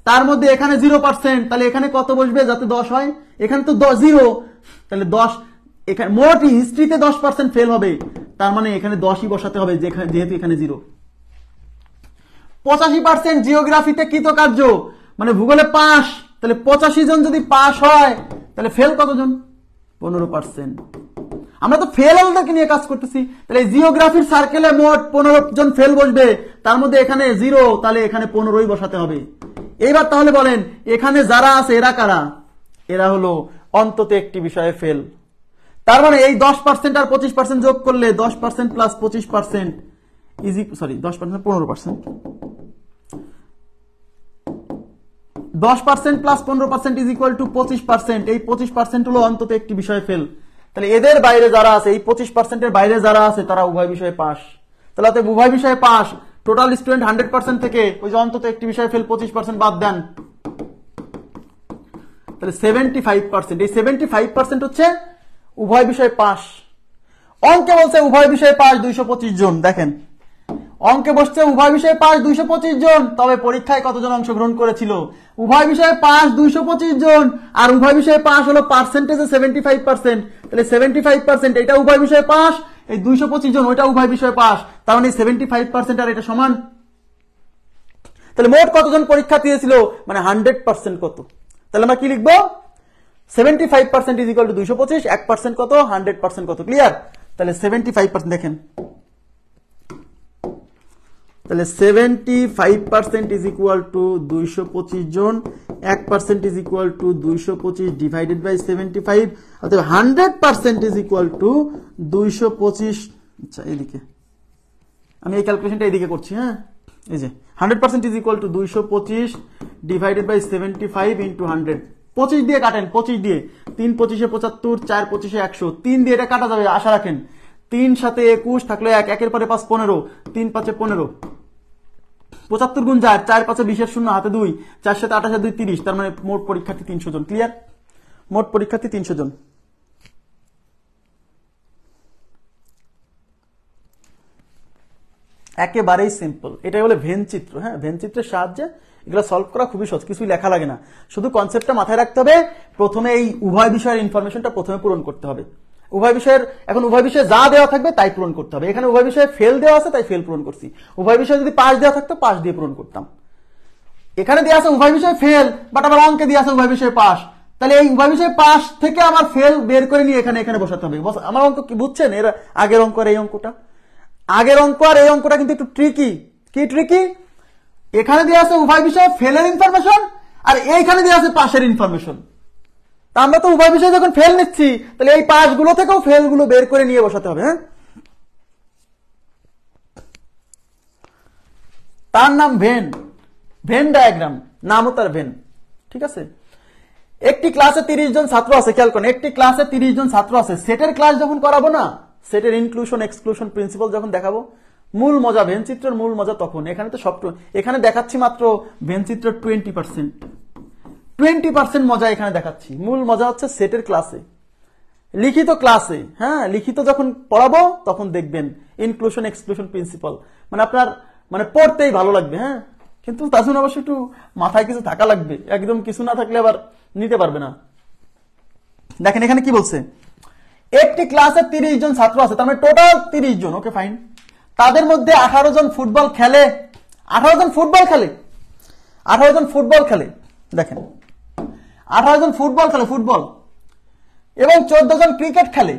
তার মধ্যে এখানে 0%, তাহলে এখানে কত বসবে যাতে 10 হয়? এখানে তো 0, তাহলে 10, এখানে মোট হিস্ট্রিতে 10% ফেল হবে, তার মানে এখানে 10ই বসাতে হবে যেহেতু এখানে 0। 85% জিওগ্রাফিতে কৃতকার্য মানে ভূগোলে পাস, তাহলে 85 জন যদি পাস হয় তাহলে ফেল কতজন? 15%। আমরা তো ফেল ওয়ালাদেরকে নিয়ে কাজ করতেছি, তাহলে জিওগ্রাফির সার্কেলে মোট 15 জন ফেল বসবে, তার মধ্যে এখানে 0, তাহলে এখানে 15ই বসাতে হবে। এইবার তাহলে বলেন এখানে যারা আছে এরা কারা? এরা হলো অন্তত একটি বিষয়ে ফেল। তার মানে এই 10% আর 25% যোগ করলে 10% plus 25% easy, sorry 10% 15%, 10% plus 15% is equal two 25%। এই 25% হলো অন্তত একটি বিষয়ে ফেল। তাহলে এদের বাইরে যারা আছে, এই 25%-এর বাইরে যারা আছে তারা উভয় বিষয়ে পাস। তাহলে উভয় বিষয়ে পাস, টোটাল স্টুডেন্ট 100% থেকে ওই যে অন্তত একটি বিষয়ে ফেল 25% বাদ দেন, তাহলে 75%। এই 75% হচ্ছে উভয় বিষয়ে পাস। অঙ্কে বলছে উভয় বিষয়ে পাস 225 জন। দেখেন অঙ্কে বসছে উভয় বিষয়ে পাস 225 জন, তবে পরীক্ষায় কতজন অংশগ্রহণ করেছিল? উভয় বিষয়ে পাস 225 জন, আর উভয় বিষয়ে পাস হলো পার্সেন্টেজে 75%, তাহলে 75% এটা উভয় বিষয়ে পাস, এই 225 জন ওইটা উভয় বিষয়ে পাস, তার মানে 75% আর এটা সমান। তাহলে মোট কতজন পরীক্ষা দিয়েছিল মানে 100% কত? তাহলে আমরা কি লিখবো? 75% ইজ ইকুয়াল টু 225, 1% কত? 100% কত? ক্লিয়ার? তাহলে 75% দেখেন, তাহলে 75% ইজ ইকুয়াল টু 225 জন, 1% is equal to 225 divided by 75, অর্থাৎ 100% ইজ ইকুয়াল টু 225। আচ্ছা এইদিকে আমি এই ক্যালকুলেশনটা এইদিকে করছি। হ্যাঁ, এই যে 100% is equal to 225 divided by 75 into 100। 25 দিয়ে কাটেন, 25 দিয়ে, 3 25-এ 75, 4 25-এ 100, 3 দিয়ে এটা কাটা যাবে, আশা রাখেন। 3 সাথে 21 থাকলে 1, 1-এর পরে 5 15, 3 5-এ 15, 75 গুণ 4, 4 5-এ 20-এর শূন্য হাতে 2, 4 সাথে 28 2 30, তার মানে মোট পরীক্ষার্থী 300 জন। ক্লিয়ার? মোট পরীক্ষার্থী 300 জন। একেবারেই সিম্পল। এটাই হলো ভেন চিত্র। হ্যাঁ, ভেন চিত্রের সাহায্যে এগুলো সলভ করা খুবই সহজ, কিছুই লেখা লাগে না, শুধু কনসেপ্টটা মাথায় রাখতে হবে। প্রথমে এই উভয় বিষয়ের ইনফরমেশনটা প্রথমে পূরণ করতে হবে। উভয় বিষয়ে যা দেওয়া থাকবে তাই পূরণ করতে হবে। এখানে উভয় বিষয়ে ফেল দেওয়া আছে, তাই ফেল পূরণ করছি। উভয় বিষয়ে যদি পাস দেওয়া থাকতো পাস দিয়ে পূরণ করতাম। এখানে দেওয়া আছে উভয় বিষয়ে ফেল, বাট আবার অঙ্কে দেওয়া আছে উভয় বিষয়ে পাস, তাহলে এই উভয় বিষয়ে পাস থেকে আমার ফেল বের করে নিয়ে এখানে বসাতে হবে। আমার অঙ্ক কি বুঝছেন? এর আগের অঙ্ক আর এই অঙ্কটা, আগের অঙ্ক আর এই অঙ্কটা কিন্তু একটু ট্রিকি। কি ট্রিকি? এখানে দেওয়া আছে উভয় বিষয়ে ফেলের ইনফরমেশন, আর এইখানে দেওয়া আছে পাসের ইনফরমেশন। তা আমরা তো উভয় বিষয়ে যখন ফেল নিচ্ছি, তাহলে এই পাস গুলো থেকেও ফেল গুলো বের করে নিয়ে বসাতে হবে। হ্যাঁ, তার নাম ভেন, ভেন ডায়াগ্রাম, নামও তার ভেন। ঠিক আছে, একটি ক্লাসে 30 জন ছাত্র আছে। খেয়াল করেন, একটি ক্লাসে 30 জন ছাত্র আছে। সেটের ক্লাস যখন করাবো না, সেটের ইনক্লুশন এক্সক্লুশন প্রিন্সিপাল যখন দেখাবো, মূল মজা, ভেন চিত্রের মূল মজা তখন। এখানে তো সব, এখানে দেখাচ্ছি মাত্র ভেন চিত্রের 20% মজা এখানে দেখাচ্ছি। মূল মজা হচ্ছে সেটের ক্লাসে, লিখিত ক্লাসে। হ্যাঁ, লিখিত যখন পড়াবো তখন দেখবেন ইনক্লুশন এক্সক্লুশন প্রিন্সিপাল, মানে আপনার পড়তেই ভালো লাগবে। হ্যাঁ, কিন্তু তার জন্য অবশ্যই একটু মাথায় কিছু থাকা লাগবে, একদম কিছু না থাকলে আবার নিতে পারবে না। দেখেন এখানে কি বলছে, একটি ক্লাসে 30 জন ছাত্র আছে, তার মানে টোটাল 30 জন। Okay fine. তাদের মধ্যে 18 জন ফুটবল খেলে, 18 জন ফুটবল খেলে, 18 জন ফুটবল খেলে। দেখেন 18 জন ফুটবল খেলে, ফুটবল, এবং 14 জন ক্রিকেট খেলে,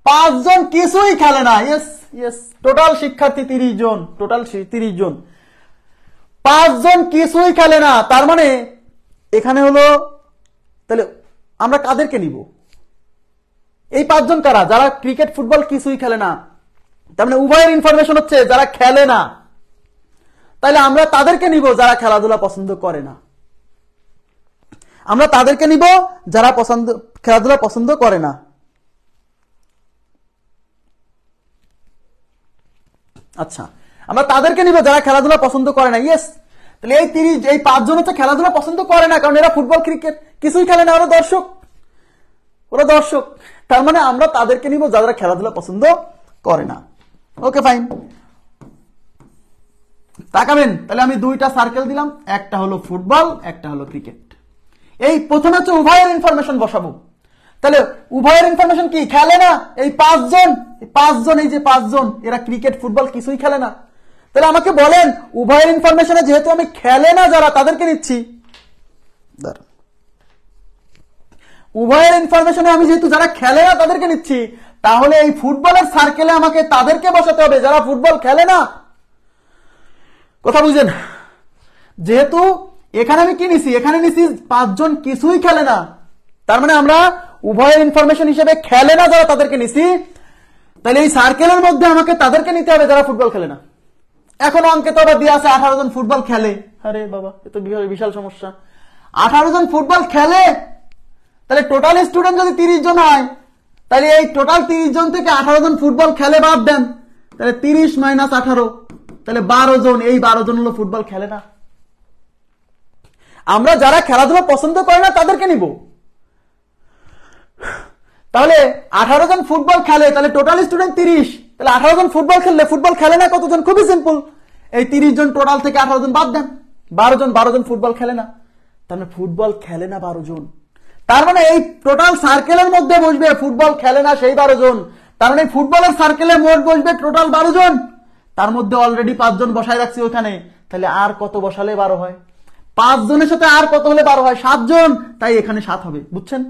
5 জন কিছুই খেলে না। ইয়েস ইয়েস, টোটাল শিক্ষার্থী 30 জন, টোটাল 30 জন, 5 জন কিছুই খেলে না। তার মানে এখানে হলো, তাহলে আমরা কাদেরকে নিব? এই 5 জন কারা? যারা ক্রিকেট ফুটবল কিছুই খেলে না। তার মানে উভয়ের ইনফরমেশন হচ্ছে যারা খেলে না। তাহলে আমরা তাদেরকে নিব যারা খেলাধুলা পছন্দ করে না। আমরা তাদেরকে নিব যারা খেলাধুলা পছন্দ করে না। আচ্ছা, আমরা তাদেরকে নিব যারা খেলাধুলা পছন্দ করে না। ইয়েস, তাহলে এই 5 জন হচ্ছে খেলাধুলা পছন্দ করে না, কারণ এরা ফুটবল ক্রিকেট কিছুই খেলে না, ওরা দর্শক, ওরা দর্শক। তার মানে আমরা তাদেরকে নিব যারা খেলাধুলা পছন্দ করে না। ওকে ফাইন, তাকাবেন। তাহলে আমি 2টা সার্কেল দিলাম, একটা হলো ফুটবল, একটা হলো ক্রিকেট। এই প্রথমে হচ্ছে উভয়ের ইনফরমেশন বসাবো। তাহলে উভয়ের ইনফরমেশন কি? খেলে না। এই 5 জন, এই যে 5 জন, এরা ক্রিকেট ফুটবল কিছুই খেলে না। তাহলে আমাকে বলেন উভয়ের ইনফরমেশনে যেহেতু আমি খেলে না যারা, তাদেরকে নিচ্ছি। উভয়ের ইনফরমেশনে আমি যেহেতু যারা খেলে না তাদেরকে নিচ্ছি, তাহলে এই ফুটবলের সার্কেলে আমাকে তাদেরকে বসাতে হবে যারা ফুটবল খেলে না। কথা বুঝেন? যেহেতু এখানে আমি কি নিছি? এখানে নিছি 5 জন কিছুই খেলে না, তার মানে আমরা উভয়ের ইনফরমেশন হিসেবে খেলে না যারা, তাদেরকে নিছি। তাহলে এই সার্কেলের মধ্যে আমাকে তাদেরকে নিতে হবে যারা ফুটবল খেলে না। এখন অঙ্কে তো আবার দিয়ে আছে 18 জন ফুটবল খেলে। আরে বাবা, এ তো বিশাল সমস্যা। 18 জন ফুটবল খেলে, তাহলে টোটাল স্টুডেন্ট যদি 30 জন হয়, তাহলে এই টোটাল 30 জন থেকে 18 জন ফুটবল খেলে বাদ দেন, তাহলে 30 - 18, তাহলে 12 জন। এই 12 জন হলো ফুটবল খেলে না। আমরা যারা খেলাধুলা পছন্দ করে না তাদেরকে নিব। তাহলে 18 জন ফুটবল খেলে, তাহলে টোটাল স্টুডেন্ট 30, তাহলে 18 জন ফুটবল খেললে ফুটবল খেলে না কতজন? খুবই সিম্পল, এই 30 জন টোটাল থেকে 18 জন বাদ দেন, 12 জন ফুটবল খেলে না। তার মানে ফুটবল খেলে না 12 জন। তার মানে এই টোটাল সার্কেলের মধ্যে বসবে ফুটবল খেলে না সেই 12 জন। তার মানে ফুটবলের সার্কেলে মোট বসবে টোটাল 12 জন, তার মধ্যে অলরেডি 5 জন বসায় রাখছি ওখানে। তাহলে আর কত বসালে 12 হয়? 5 জনের সাথে আর কত হলে 12 হয়? 7 জন, তাই এখানে 7 হবে। বুঝছেন?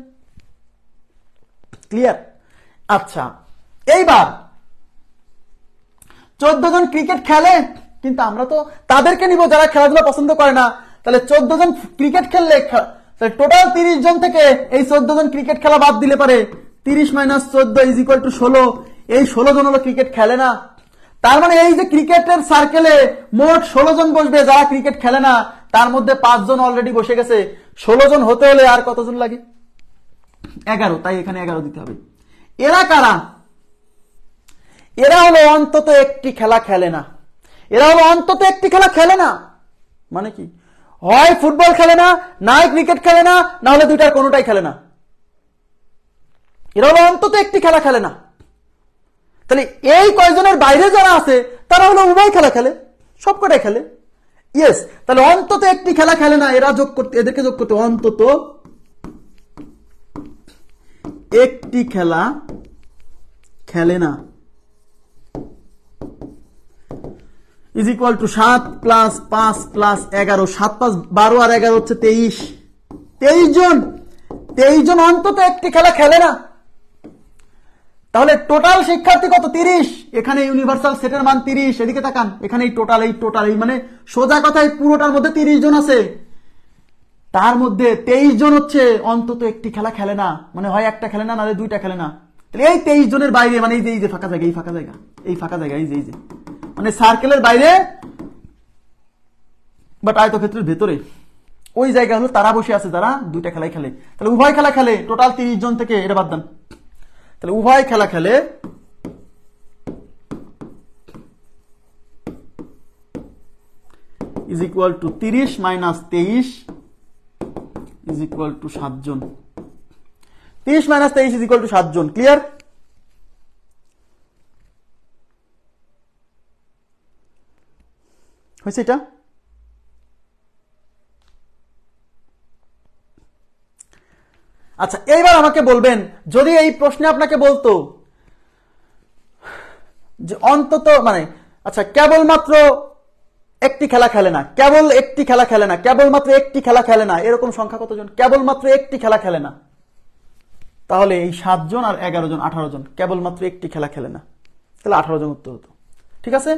ক্লিয়ার? আচ্ছা, এইবার 14 জন ক্রিকেট খেলে, কিন্তু আমরা তো তাদেরকে নিব যারা খেলাধুলা পছন্দ করে না। তাহলে 14 জন ক্রিকেট খেললে, টোটাল 30 জন থেকে এই 14 জন ক্রিকেট খেলা বাদ দিলে পারে 30 - 14 = 16। এই 16 জন হলো ক্রিকেট খেলে না। তার মানে এই যে ক্রিকেটের সার্কেলে মোট 16 জন বসবে যারা ক্রিকেট খেলে না, তার মধ্যে 5 জন অলরেডি বসে গেছে। 16 জন হতে হলে আর কতজন লাগে? 11, তাই এখানে 11 দিতে হবে। এরা কারা? এরা হলো অন্তত একটি খেলা খেলে না। এরা হলো অন্তত একটি খেলা খেলে না, মানে কি? হয় ফুটবল খেলে না, নাই ক্রিকেট খেলে না, না হলে দুইটার কোনোটাই খেলে না। এরা হলো অন্তত একটি খেলা খেলে না। তাহলে এই কয়জনের বাইরে যারা আছে তারা হলো উভয় খেলা খেলে, সবকটাই খেলে। ইয়েস, তাহলে অন্তত একটি খেলা খেলে না, এরা যোগ করতে, এদেরকে যোগ করতে অন্তত একটি খেলা খেলে না is equal to 7 plus 5 plus 11, 7 5 12 আর 11 হচ্ছে 23, 23 জন অন্তত একটি খেলা খেলে না। তাহলে টোটাল শিক্ষার্থী কত? 30। এখানে ইউনিভার্সাল সেটের মান 30, এদিকে তাকান, এখানে এই টোটাল এই মানে সোজা কথায় পুরোটার মধ্যে 30 জন আছে, তার মধ্যে 23 জন হচ্ছে অন্তত একটি খেলা খেলে না, মানে হয় একটা খেলে না, নাহলে দুইটা খেলে না। তাহলে এই 23 জনের বাইরে, মানে এই যে ফাঁকা জায়গা, এই ফাঁকা জায়গা, এই যে মানে সার্কেলের বাইরে বাট আয়তক্ষেত্রের ভেতরে ওই জায়গা হলো তারা বসে আছে যারা দুইটা খেলাই খেলে। তাহলে উভয় খেলা খেলে টোটাল 30 জন থেকে, এটা বাদ দেন। তাহলে উভয় খেলা খেলে is equal to 30 minus 23 is equal to 7 জন। 30 মাইনাস 23 ইজ ইকুয়াল টু 7 জন। ক্লিয়ার? হয়েছে এটা? আচ্ছা, এইবার আমাকে বলবেন, যদি এই প্রশ্নে আপনাকে বলতো যে অন্তত মানে আচ্ছা কেবলমাত্র একটি খেলা খেলে না, কেবল একটি খেলা খেলে না, কেবলমাত্র একটি খেলা খেলে না, এরকম সংখ্যা কতজন? কেবলমাত্র একটি খেলা খেলে না, তাহলে এই 7 জন আর 11 জন 18 জন কেবলমাত্র একটি খেলা খেলে না, তাহলে 18 জন উত্তর হতো। ঠিক আছে?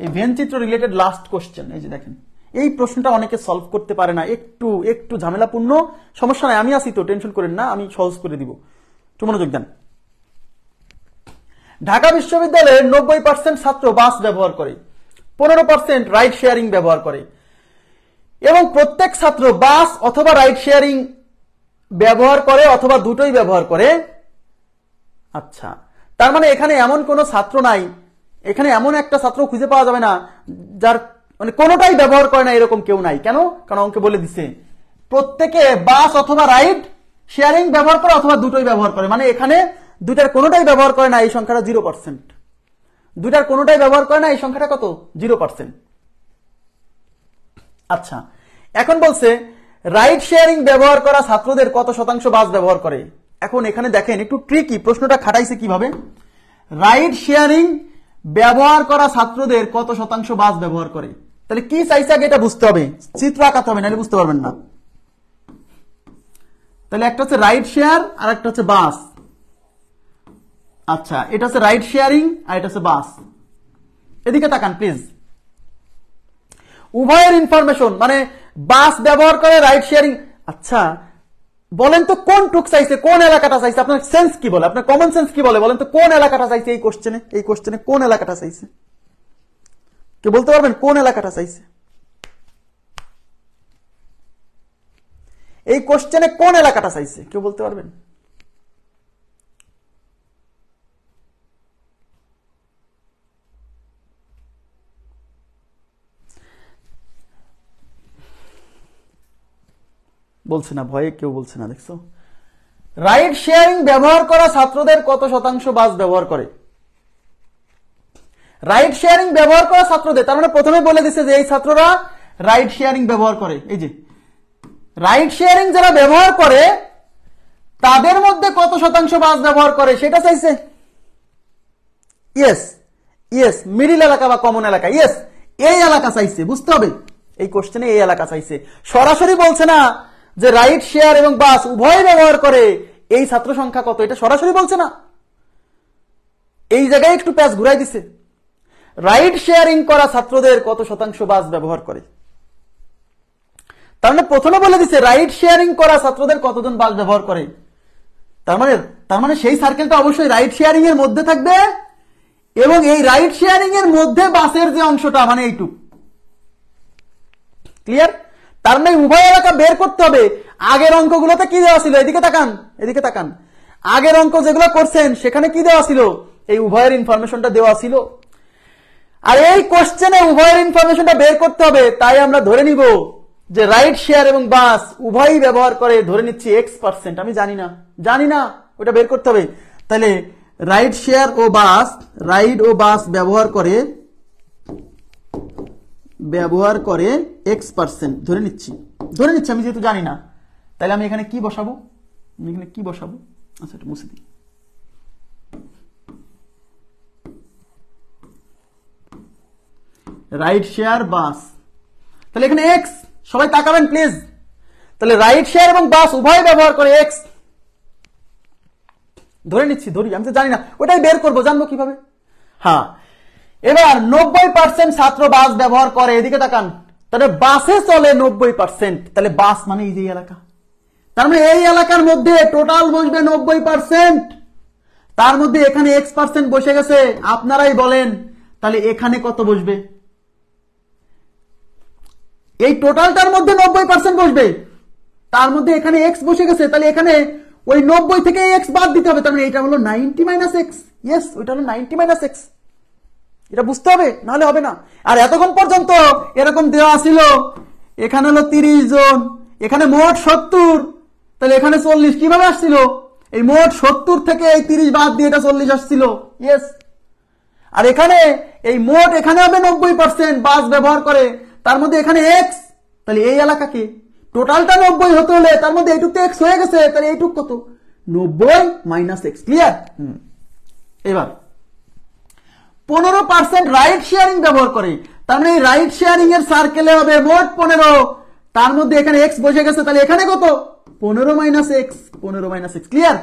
এই ভেন চিত্র রিলেটেড লাস্ট কোশ্চেন, এই যে দেখেন, এই প্রশ্নটা অনেকে সলভ করতে পারে না, একটু ঝামেলাপূর্ণ। সমস্যা নাই, আমি আছি তো, টেনশন করেন না, আমি সহজ করে দিব, একটু মনোযোগ দেন। ঢাকা বিশ্ববিদ্যালয়ের 90% ছাত্র বাস ব্যবহার করে, 15% রাইড শেয়ারিং ব্যবহার করে, এবং প্রত্যেক ছাত্র বাস অথবা রাইড শেয়ারিং ব্যবহার করে অথবা দুটোই ব্যবহার করে। আচ্ছা, তার মানে এখানে এমন কোন ছাত্র নাই, এখানে এমন একটা ছাত্র খুঁজে পাওয়া যাবে না যার মানে কোনোটাই ব্যবহার করে না, এরকম কেউ নাই। কেন? কারণ অঙ্কে বলে দিছে প্রত্যেকে বাস অথবা রাইড শেয়ারিং ব্যবহার করে অথবা দুটোই ব্যবহার করে, মানে এখানে দুইটার কোনোটাই ব্যবহার করে না, এই সংখ্যাটা 0%। দুইটার কোনোটাই ব্যবহার করে না, এই সংখ্যাটা কত? 0%। আচ্ছা, এখন বলছে রাইড শেয়ারিং ব্যবহার করা ছাত্রদের কত শতাংশ বাস ব্যবহার করে। এখন এখানে দেখেন একটু ট্রিকি, প্রশ্নটা খাটাইছে কিভাবে। রাইড শেয়ারিং ব্যবহার করা ছাত্রদের কত শতাংশ বাস ব্যবহার করে, তাহলে কি চাইছে আগে এটা বুঝতে হবে, চিত্র আঁকাতে হবে, নাহলে বুঝতে পারবেন না। তাহলে একটা হচ্ছে রাইড শেয়ার আর একটা হচ্ছে বাস। আচ্ছা, এটা হচ্ছে রাইড শেয়ারিং আর এটা হচ্ছে বাস। এদিকে তাকান প্লিজ, উভয়ের ইনফরমেশন, মানে বাস ব্যবহার করে রাইড শেয়ারিং। আচ্ছা বলেন তো কোন টুক চাইছে, কোন এলাকাটা চাইছে, আপনার সেন্স কি বলে, আপনার কমন সেন্স কি বলে, বলেন তো কোন এলাকাটা চাইছে এই কোশ্চেনে কোন এলাকাটা চাইছে? কে বলতে পারবেন কোন এলাকাটা চাইছে? এই কোশ্চেনে কোন এলাকাটা চাইছে কেউ বলতে পারবেন? বলছে না, ভয়ে কেউ বলছে না, দেখছো? রাইড শেয়ারিং ব্যবহার করা ছাত্রদের কত শতাংশ বাস ব্যবহার করে? রাইড শেয়ারিং ব্যবহার করা ছাত্রদের, তার মানে প্রথমে বলে দিচ্ছে যে এই ছাত্ররা রাইড শেয়ারিং ব্যবহার করে। এই যে রাইড শেয়ারিং যারা ব্যবহার করে তাদের মধ্যে কত শতাংশ বাস ব্যবহার করে সেটা চাইছে। ইয়েস, মিডিল এলাকা বা কমন এলাকা, ইয়েস এই এলাকা চাইছে, বুঝতে হবে এই কোশ্চেনে এই এলাকা চাইছে। সরাসরি বলছে না যে রাইড শেয়ার এবং বাস উভয় ব্যবহার করে এই ছাত্র সংখ্যা কত, এটা সরাসরি বলছে না, এই জায়গায় একটু প্যাচ ঘুরাই দিছে। রাইড শেয়ারিং করা ছাত্রদের কত শতাংশ বাস ব্যবহার করে, তার মানে প্রথমে বলে দিছে রাইড শেয়ারিং করা ছাত্রদের কতজন বাস ব্যবহার করে। তার মানে সেই সার্কেলটা অবশ্যই রাইড শেয়ারিং এর মধ্যে থাকবে, এবং এই রাইড শেয়ারিং এর মধ্যে বাসের যে অংশটা মানে এইটুক। ক্লিয়ার? তার মানে উভয় এলাকা বের করতে হবে। আগের অঙ্কগুলোতে কি দেওয়া ছিল, এদিকে তাকান, আগের অঙ্ক যেগুলো করছেন সেখানে কি দেওয়া ছিল, এই উভয়ের ইনফরমেশনটা দেওয়া ছিল। আর এই কোশ্চেনে উভয়ের ইনফরমেশনটা বের করতে হবে, তাই আমরা ধরে নিব যে রাইড শেয়ার এবং বাস উভয়ই ব্যবহার করে, ধরে নিচ্ছি X%। আমি জানি না ওটা বের করতে হবে। তাহলে রাইড শেয়ার ও বাস ব্যবহার করে X%, ধরে নিচ্ছি আমি যেহেতু জানি না, তাহলে আমি এখানে কি বসাবো? আচ্ছা এটা মুছে দিই। রাইড শেয়ার বাস, তাহলে এখানে X, সবাই তাকাবেন প্লিজ। তাহলে রাইড শেয়ার এবং বাস উভয় ব্যবহার করে X, ধরে নিচ্ছি, আমি তো জানি না, ওটাই বের করবো, জানবো কিভাবে? হ্যাঁ, এবার 90% ছাত্র বাস ব্যবহার করে, এদিকে তাকান, তাহলে বাসে চলে 90%, তাহলে বাস মানে এই যে এলাকা, তার মানে এই এলাকার মধ্যে টোটাল বসবে 90%, তার মধ্যে এখানে X% বসে গেছে, আপনারাই বলেন তাহলে এখানে কত বসবে? এই টোটালটার মধ্যে 90% বসবে, তার মধ্যে এখানে X বসে গেছে, তাহলে এখানে ওই 90 থেকে X বাদ দিতে হবে, তার মানে এটা হলো 90 - X। ইয়েস, ওইটা হলো 90 - X, এটা বুঝতে হবে, নাহলে হবে না। আর এতক্ষণ পর্যন্ত এরকম দেওয়া ছিল, এখানে হলো 30 জন, এখানে মোট 70, তাহলে এখানে 40 কিভাবে আসছিল? এই মোট 70 থেকে এই 30 বাদ দিয়ে এটা 40 আসছিল। ইয়েস, আর এখানে এই মোট এখানে হবে 90% বাস ব্যবহার করে, তার মধ্যে এখানে X, তাহলে এই এলাকাকে টোটালটা 90 হতে হলে তার মধ্যে এইটুক তো X হয়ে গেছে, তাহলে এইটুক কত? 90 - X। ক্লিয়ার? এবার 15% রাইড শেয়ারিং ব্যবহার করে, তার মানে রাইড শেয়ারিং এর সার্কেলে হবে মোট 15, তার মধ্যে এখানে X বসে গেছে, তাহলে এখানে কত? 15 - X, 15 - X। ক্লিয়ার?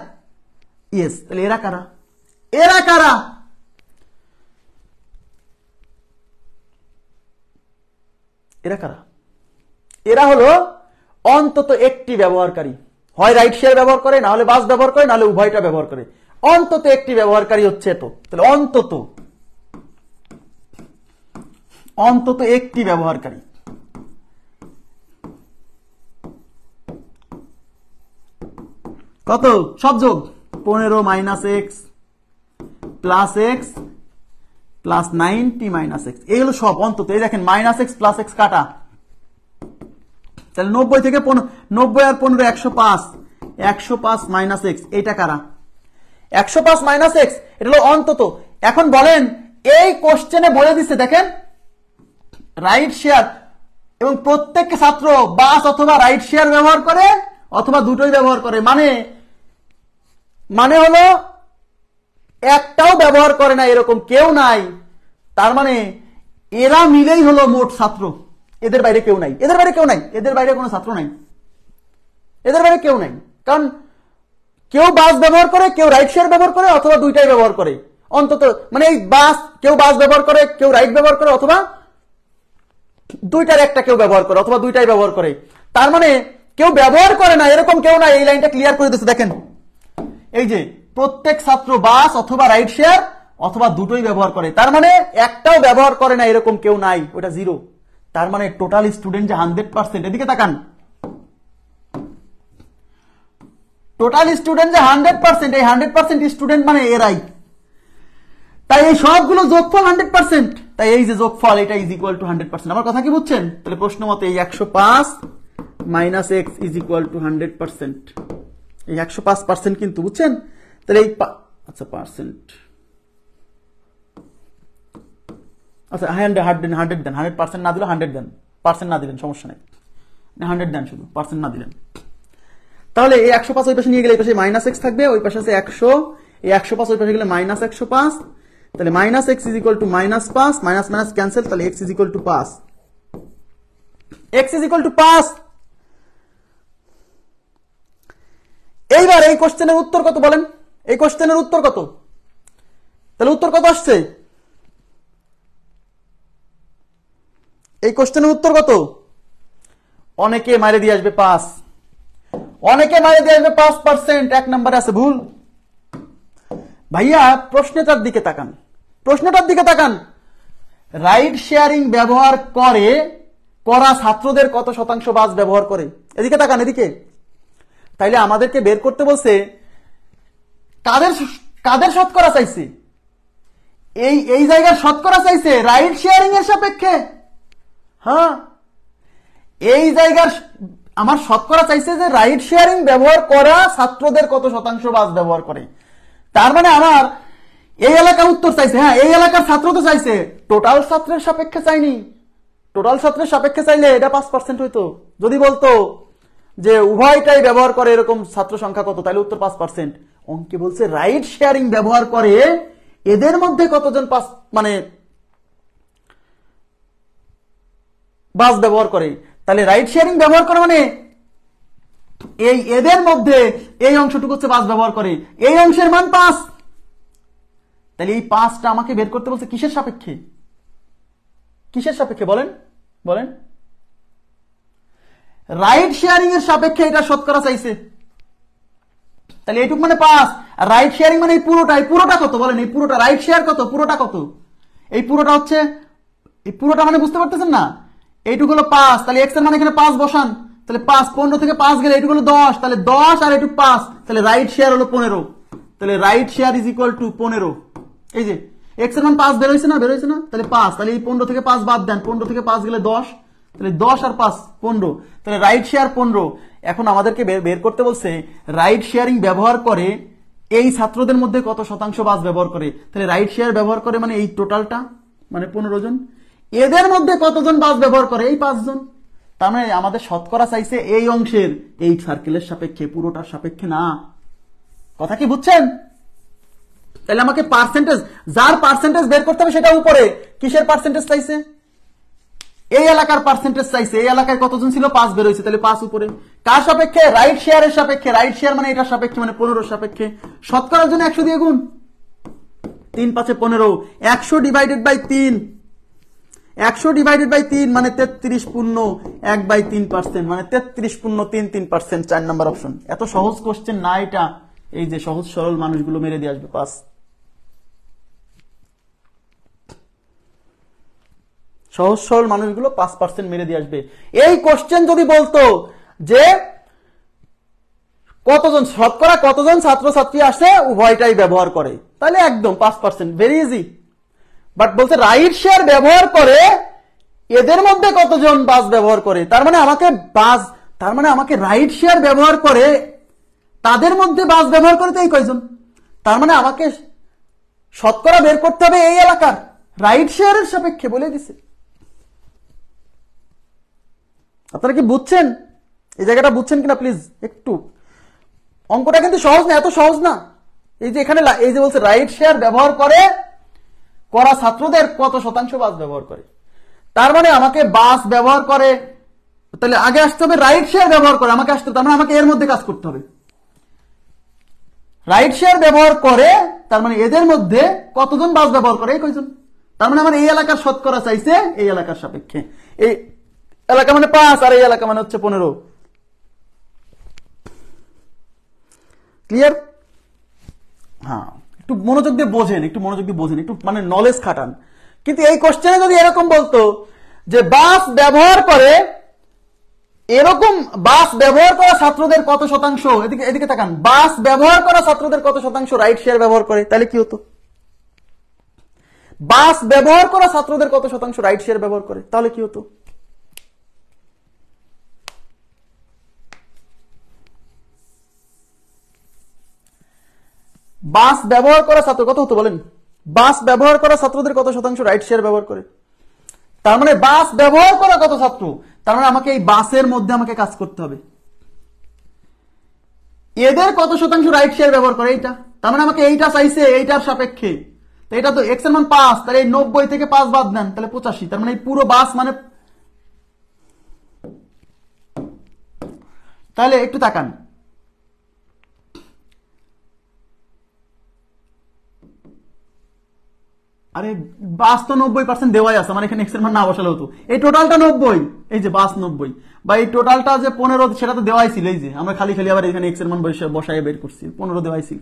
ইয়েস। তাহলে এরা কারা? এরা হলো অন্তত একটি ব্যবহারকারী, হয় রাইড শেয়ার ব্যবহার করে, না হলে বাস ব্যবহার করে, না হলে উভয়টা ব্যবহার করে। অন্তত একটি ব্যবহারকারী হচ্ছে তো, তাহলে অন্তত একটি ব্যবহারকারী। কত? সব যোগ 15 - X plus X plus 90 - X, এই হলো সব অন্তত। এই দেখেন -X প্লাস X কাটা, তাহলে 90 থেকে 90 আর 15 105, 105 - X, এইটা কারা? 105 - X, এটা হলো অন্তত। এখন বলেন, এই কোশ্চেনে বলে দিচ্ছে, দেখেন রাইড শেয়ার এবং প্রত্যেক ছাত্র বাস অথবা রাইড শেয়ার ব্যবহার করে অথবা দুটোই ব্যবহার করে, মানে হলো একটাও ব্যবহার করে না এরকম কেউ নাই, তার মানে এরা মিলেই হলো মোট ছাত্র, এদের বাইরে কেউ নাই, এদের বাইরে কোনো ছাত্র নাই, কারণ কেউ বাস ব্যবহার করে, কেউ রাইড শেয়ার ব্যবহার করে, অথবা দুইটাই ব্যবহার করে অন্তত, মানে এই কেউ বাস ব্যবহার করে, কেউ রাইড ব্যবহার করে, অথবা দুইটার একটা কেউ ব্যবহার করে, অথবা দুইটাই ব্যবহার করে, তার মানে কেউ ব্যবহার করে না এরকম কেউ নাই। এই লাইনটা ক্লিয়ার করে দিচ্ছে, দেখেন এই যে প্রত্যেক ছাত্র বাস অথবা রাইড শেয়ার অথবা দুটোই ব্যবহার করে, তার মানে একটাও ব্যবহার করে না এরকম কেউ নাই, ওটা 0। তার মানে টোটাল স্টুডেন্ট যে 100%, এদিকে তাকান, টোটাল স্টুডেন্ট যে 100%, এই 100% স্টুডেন্ট মানে এরাই, তাই এই সবগুলো যোগফল 100%, তাই এই যে যোগফল এটা ইজ ইকুয়াল টু 100%। আমার কথা কি বুঝছেন? তাহলে প্রশ্ন মতে এই 105 - X ইজ ইকুয়াল টু 100%, এই 105% কিন্তু, বুঝছেন? তাহলে এই আচ্ছা পার্সেন্ট, আচ্ছা 100 দেন, 100% না দিলে 100 দেন, পার্সেন্ট না দিলেন সমস্যা নেই, 100 দেন শুধু, পার্সেন্ট না দিলেন। তাহলে এই 105 ওই পাশে নিয়ে গেলে এই পাশে -X থাকবে, ওই পাশে আছে 100, এই 105 ওই পাশে গেলে -105, তাহলে -X is equal two -5, minus cancel, তাহলে X is equal two 5, X is equal two 5। এইবার এই কোশ্চেনের উত্তর কত বলেন? এই কোশ্চেনের উত্তর কত? তাহলে উত্তর কত আসছে? এই কোশ্চেনের উত্তর কত? অনেকে মাইরে দিয়ে আসবে 5, 5%, 1 নম্বরে আছে ভুল। ভাইয়া প্রশ্নটার দিকে তাকান, রাইড শেয়ারিং ব্যবহার করা ছাত্রদের কত শতাংশ বাস ব্যবহার করে? এদিকে তাকান, এদিকে। তাইলে আমাদেরকে বের করতে বলছে কাদের শতকরা চাইছে, এই জায়গার শতকরা চাইছে রাইড শেয়ারিং এর সাপেক্ষে। হ্যাঁ, এই জায়গার আমার শতকরা চাইছে যে রাইড শেয়ারিং ব্যবহার করা ছাত্রদের কত শতাংশ বাস ব্যবহার করে। তার মানে আমার এই এলাকার উত্তর চাইছে, হ্যাঁ এই এলাকার ছাত্র তো চাইছে, টোটাল ছাত্রের সাপেক্ষে চাইনি। টোটাল ছাত্রের সাপেক্ষে চাইলে এটা 5% হইতো। যদি বলতো যে উভয়টাই ব্যবহার করে এরকম ছাত্র সংখ্যা কত, তাহলে উত্তর 5%। অঙ্কে বলছে রাইট শেয়ারিং ব্যবহার করে এদের মধ্যে কতজন মানে বাস ব্যবহার করে, তাহলে রাইট শেয়ারিং ব্যবহার করে মানে এই এদের মধ্যে এই অংশটুকু হচ্ছে বাস ব্যবহার করে, এই অংশের মান 5। তাহলে এই 5টা আমাকে বের করতে বলছে কিসের সাপেক্ষে, কিসের সাপেক্ষে বলেন বলেন? রাইট শেয়ারিং এর সাপেক্ষে এটা শতকরা চাইছে। তাহলে এইটুক মানে 5, আর রাইট শেয়ারিং মানে এই পুরোটা, এই পুরোটা কত বলেন? এই পুরোটা রাইট শেয়ার কত, পুরোটা কত? এই পুরোটা হচ্ছে, এই পুরোটা মানে বুঝতে পারতেছেন না, এইটুক হলো 5, তাহলে এক্স এর মানে এখানে 5 বসান, তাহলে 5, 15 থেকে 5 গেলে এইটুক হলো 10, তাহলে 10 আর এইটুক 5, তাহলে রাইট শেয়ার হলো 15। তাহলে right share is equal two 15। এই যে এক্স এর মান 5 বের হয়েছে না, বের হয়েছে না, তাহলে 5, তাহলে এই 15 থেকে 5 বাদ দেন, 15 থেকে 5 গেলে 10, তাহলে 10 আর 5 15, তাহলে রাইট শেয়ার 15। এখন আমাদেরকে বের করতে বলছে রাইট শেয়ারিং ব্যবহার করে এই ছাত্রদের মধ্যে কত শতাংশ বাস ব্যবহার করে। তাহলে রাইট শেয়ার ব্যবহার করে মানে এই টোটালটা মানে 15 জন, এদের মধ্যে কতজন বাস ব্যবহার করে, এই 5 জন। তার মানে আমাদের শতকরা চাইছে এই অংশের, এই সার্কেলের সাপেক্ষে, পুরোটার সাপেক্ষে না। কথা কি বুঝছেন? তাহলে আমাকে পার্সেন্টেজ, যার পার্সেন্টেজ বের করতে হবে সেটা উপরে, কিসের পার্সেন্টেজ চাইছে? এই এলাকার পার্সেন্টেজ চাইছে। এই এলাকায় কতজন ছিল, 5 বের হয়েছে, তাহলে 5 উপরে। কার সাপেক্ষে? রাইট শেয়ারের সাপেক্ষে। রাইট শেয়ার মানে এটার সাপেক্ষে, মানে 15 সাপেক্ষে। শতকরার জন্য 100 দিয়ে গুণ, 3 5 15, 100 ডিভাইডেড বাই 3, 100 ডিভাইডেড বাই 3 মানে 33 পূর্ণ 1/3%, মানে 33 পূর্ণ 3, 4 নাম্বার অপশন। এত সহজ কোশ্চেন না এটা, এই যে সহজ সরল মানুষগুলো মেরে দিয়ে আসবে 5। সহজ সরল মানুষগুলো 5% মেরে দিয়ে আসবে। এই কোশ্চেন যদি বলতো যে কতজন শতকরা কতজন ছাত্রছাত্রী আসে উভয়টাই ব্যবহার করে, তাহলে একদম 5%, ভেরি ইজি। বাট বলছে রাইট শেয়ার ব্যবহার করে এদের মধ্যে কতজন বাস ব্যবহার করে, তার মানে আমাকে বাস, তার মানে আমাকে রাইট শেয়ার ব্যবহার করে তাদের মধ্যে বাস ব্যবহার করে এই কয়জন, তার মানে আমাকে শতকরা বের করতে হবে এই এলাকার রাইট শেয়ারের সাপেক্ষে, বলে দিছে। আপনারা কি বুঝছেন? এই জায়গাটা বুঝছেন কিনা প্লিজ একটু। অঙ্কটা কিন্তু সহজ না, এত সহজ না। এই যে এখানে এই যে বলছে রাইট শেয়ার ব্যবহার করে করা ছাত্রদের কত শতাংশ বাস ব্যবহার করে, তার মানে আমাকে বাস ব্যবহার করে, তাহলে আগে আসতে হবে রাইট শেয়ার ব্যবহার করে, আমাকে আসতে, তার মানে আমাকে এর মধ্যে কাজ করতে হবে। রাইট শেয়ার ব্যবহার করে তার মানে এদের মধ্যে কতজন বাস ব্যবহার করে, এই কয়জন। তার মানে আমার এই এলাকার শতকরা চাইছে এই এলাকার সাপেক্ষে। এই এলাকা মানে 5 আর এই এলাকা মানে হচ্ছে 15। ক্লিয়ার? হ্যাঁ, একটু মনোযোগ দিয়ে বোঝেন, একটু মনোযোগ দিয়ে বোঝেন, একটু মানে নলেজ খাটান। কিন্তু এই কোশ্চেনে যদি এরকম বলতো যে বাস ব্যবহার করে, এরকম বাস ব্যবহার করা ছাত্রদের কত শতাংশ, এদিকে এদিকে তাকান, বাস ব্যবহার করা ছাত্রদের কত শতাংশ রাইট শেয়ার ব্যবহার করে, তাহলে কি হতো? বাস ব্যবহার করা ছাত্রদের কত শতাংশ রাইট শেয়ার ব্যবহার করে, তাহলে কি হতো? বাস ব্যবহার করা ছাত্র কত হতো বলেন? বাস ব্যবহার করা ছাত্রদের কত শতাংশ রাইট শেয়ার ব্যবহার করে, তার মানে বাস ব্যবহার করা কত ছাত্র, তার মানে আমাকে এই বাসের মধ্যে আমাকে কাজ করতে হবে। এদের কত শতাংশ রাইট শেয়ার ব্যবহার করে, এইটা, তার মানে আমাকে এইটা চাইছে এইটার সাপেক্ষে। তো এটা তো এক্স এর মান 5, তাহলে এই 90 থেকে 5 বাদ দেন, তাহলে 85, তার মানে এই পুরো বাস মানে, তাহলে একটু তাকান, আরে বাস তো 90% দেওয়াই আছে, আমার এখানে এক্স এর মান না বসালে হতো। এই টোটালটা 90, এই যে বাস 90 বা এই টোটালটা যে 15 সেটা তো দেওয়াই ছিল, এই যে আমরা খালি খালি আবার এখানে এক্স এর মান বসায় বের করছি, 15 দেওয়াই ছিল।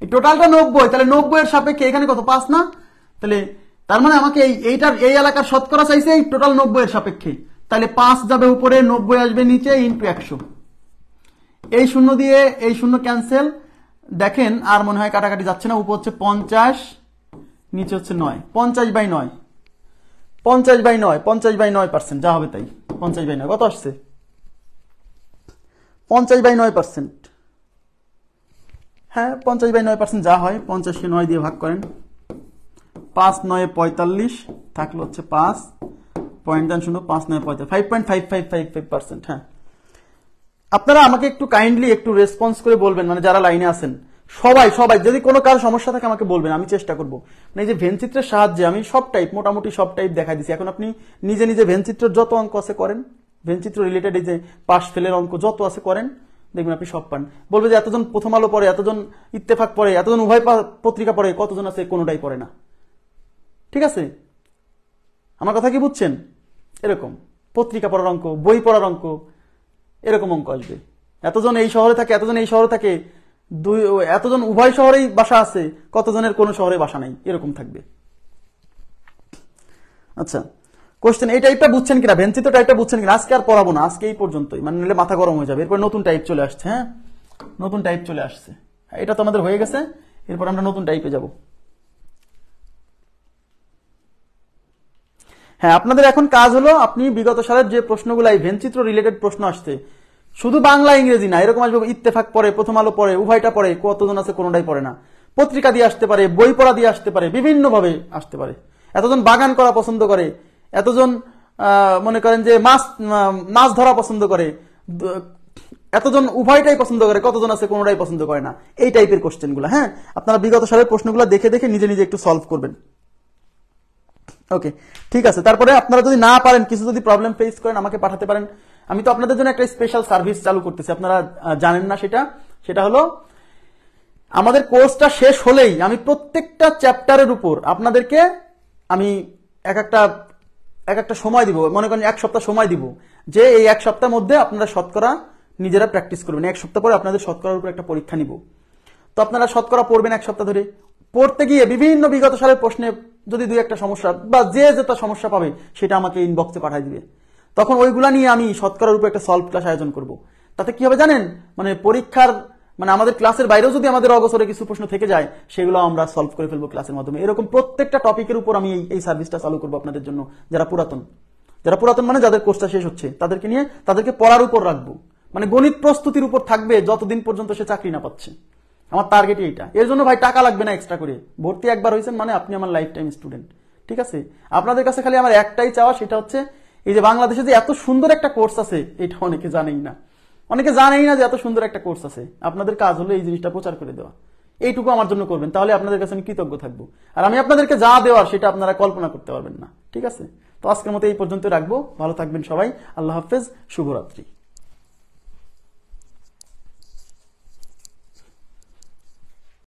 এই টোটালটা 90, তাহলে 90 এর সাপেক্ষে এখানে কত 5 না, তাহলে তার মানে আমাকে এইটার এই এলাকার শতকরা চাইছে এই টোটাল 90 এর সাপেক্ষে, তাহলে 5 যাবে উপরে, 90 আসবে নিচে, ইনটু 100। এই শূন্য দিয়ে এই শূন্য ক্যান্সেল, দেখেন আর মনে হয় কাটাকাটি যাচ্ছে না, উপর হচ্ছে 50, নিচে হচ্ছে 9, 50/9, 50/9, 50/9%, যা হবে তাই, 50/9 কত আসছে? 50/9%। হ্যাঁ 50/9% যা হয় 50কে 9 দিয়ে ভাগ করেন, 5 9 45 থাকলো হচ্ছে 5.0 5 9 45 5.5555%। হ্যাঁ, আপনারা আমাকে একটু কাইন্ডলি একটু রেসপন্স করে বলবেন, মানে যারা লাইনে আছেন সবাই সবাই যদি কোনো কারো সমস্যা থাকে আমাকে বলবেন, আমি চেষ্টা করব। মানে এই যে ভেনচিত্রের সাহায্যে আমি সব টাইপ মোটামুটি সব টাইপ দেখাই দিচ্ছি। এখন আপনি নিজে নিজে ভেনচিত্রের যত অঙ্ক আছে করেন, ভেনচিত্র রিলেটেড এই যে পাস ফেলের অঙ্ক যত আছে করেন, দেখবেন আপনি সব পান। বলবে যে এতজন প্রথম আলো পড়ে, এতজন ইত্তেফাক পড়ে, এতজন উভয় পত্রিকা পড়ে, কতজন আছে কোনোটাই পড়ে না। ঠিক আছে, আমার কথা কি বুঝছেন? এরকম পত্রিকা পড়ার অঙ্ক, বই পড়ার অঙ্ক, এরকম অঙ্ক আসবে। এতজন এই শহরে থাকে, এতজন এই শহরে থাকে, এতজন উভয় শহরেই বাসা আছে, কতজনের কোন শহরে বাসা নাই, এরকম থাকবে। আচ্ছা, কোশ্চেন এই টাইপটা বুঝছেন কিনা, ভেনচিত্র টাইপটা বুঝছেন কিনা? আজকে আর পড়াবো না, আজকে এই পর্যন্তই, মানে নিলে মাথা গরম হয়ে যাবে। এরপর নতুন টাইপ চলে আসছে। হ্যাঁ, নতুন টাইপ চলে আসছে, এটা তো আমাদের হয়ে গেছে, এরপর আমরা নতুন টাইপে যাব। হ্যাঁ, আপনাদের এখন কাজ হলো আপনি বিগত সালের যে প্রশ্নগুলো এই ভেনচিত্র রিলেটেড প্রশ্ন আসছে, শুধু বাংলা ইংরেজি না, এরকম আসবে ইত্তেফাক পড়ে, প্রথম আলো পড়ে, উভয়টা পড়ে, কতজন আছে কোনোটাই পড়ে না, পত্রিকা দিয়ে আসতে পারে, বই পড়া দিয়ে আসতে পারে, বিভিন্ন ভাবে আসতে পারে। এতজন বাগান করা পছন্দ করে, এতজন মনে করেন যে মাছ ধরা পছন্দ করে, এতজন উভয়টাই পছন্দ করে, কতজন আছে কোনোটাই পছন্দ করে না, এই টাইপের কোশ্চেন গুলো। হ্যাঁ, আপনারা বিগত সালের প্রশ্নগুলো দেখে দেখে নিজে নিজে একটু সলভ করবেন। ওকে, ঠিক আছে। তারপরে আপনারা যদি না পারেন, কিছু যদি প্রবলেম ফেস করেন, আমাকে পাঠাতে পারেন। আমি তো আপনাদের জন্য একটা স্পেশাল সার্ভিস চালু করতেছি, আপনারা জানেন না সেটা হলো আমাদের কোর্সটা শেষ হলেই আমি প্রত্যেকটা চ্যাপ্টারের উপর আপনাদেরকে আমি এক একটা সময় দিব, মনে করেন 1 সপ্তাহ সময় দিব, যে এই 1 সপ্তাহের মধ্যে আপনারা শতকরা নিজেরা প্র্যাকটিস করবেন। 1 সপ্তাহ পরে আপনাদের শতকরার উপর একটা পরীক্ষা নিব। তো আপনারা শতকরা পড়বেন 1 সপ্তাহ ধরে। পড়তে গিয়ে বিভিন্ন বিগত সালের প্রশ্নে যদি 2-1টা সমস্যা বা যে যেটা সমস্যা পাবে সেটা আমাকে ইনবক্সে পাঠিয়ে দিবে। তখন ওইগুলা নিয়ে আমি শতকরার উপর একটা সলভ ক্লাস আয়োজন করব। তাতে কি হবে জানেন, মানে পরীক্ষার মানে আমাদের ক্লাসের বাইরেও যদি আমাদের অগোচরে কিছু প্রশ্ন থেকে যায়, সেগুলো আমরা সলভ করে ফেলবো ক্লাসের মাধ্যমে। এরকম প্রত্যেকটা টপিকের উপর আমি এই সার্ভিসটা চালু করবো আপনাদের জন্য। যারা পুরাতন মানে যাদের কোর্সটা শেষ হচ্ছে, তাদেরকে নিয়ে তাদেরকে পড়ার উপর রাখবো, মানে গণিত প্রস্তুতির উপর থাকবে যতদিন পর্যন্ত সে চাকরি না পাচ্ছে। আমার টার্গেট এইটা। এর জন্য ভাই টাকা লাগবে না এক্সট্রা করে, ভর্তি একবার হয়েছেন মানে আপনি আমার লাইফ টাইম স্টুডেন্ট। ঠিক আছে, আপনাদের কাছে খালি আমার একটাই চাওয়া, সেটা হচ্ছে এই যে বাংলাদেশে যে এত সুন্দর একটা কোর্স আছে, এটা অনেকে জানেই না যে এত সুন্দর একটা কোর্স আছে। আপনাদের কাজ হলো এই জিনিসটা প্রচার করে দেওয়া, এইটুকু আমার জন্য করবেন, তাহলে আপনাদের কাছে আমি কৃতজ্ঞ থাকবো। আর আমি আপনাদেরকে যা দেওয়ার সেটা আপনারা কল্পনা করতে পারবেন না। ঠিক আছে, তো আজকের মতো এই পর্যন্ত রাখবো। ভালো থাকবেন সবাই, আল্লাহ হাফেজ, শুভরাত্রি।